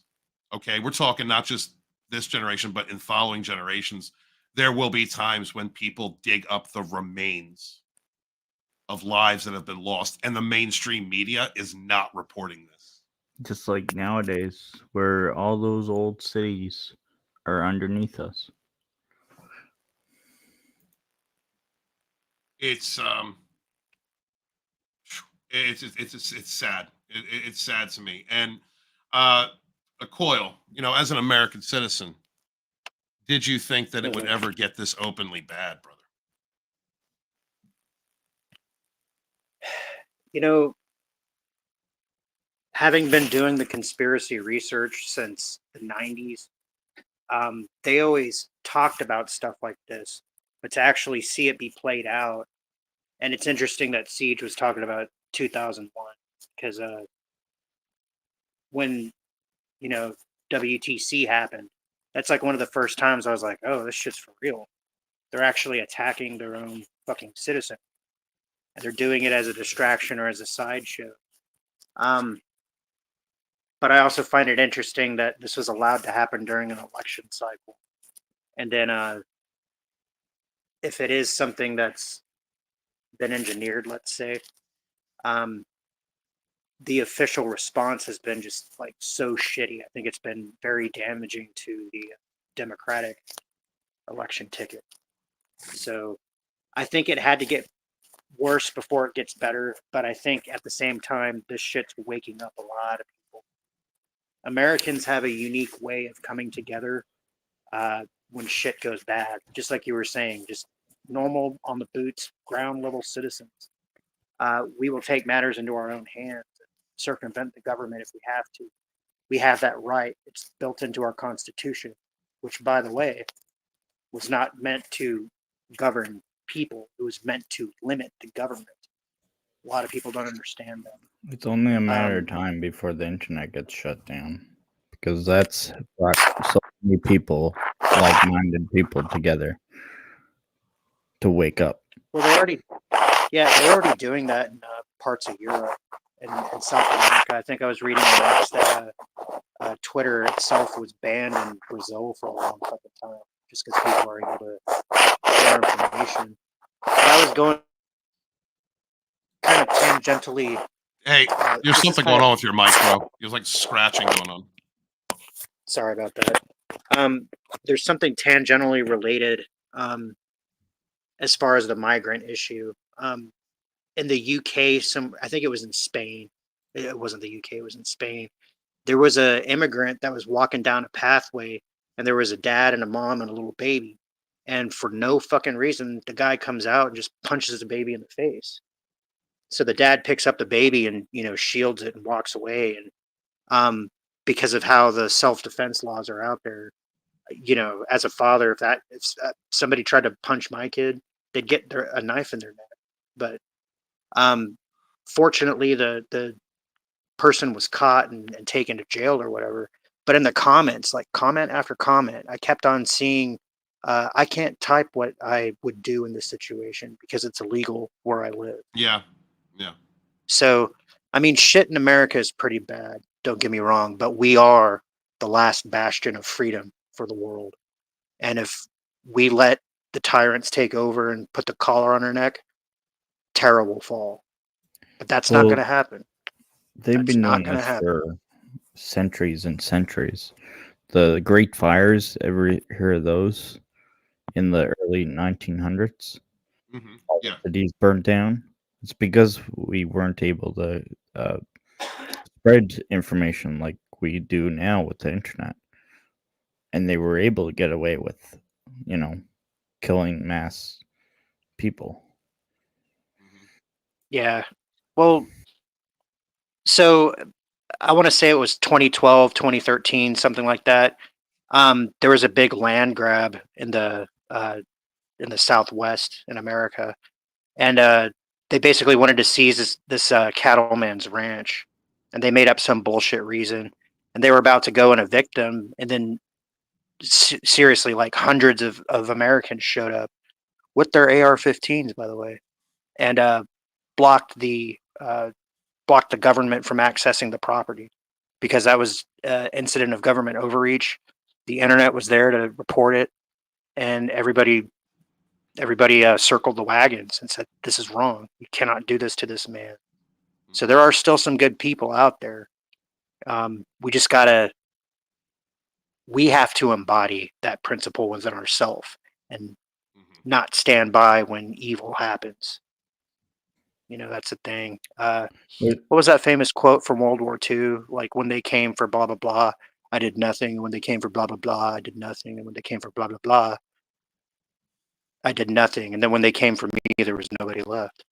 Okay, we're talking not just this generation, but in following generations, there will be times when people dig up the remains of lives that have been lost, and the mainstream media is not reporting this. Just like nowadays, where all those old cities are underneath us. It's sad. It's sad to me. And Coil, as an American citizen, did you think that it would ever get this openly bad, brother? Having been doing the conspiracy research since the 90s, they always talked about stuff like this, but to actually see it be played out. And it's interesting that Siege was talking about 2001, because when, WTC happened, that's like one of the first times I was like, oh, this shit's for real. They're actually attacking their own fucking citizen. And they're doing it as a distraction or as a sideshow. But I also find it interesting that this was allowed to happen during an election cycle. And then if it is something that's been engineered, let's say, the official response has been just like so shitty. I think it's been very damaging to the Democratic election ticket. So I think it had to get worse before it gets better. But I think at the same time, this shit's waking up a lot of people. Americans have a unique way of coming together when shit goes bad. Just like you were saying, just normal on the boots, ground level citizens. We will take matters into our own hands and circumvent the government if we have to. We have that right. It's built into our Constitution, which, by the way, was not meant to govern people. It was meant to limit the government. A lot of people don't understand that. It's only a matter of time before the internet gets shut down, because that's brought so many people, like-minded people, together to wake up. Well, they're already doing that in parts of Europe and South America. I think I was reading that Twitter itself was banned in Brazil for a long fucking time, just because people are able to share information. I was going kind of tangentially. Hey, there's something going on with your mic, bro. There's like scratching going on. Sorry about that. There's something tangentially related as far as the migrant issue. In the UK, I think it was in Spain. It wasn't the UK, it was in Spain. There was an immigrant that was walking down a pathway, and there was a dad and a mom and a little baby. And for no fucking reason, the guy comes out and just punches the baby in the face. So the dad picks up the baby and, shields it and walks away. And because of how the self-defense laws are out there, as a father, if somebody tried to punch my kid, they'd get a knife in their neck. But fortunately, the person was caught and taken to jail or whatever. But in the comments, like comment after comment, I kept on seeing, I can't type what I would do in this situation because it's illegal where I live. Yeah. So, I mean, shit in America is pretty bad. Don't get me wrong, but we are the last bastion of freedom for the world. And if we let the tyrants take over and put the collar on our neck, terror will fall. But that's not going to happen. They've been doing this for centuries and centuries. The Great Fires, ever hear of those? In the early 1900s, all the cities burned down. It's because we weren't able to spread information like we do now with the internet, and they were able to get away with, killing mass people. Yeah. Well, so I want to say it was 2012, 2013, something like that. There was a big land grab in the Southwest in America, and they basically wanted to seize this cattleman's ranch, and they made up some bullshit reason, and they were about to go and evict them, and then seriously, like hundreds of Americans showed up with their AR-15s, by the way, and blocked the government from accessing the property because that was an incident of government overreach. The internet was there to report it, and everybody circled the wagons and said, this is wrong. You cannot do this to this man. So there are still some good people out there. We have to embody that principle within ourselves and not stand by when evil happens. That's the thing. What was that famous quote from World War II? Like, when they came for blah, blah, blah, I did nothing. When they came for blah, blah, blah, I did nothing. And when they came for blah, blah, blah, I did nothing. And then when they came for me, there was nobody left.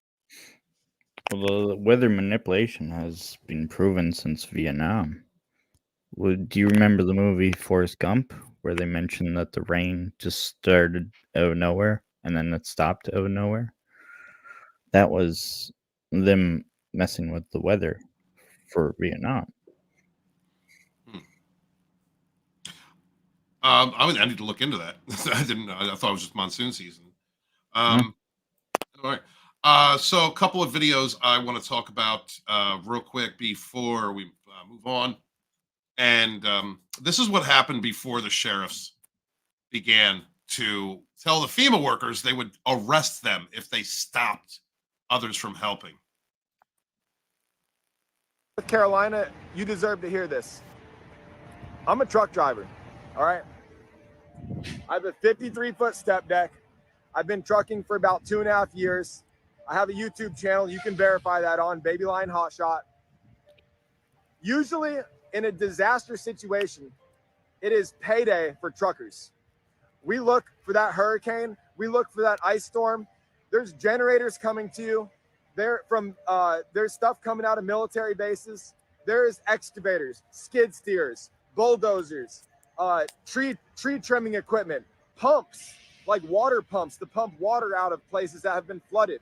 Well, the weather manipulation has been proven since Vietnam. Do you remember the movie Forrest Gump, where they mentioned that the rain just started out of nowhere and then it stopped out of nowhere? That was them messing with the weather for Vietnam. I need to look into that. I didn't. I thought it was just monsoon season. All right. So a couple of videos I want to talk about real quick before we move on. And this is what happened before the sheriffs began to tell the FEMA workers they would arrest them if they stopped others from helping. North Carolina, you deserve to hear this. I'm a truck driver, all right? I have a 53-foot step deck. I've been trucking for about 2.5 years. I have a YouTube channel. You can verify that on Babyline Hotshot. Usually, in a disaster situation, it is payday for truckers. We look for that hurricane. We look for that ice storm. There's generators coming to you. There's stuff coming out of military bases. There's excavators, skid steers, bulldozers, tree trimming equipment, pumps, like water pumps to pump water out of places that have been flooded.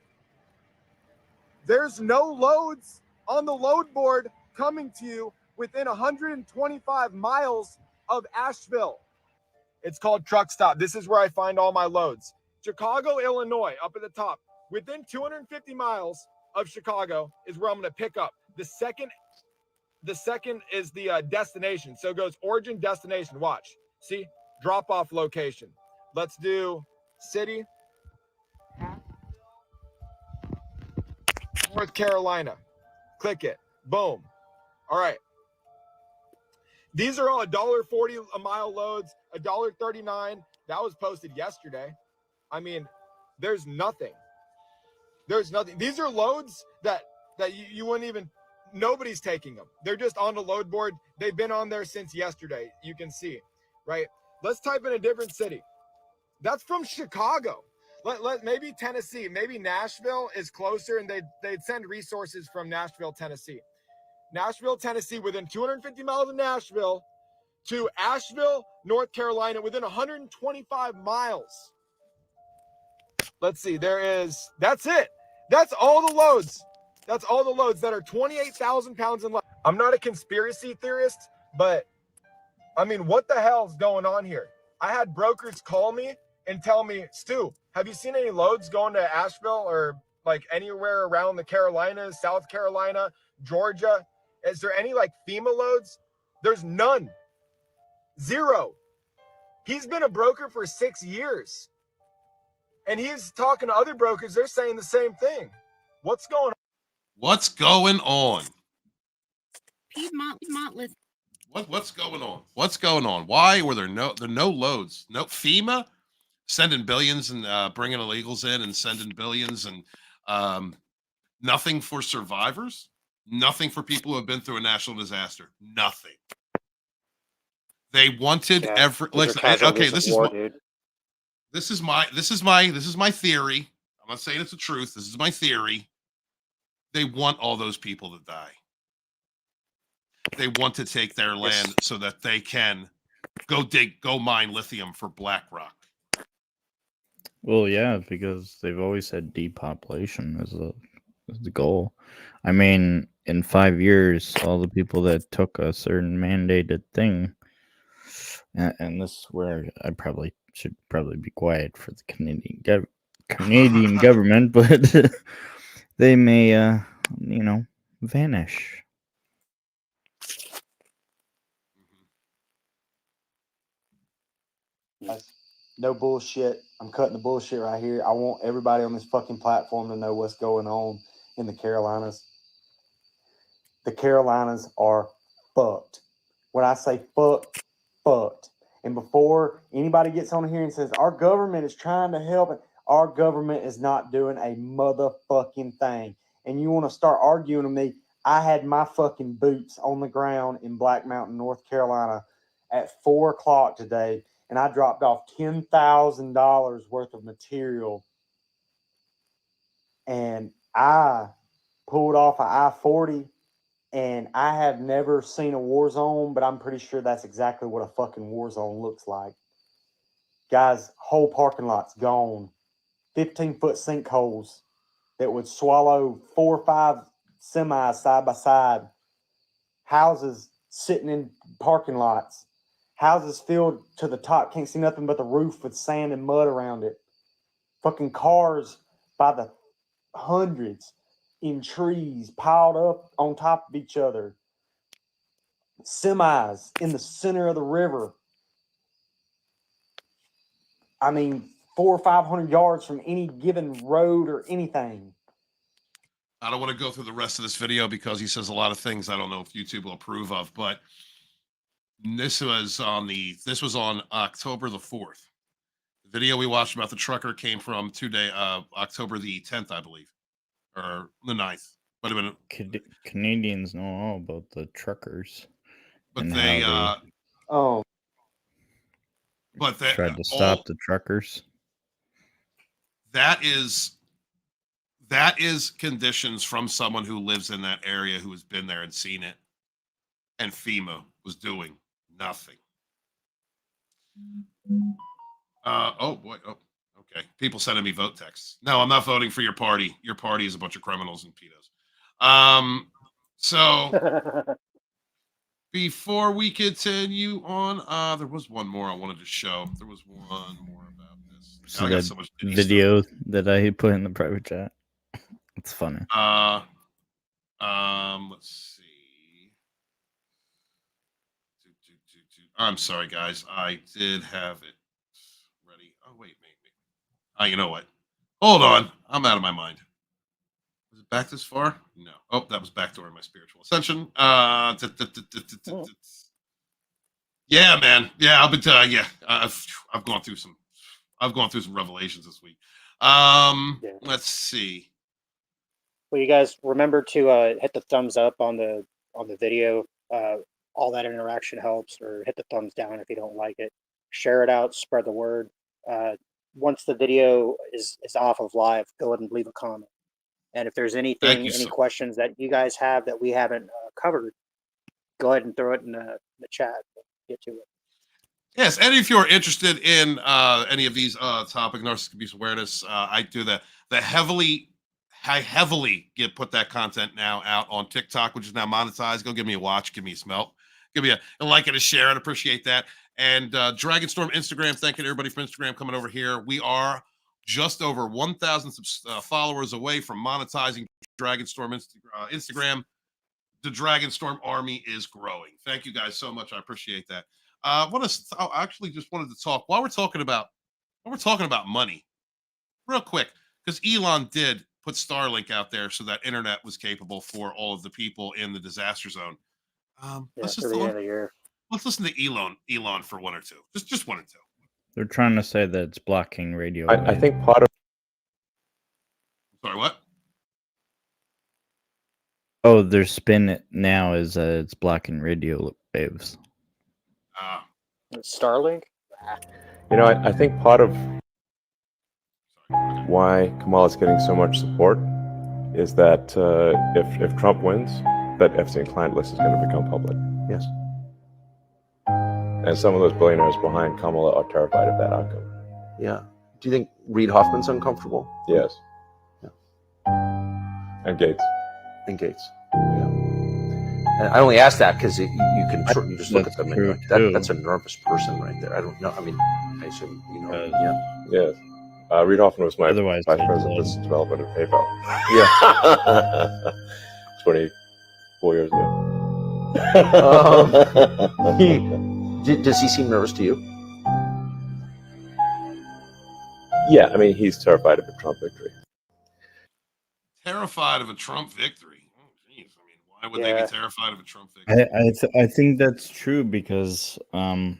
There's no loads on the load board coming to you within 125 miles of Asheville. It's called Truck Stop. This is where I find all my loads. Chicago, Illinois, up at the top. Within 250 miles of Chicago is where I'm going to pick up. The second is the destination. So it goes origin, destination. Watch. See? Drop-off location. Let's do city. North Carolina. Click it. Boom. All right. These are all $1.40 a mile loads, $1.39. That was posted yesterday. I mean, there's nothing. There's nothing. These are loads that you wouldn't even, nobody's taking them. They're just on the load board. They've been on there since yesterday. You can see, right? Let's type in a different city. That's from Chicago. Maybe Tennessee, maybe Nashville is closer, and they'd send resources from Nashville, Tennessee. Nashville, Tennessee, within 250 miles of Nashville, to Asheville, North Carolina, within 125 miles. Let's see, that's it. That's all the loads. That's all the loads that are 28,000 pounds and less. I'm not a conspiracy theorist, but I mean, what the hell's going on here? I had brokers call me and tell me, Stu, have you seen any loads going to Asheville or like anywhere around the Carolinas, South Carolina, Georgia? Is there any like FEMA loads? There's none. Zero. He's been a broker for 6 years. And he's talking to other brokers. They're saying the same thing. What's going on? What's going on? Piedmont list. What's going on? What's going on? Why were there no loads? No FEMA sending billions and bringing illegals in and sending billions and nothing for survivors, nothing for people who have been through a national disaster. Listen, okay, this is my theory. I'm not saying it's the truth. This is my theory. They want all those people to die. They want to take their land so that they can go mine lithium for BlackRock. Well, yeah, because they've always said depopulation is the goal. I mean, in 5 years, all the people that took a certain mandated thing, and this is where I should be quiet for the Canadian government, but they may, vanish. No bullshit. I'm cutting the bullshit right here. I want everybody on this fucking platform to know what's going on in the Carolinas. The Carolinas are fucked. When I say fucked, fucked. And before anybody gets on here and says, our government is trying to help, our government is not doing a motherfucking thing. And you want to start arguing with me, I had my fucking boots on the ground in Black Mountain, North Carolina at 4 o'clock today. And I dropped off $10,000 worth of material. And I pulled off an I-40. And I have never seen a war zone, but I'm pretty sure that's exactly what a fucking war zone looks like. Guys, whole parking lot's gone. 15-foot sinkholes that would swallow 4 or 5 semis side by side. Houses sitting in parking lots. Houses filled to the top. Can't see nothing but the roof with sand and mud around it. Fucking cars by the hundreds in trees piled up on top of each other. Semis in the center of the river. I mean, 400 or 500 yards from any given road or anything. I don't want to go through the rest of this video because he says a lot of things I don't know if YouTube will approve of, but this was on October the 4th. The video we watched about the trucker came from October the 10th, I believe, or the 9th. But Canadians know all about the truckers. But and they, how but they they tried to stop the truckers. that is conditions from someone who lives in that area, who has been there and seen it, and FEMA was doing nothing. Oh boy. Oh, okay. People sending me vote texts. No, I'm not voting for your party. Your party is a bunch of criminals and pedos. So before we continue on, there was one more I wanted to show. There was one more about this. So I got that so much Diddy video that I put in the private chat, it's funny. Let's see. I'm sorry, guys. I did have it ready. Oh, wait. You know what? Hold on. I'm out of my mind. Was it back this far? No. Oh, that was back during my spiritual ascension. Yeah, man. Yeah, I've been yeah. I've gone through some revelations this week. Let's see. Well, you guys remember to hit the thumbs up on the video. All that interaction helps, or hit the thumbs down if you don't like it. Share it out, spread the word. Once the video is off of live, go ahead and leave a comment. And if there's anything, any questions that you guys have that we haven't covered, go ahead and throw it in the chat. Get to it. Yes, and if you're interested in any of these topic, narcissistic abuse awareness, I do I heavily put that content now out on TikTok, which is now monetized. Go give me a watch, give me a smell, give me a like and a share. I'd appreciate that. And Dragonstorm Instagram, thank you to everybody from Instagram coming over here. We are just over 1,000 followers away from monetizing Dragonstorm Instagram. The Dragonstorm army is growing. Thank you guys so much. I appreciate that. I actually just wanted to talk while we're talking about money, real quick, because Elon did put Starlink out there so that internet was capable for all of the people in the disaster zone. Let's just the end of the year. Let's listen to Elon for one or two. Just one or two. They're trying to say that it's blocking radio. I think part of Sorry, what? Oh, their spin now is it's blocking radio waves. Starlink? You know, I think part of why Kamala's getting so much support is that if Trump wins, that Epstein client list is going to become public. Yes. And some of those billionaires behind Kamala are terrified of that outcome. Yeah. Do you think Reid Hoffman's uncomfortable? Yes. Yeah. And Gates. And Gates. Yeah. And I only ask that because you just look at them and that's a nervous person right there. I don't know. I mean, I assume you know. Yeah. Yes. Reid Hoffman was my Otherwise, vice president of business development at PayPal. Yeah. 24 years ago. Does he seem nervous to you? Yeah, I mean, he's terrified of a Trump victory. Terrified of a Trump victory. Oh, geez. I mean, why would they be terrified of a Trump victory? I think that's true because I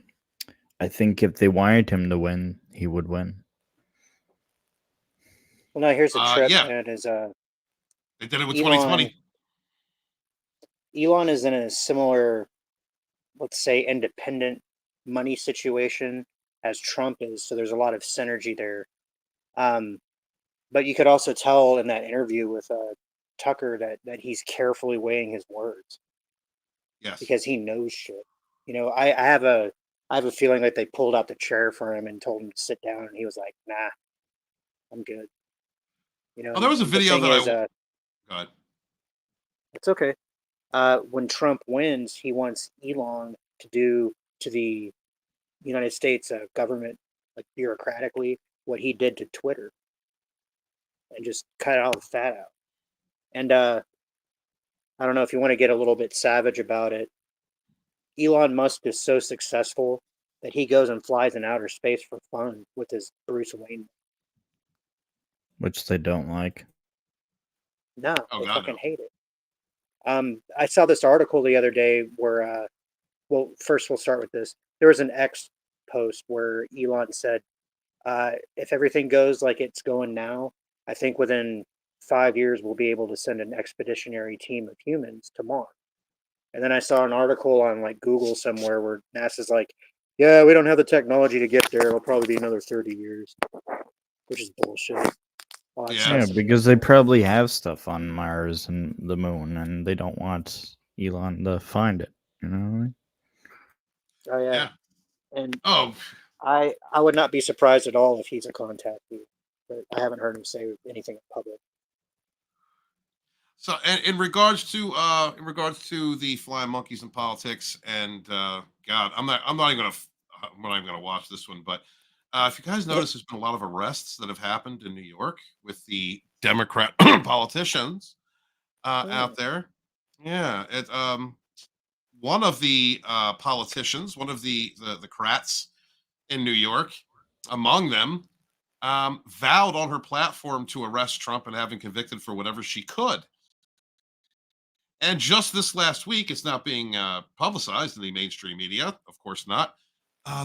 think if they wanted him to win, he would win. Well, no, here's the trip, yeah. man. Is They did it with 2020. Elon is in a similar, let's say, independent money situation as Trump is. So there's a lot of synergy there. But you could also tell in that interview with Tucker that he's carefully weighing his words. Yes. Because he knows shit. You know, I have a feeling like they pulled out the chair for him and told him to sit down, and he was like, "Nah, I'm good." You know. Oh, there was a video that go ahead. It's okay. When Trump wins, he wants Elon to do to the United States government, like bureaucratically, what he did to Twitter, and just cut all the fat out. And I don't know if you want to get a little bit savage about it. Elon Musk is so successful that he goes and flies in outer space for fun with his Bruce Wayne. Which they don't like. No, they fucking hate it. I saw this article the other day where, well, first we'll start with this. There was an X post where Elon said, if everything goes like it's going now, I think within 5 years we'll be able to send an expeditionary team of humans to Mars. And then I saw an article on like Google somewhere where NASA's like, yeah, we don't have the technology to get there. It'll probably be another 30 years, which is bullshit. Yeah, because they probably have stuff on Mars and the moon, and they don't want Elon to find it. You know what I mean? Oh yeah. And oh, I would not be surprised at all if he's a contactee, but I haven't heard him say anything in public. So, in regards to the flying monkeys in politics, and God, I'm not even gonna watch this one. But if you guys notice, there's been a lot of arrests that have happened in New York with the Democrat politicians out there. Yeah, one of the politicians, one of the crats in New York, among them, vowed on her platform to arrest Trump and have him convicted for whatever she could. And just this last week, it's not being publicized in the mainstream media, of course not.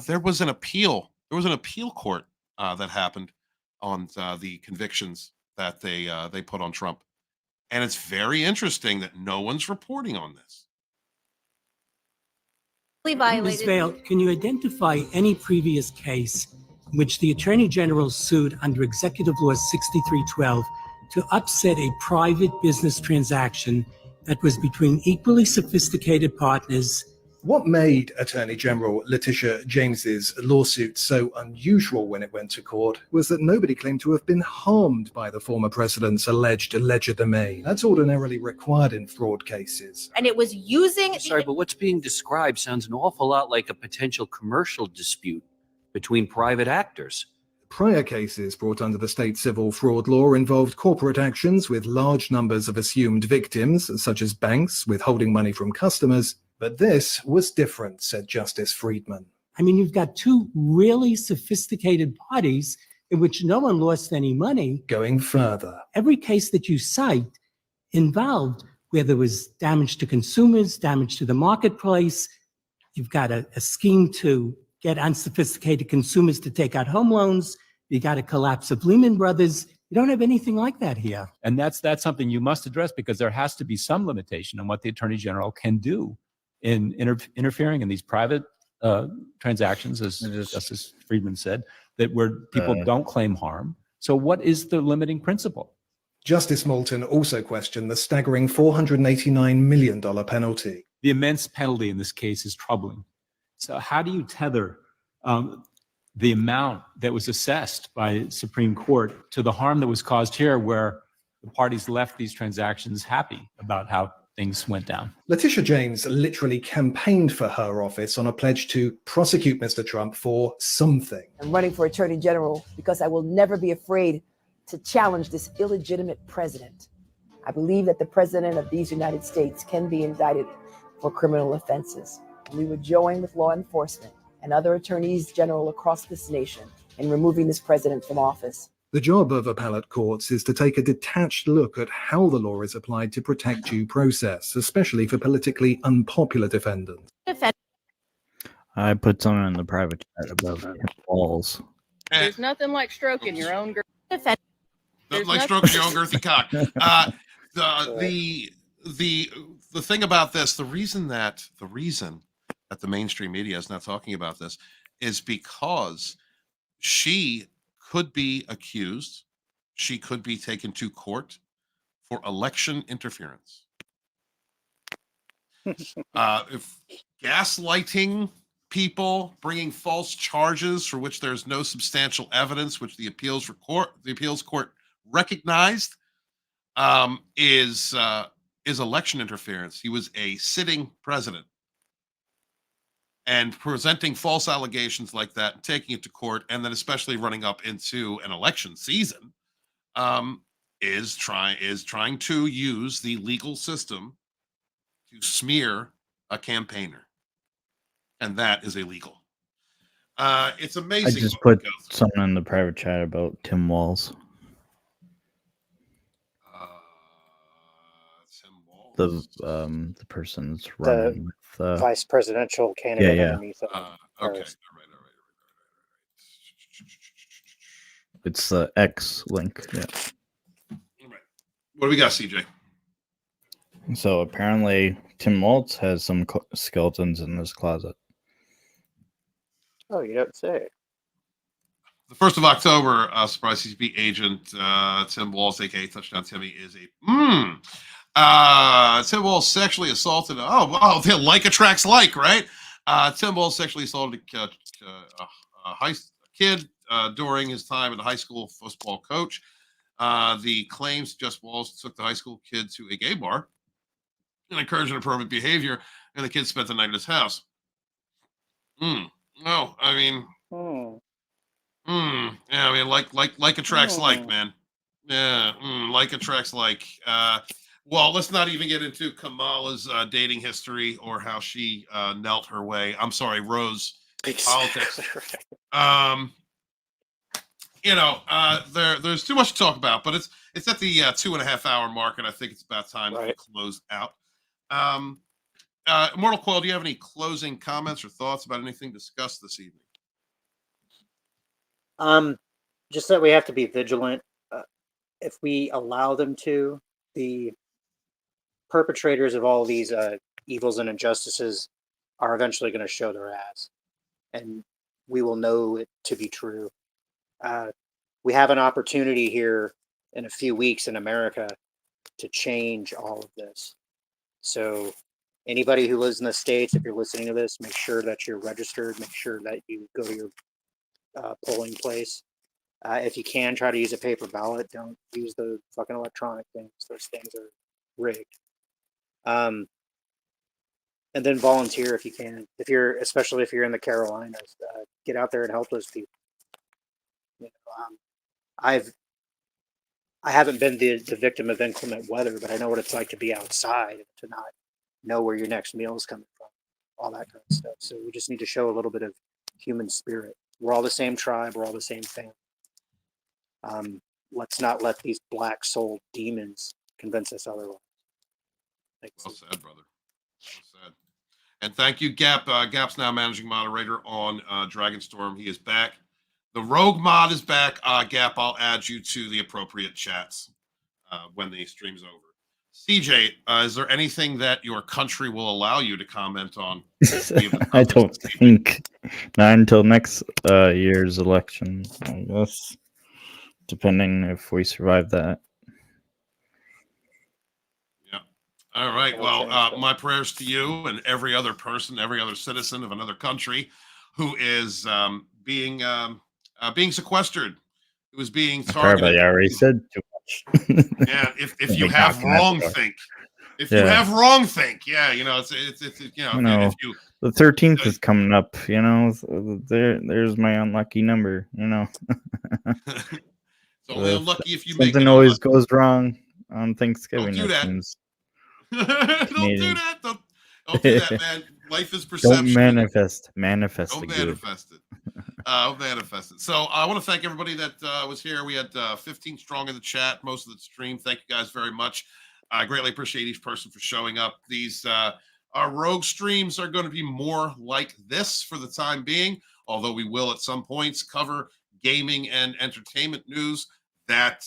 There was an appeal. There was an appeal court that happened on the convictions that they put on Trump, and it's very interesting that no one's reporting on this. Ms. Vale, can you identify any previous case in which the Attorney General sued under Executive Law 6312 to upset a private business transaction that was between equally sophisticated partners? What made Attorney General Letitia James's lawsuit so unusual when it went to court was that nobody claimed to have been harmed by the former president's alleged legerdemain. That's ordinarily required in fraud cases. And it was using... Sorry, but what's being described sounds an awful lot like a potential commercial dispute between private actors. Prior cases brought under the state civil fraud law involved corporate actions with large numbers of assumed victims, such as banks withholding money from customers. But this was different, said Justice Friedman. I mean, you've got two really sophisticated parties in which no one lost any money. Going further. Every case that you cite involved where there was damage to consumers, damage to the marketplace. You've got a scheme to get unsophisticated consumers to take out home loans. You got a collapse of Lehman Brothers. You don't have anything like that here. And that's something you must address, because there has to be some limitation on what the Attorney General can do in interfering in these private transactions, as Justice Friedman said, that where people don't claim harm. So what is the limiting principle? Justice Moulton also questioned the staggering $489 million penalty. The immense penalty in this case is troubling. So how do you tether the amount that was assessed by Supreme Court to the harm that was caused here, where the parties left these transactions happy about how things went down? Letitia James literally campaigned for her office on a pledge to prosecute Mr. Trump for something. I'm running for Attorney General because I will never be afraid to challenge this illegitimate president. I believe that the president of these United States can be indicted for criminal offenses. We would join with law enforcement and other attorneys general across this nation in removing this president from office. The job of appellate courts is to take a detached look at how the law is applied to protect due process, especially for politically unpopular defendants. I put something in the private chat about walls. There's nothing like stroking your own girl. Nothing like stroking your own girthy cock. The thing about this, the reason that the mainstream media is not talking about this is because she could be accused, she could be taken to court for election interference. If gaslighting people, bringing false charges for which there's no substantial evidence, which the appeals court recognized, is election interference. He was a sitting president. And presenting false allegations like that and taking it to court, and then especially running up into an election season, is trying to use the legal system to smear a campaigner, and that is illegal. It's amazing. I just put something in the private chat about Tim Walz. The person's running with vice presidential candidate underneath. Okay. All right. It's the X link. Yeah. What do we got, CJ? So apparently, Tim Waltz has some skeletons in his closet. Oh, you don't say. The 1st of October, surprise CCP agent Tim Walz, aka Touchdown Timmy, is Tim Walz sexually assaulted. Oh, like attracts like, right? Tim Walz sexually assaulted a kid during his time as a high school football coach. The claims suggest Walz took the high school kid to a gay bar and encouraged inappropriate behavior, and the kid spent the night at his house. No, I mean. Yeah, I mean, like attracts like, man. Yeah, like attracts like. Well, let's not even get into Kamala's dating history or how she knelt her way. I'm sorry, Rose politics. There's too much to talk about, but it's at the 2.5 hour mark, and I think it's about time to close out. Immortal Coil, do you have any closing comments or thoughts about anything discussed this evening? Just that we have to be vigilant. If we allow them to, the perpetrators of all these evils and injustices are eventually going to show their ass, and we will know it to be true. We have an opportunity here in a few weeks in America to change all of this. So anybody who lives in the States, if you're listening to this, make sure that you're registered, make sure that you go to your polling place. If you can, try to use a paper ballot. Don't use the fucking electronic things. Those things are rigged. And then volunteer if you can. Especially if you're in the Carolinas, get out there and help those people. I haven't been the victim of inclement weather, but I know what it's like to be outside and to not know where your next meal is coming from, all that kind of stuff. So we just need to show a little bit of human spirit. We're all the same tribe. We're all the same family. Let's not let these black soul demons convince us otherwise. Well said, brother. Well said. And thank you, Gap. Gap's now managing moderator on Dragonstorm. He is back. The Rogue mod is back. Gap, I'll add you to the appropriate chats when the stream's over. CJ, is there anything that your country will allow you to comment on? I don't think. Not until next year's election, I guess. Depending if we survive that. Yeah. All right. Well, my prayers to you and every other person, every other citizen of another country who is being sequestered, who is being targeted. I already said too much. Yeah. If you have wrongthink, if you have wrongthink, yeah, it's if you. The 13th is coming up, there's my unlucky number, It's only unlucky if you make something always goes wrong on Thanksgiving. Don't do that. Don't do that. Don't do that, man. Life is perception. Don't manifest. Don't manifest it. Manifest it. So I want to thank everybody that was here. We had 15 strong in the chat, most of the stream. Thank you guys very much. I greatly appreciate each person for showing up. These our rogue streams are going to be more like this for the time being, although we will at some points cover gaming and entertainment news that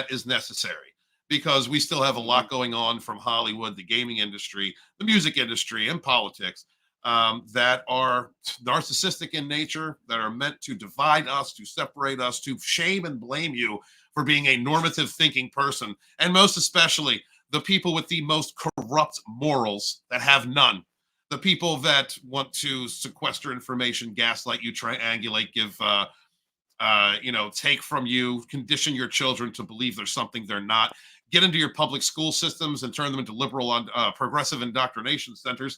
is necessary, because we still have a lot going on from Hollywood, the gaming industry, the music industry, and politics that are narcissistic in nature, that are meant to divide us, to separate us, to shame and blame you for being a normative thinking person, and most especially the people with the most corrupt morals that have none. The people that want to sequester information, gaslight you, triangulate, give, take from you, condition your children to believe there's something they're not, get into your public school systems and turn them into liberal, progressive indoctrination centers.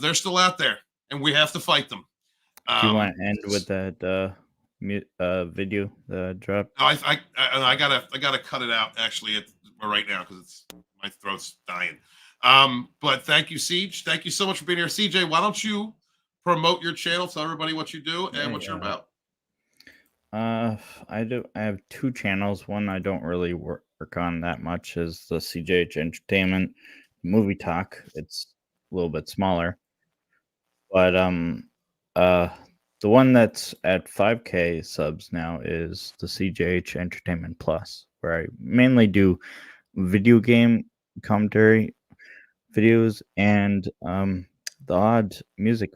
They're still out there, and we have to fight them. Do you want to end with that video drop? No, I gotta cut it out actually right now because my throat's dying. But thank you, Siege. Thank you so much for being here. CJ, why don't you promote your channel, tell everybody what you do and what you're about? I have two channels. One I don't really work on that much is the CJH Entertainment Movie Talk. It's a little bit smaller, but the one that's at 5K subs now is the CJH Entertainment Plus, where I mainly do video game commentary videos and the odd music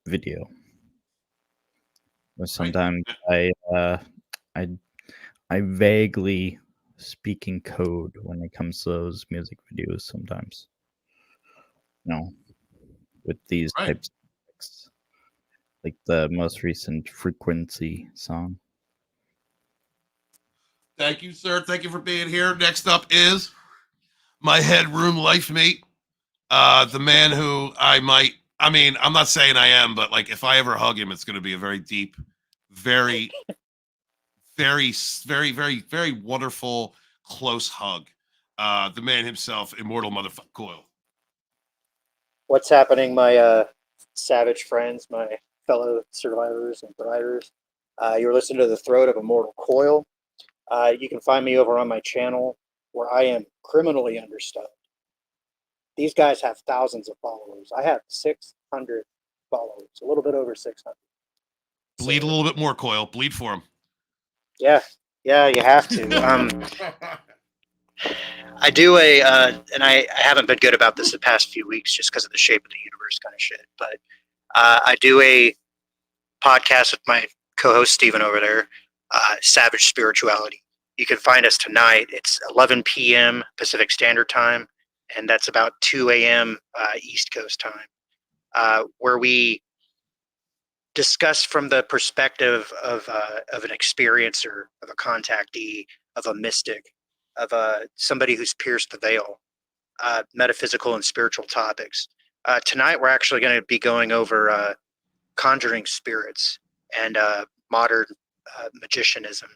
video. Sometimes I vaguely speak in code when it comes to those music videos. Sometimes, with these types of lyrics, like the most recent Frequency song. Thank you, sir. Thank you for being here. Next up is my headroom life mate, the man who I'm not saying I am, but like if I ever hug him, it's going to be a very deep, very, very, very, very, very wonderful, close hug. The man himself, immortal motherfucker Coil. What's happening, my savage friends, my fellow survivors and thrivers? You're listening to The Throat of Immortal Coil. You can find me over on my channel where I am criminally understuffed. These guys have thousands of followers. I have 600 followers, a little bit over 600. Bleed a little bit more, Coil. Bleed for him. Yeah, you have to. I do and I haven't been good about this the past few weeks just because of the shape of the universe kind of shit. But I do a podcast with my co-host Steven over there, Savage Spirituality. You can find us tonight. It's 11 p.m. Pacific Standard Time, and that's about 2 a.m. East Coast time, where we discuss from the perspective of an experiencer, of a contactee, of a mystic, of somebody who's pierced the veil, metaphysical and spiritual topics. Tonight, we're actually going to be going over conjuring spirits and modern magicianism.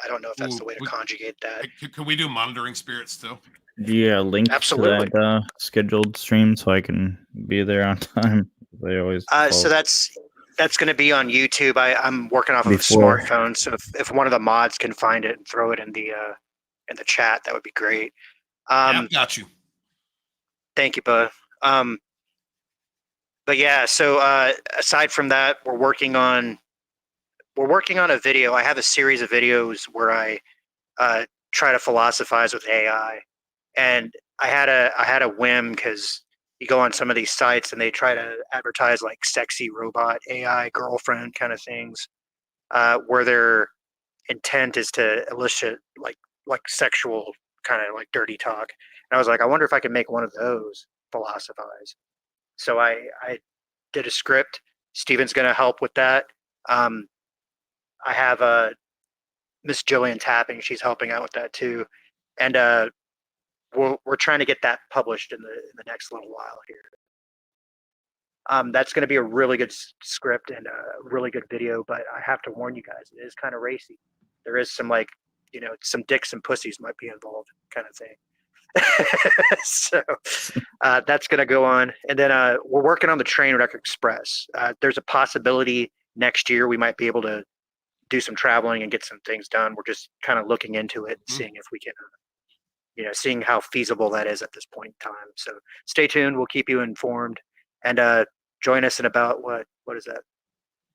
I don't know if that's the way to conjugate that. Can we do monitoring spirits too? Yeah, link Absolutely. to that scheduled stream so I can be there on time. They always So that's going to be on YouTube. I'm working off of Before. a smartphone, so if one of the mods can find it and throw it in the chat, that would be great. Yeah, got you. Thank you, bud. But yeah, so aside from that, we're working on a video. I have a series of videos where I try to philosophize with AI, and I had a whim because you go on some of these sites and they try to advertise like sexy robot AI girlfriend kind of things, where their intent is to elicit like sexual kind of like dirty talk. And I was like, I wonder if I can make one of those philosophize. So I did a script. Steven's going to help with that. I have Miss Jillian Tapping. She's helping out with that too. And we're trying to get that published in the next little while here. That's going to be a really good script and a really good video, but I have to warn you guys, it is kind of racy. There is some some dicks and pussies might be involved kind of thing. So that's going to go on. And then we're working on the Trainwreck Express. There's a possibility next year we might be able to do some traveling and get some things done. We're just kind of looking into it, seeing if we can, seeing how feasible that is at this point in time. So stay tuned. We'll keep you informed, and join us in about what is that?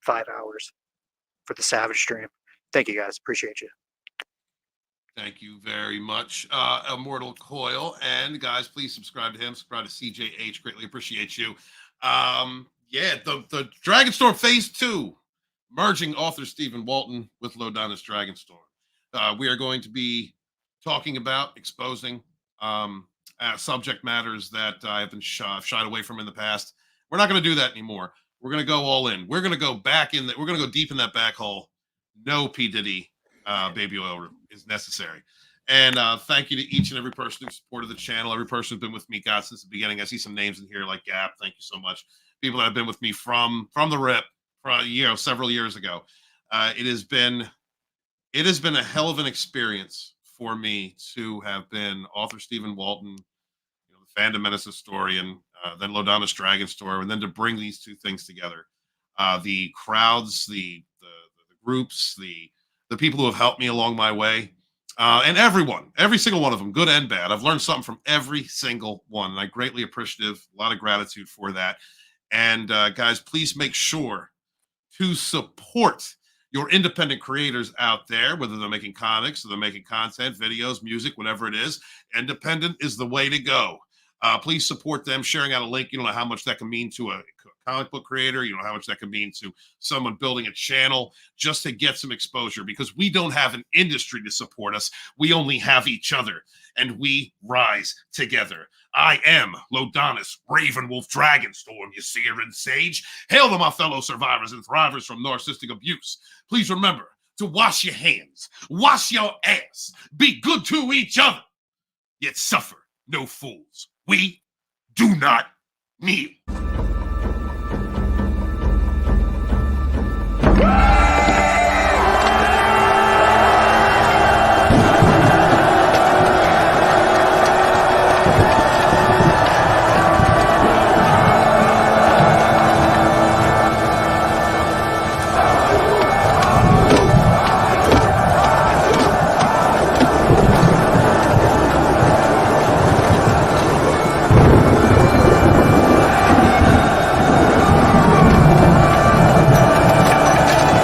5 hours for the Savage stream. Thank you guys. Appreciate you. Thank you very much, Immortal Coil. And guys, please subscribe to him. Subscribe to CJH. Greatly appreciate you. The Dragonstorm Phase 2, merging author Stephen Walton with Lodonis Dragonstorm. We are going to be talking about exposing subject matters that I have been shied away from in the past. We're not going to do that anymore. We're going to go all in. We're going to go back in. We're going to go deep in that back hole. No PDiddy baby oil is necessary. And thank you to each and every person who supported the channel. Every person who's been with me, God, since the beginning. I see some names in here like Gap. Thank you so much. People that have been with me from the rip, several years ago. It has been a hell of an experience for me to have been author Stephen Walton, the fandom menace historian, then Lodonis Dragonstorm, and then to bring these two things together. The crowds, the groups, the people who have helped me along my way, and every single one of them, good and bad. I've learned something from every single one, and I'm greatly appreciative. A lot of gratitude for that. And guys, please make sure to support your independent creators out there, whether they're making comics or they're making content, videos, music, whatever it is, independent is the way to go. Please support them. Sharing out a link, you don't know how much that can mean to a comic book creator. You know how much that can mean to someone building a channel just to get some exposure, because we don't have an industry to support us. We only have each other, and we rise together. I am Lodonis Ravenwolf Dragonstorm, you seer and sage. Hail to my fellow survivors and thrivers from narcissistic abuse. Please remember to wash your hands, wash your ass, be good to each other, yet suffer no fools. We do not kneel.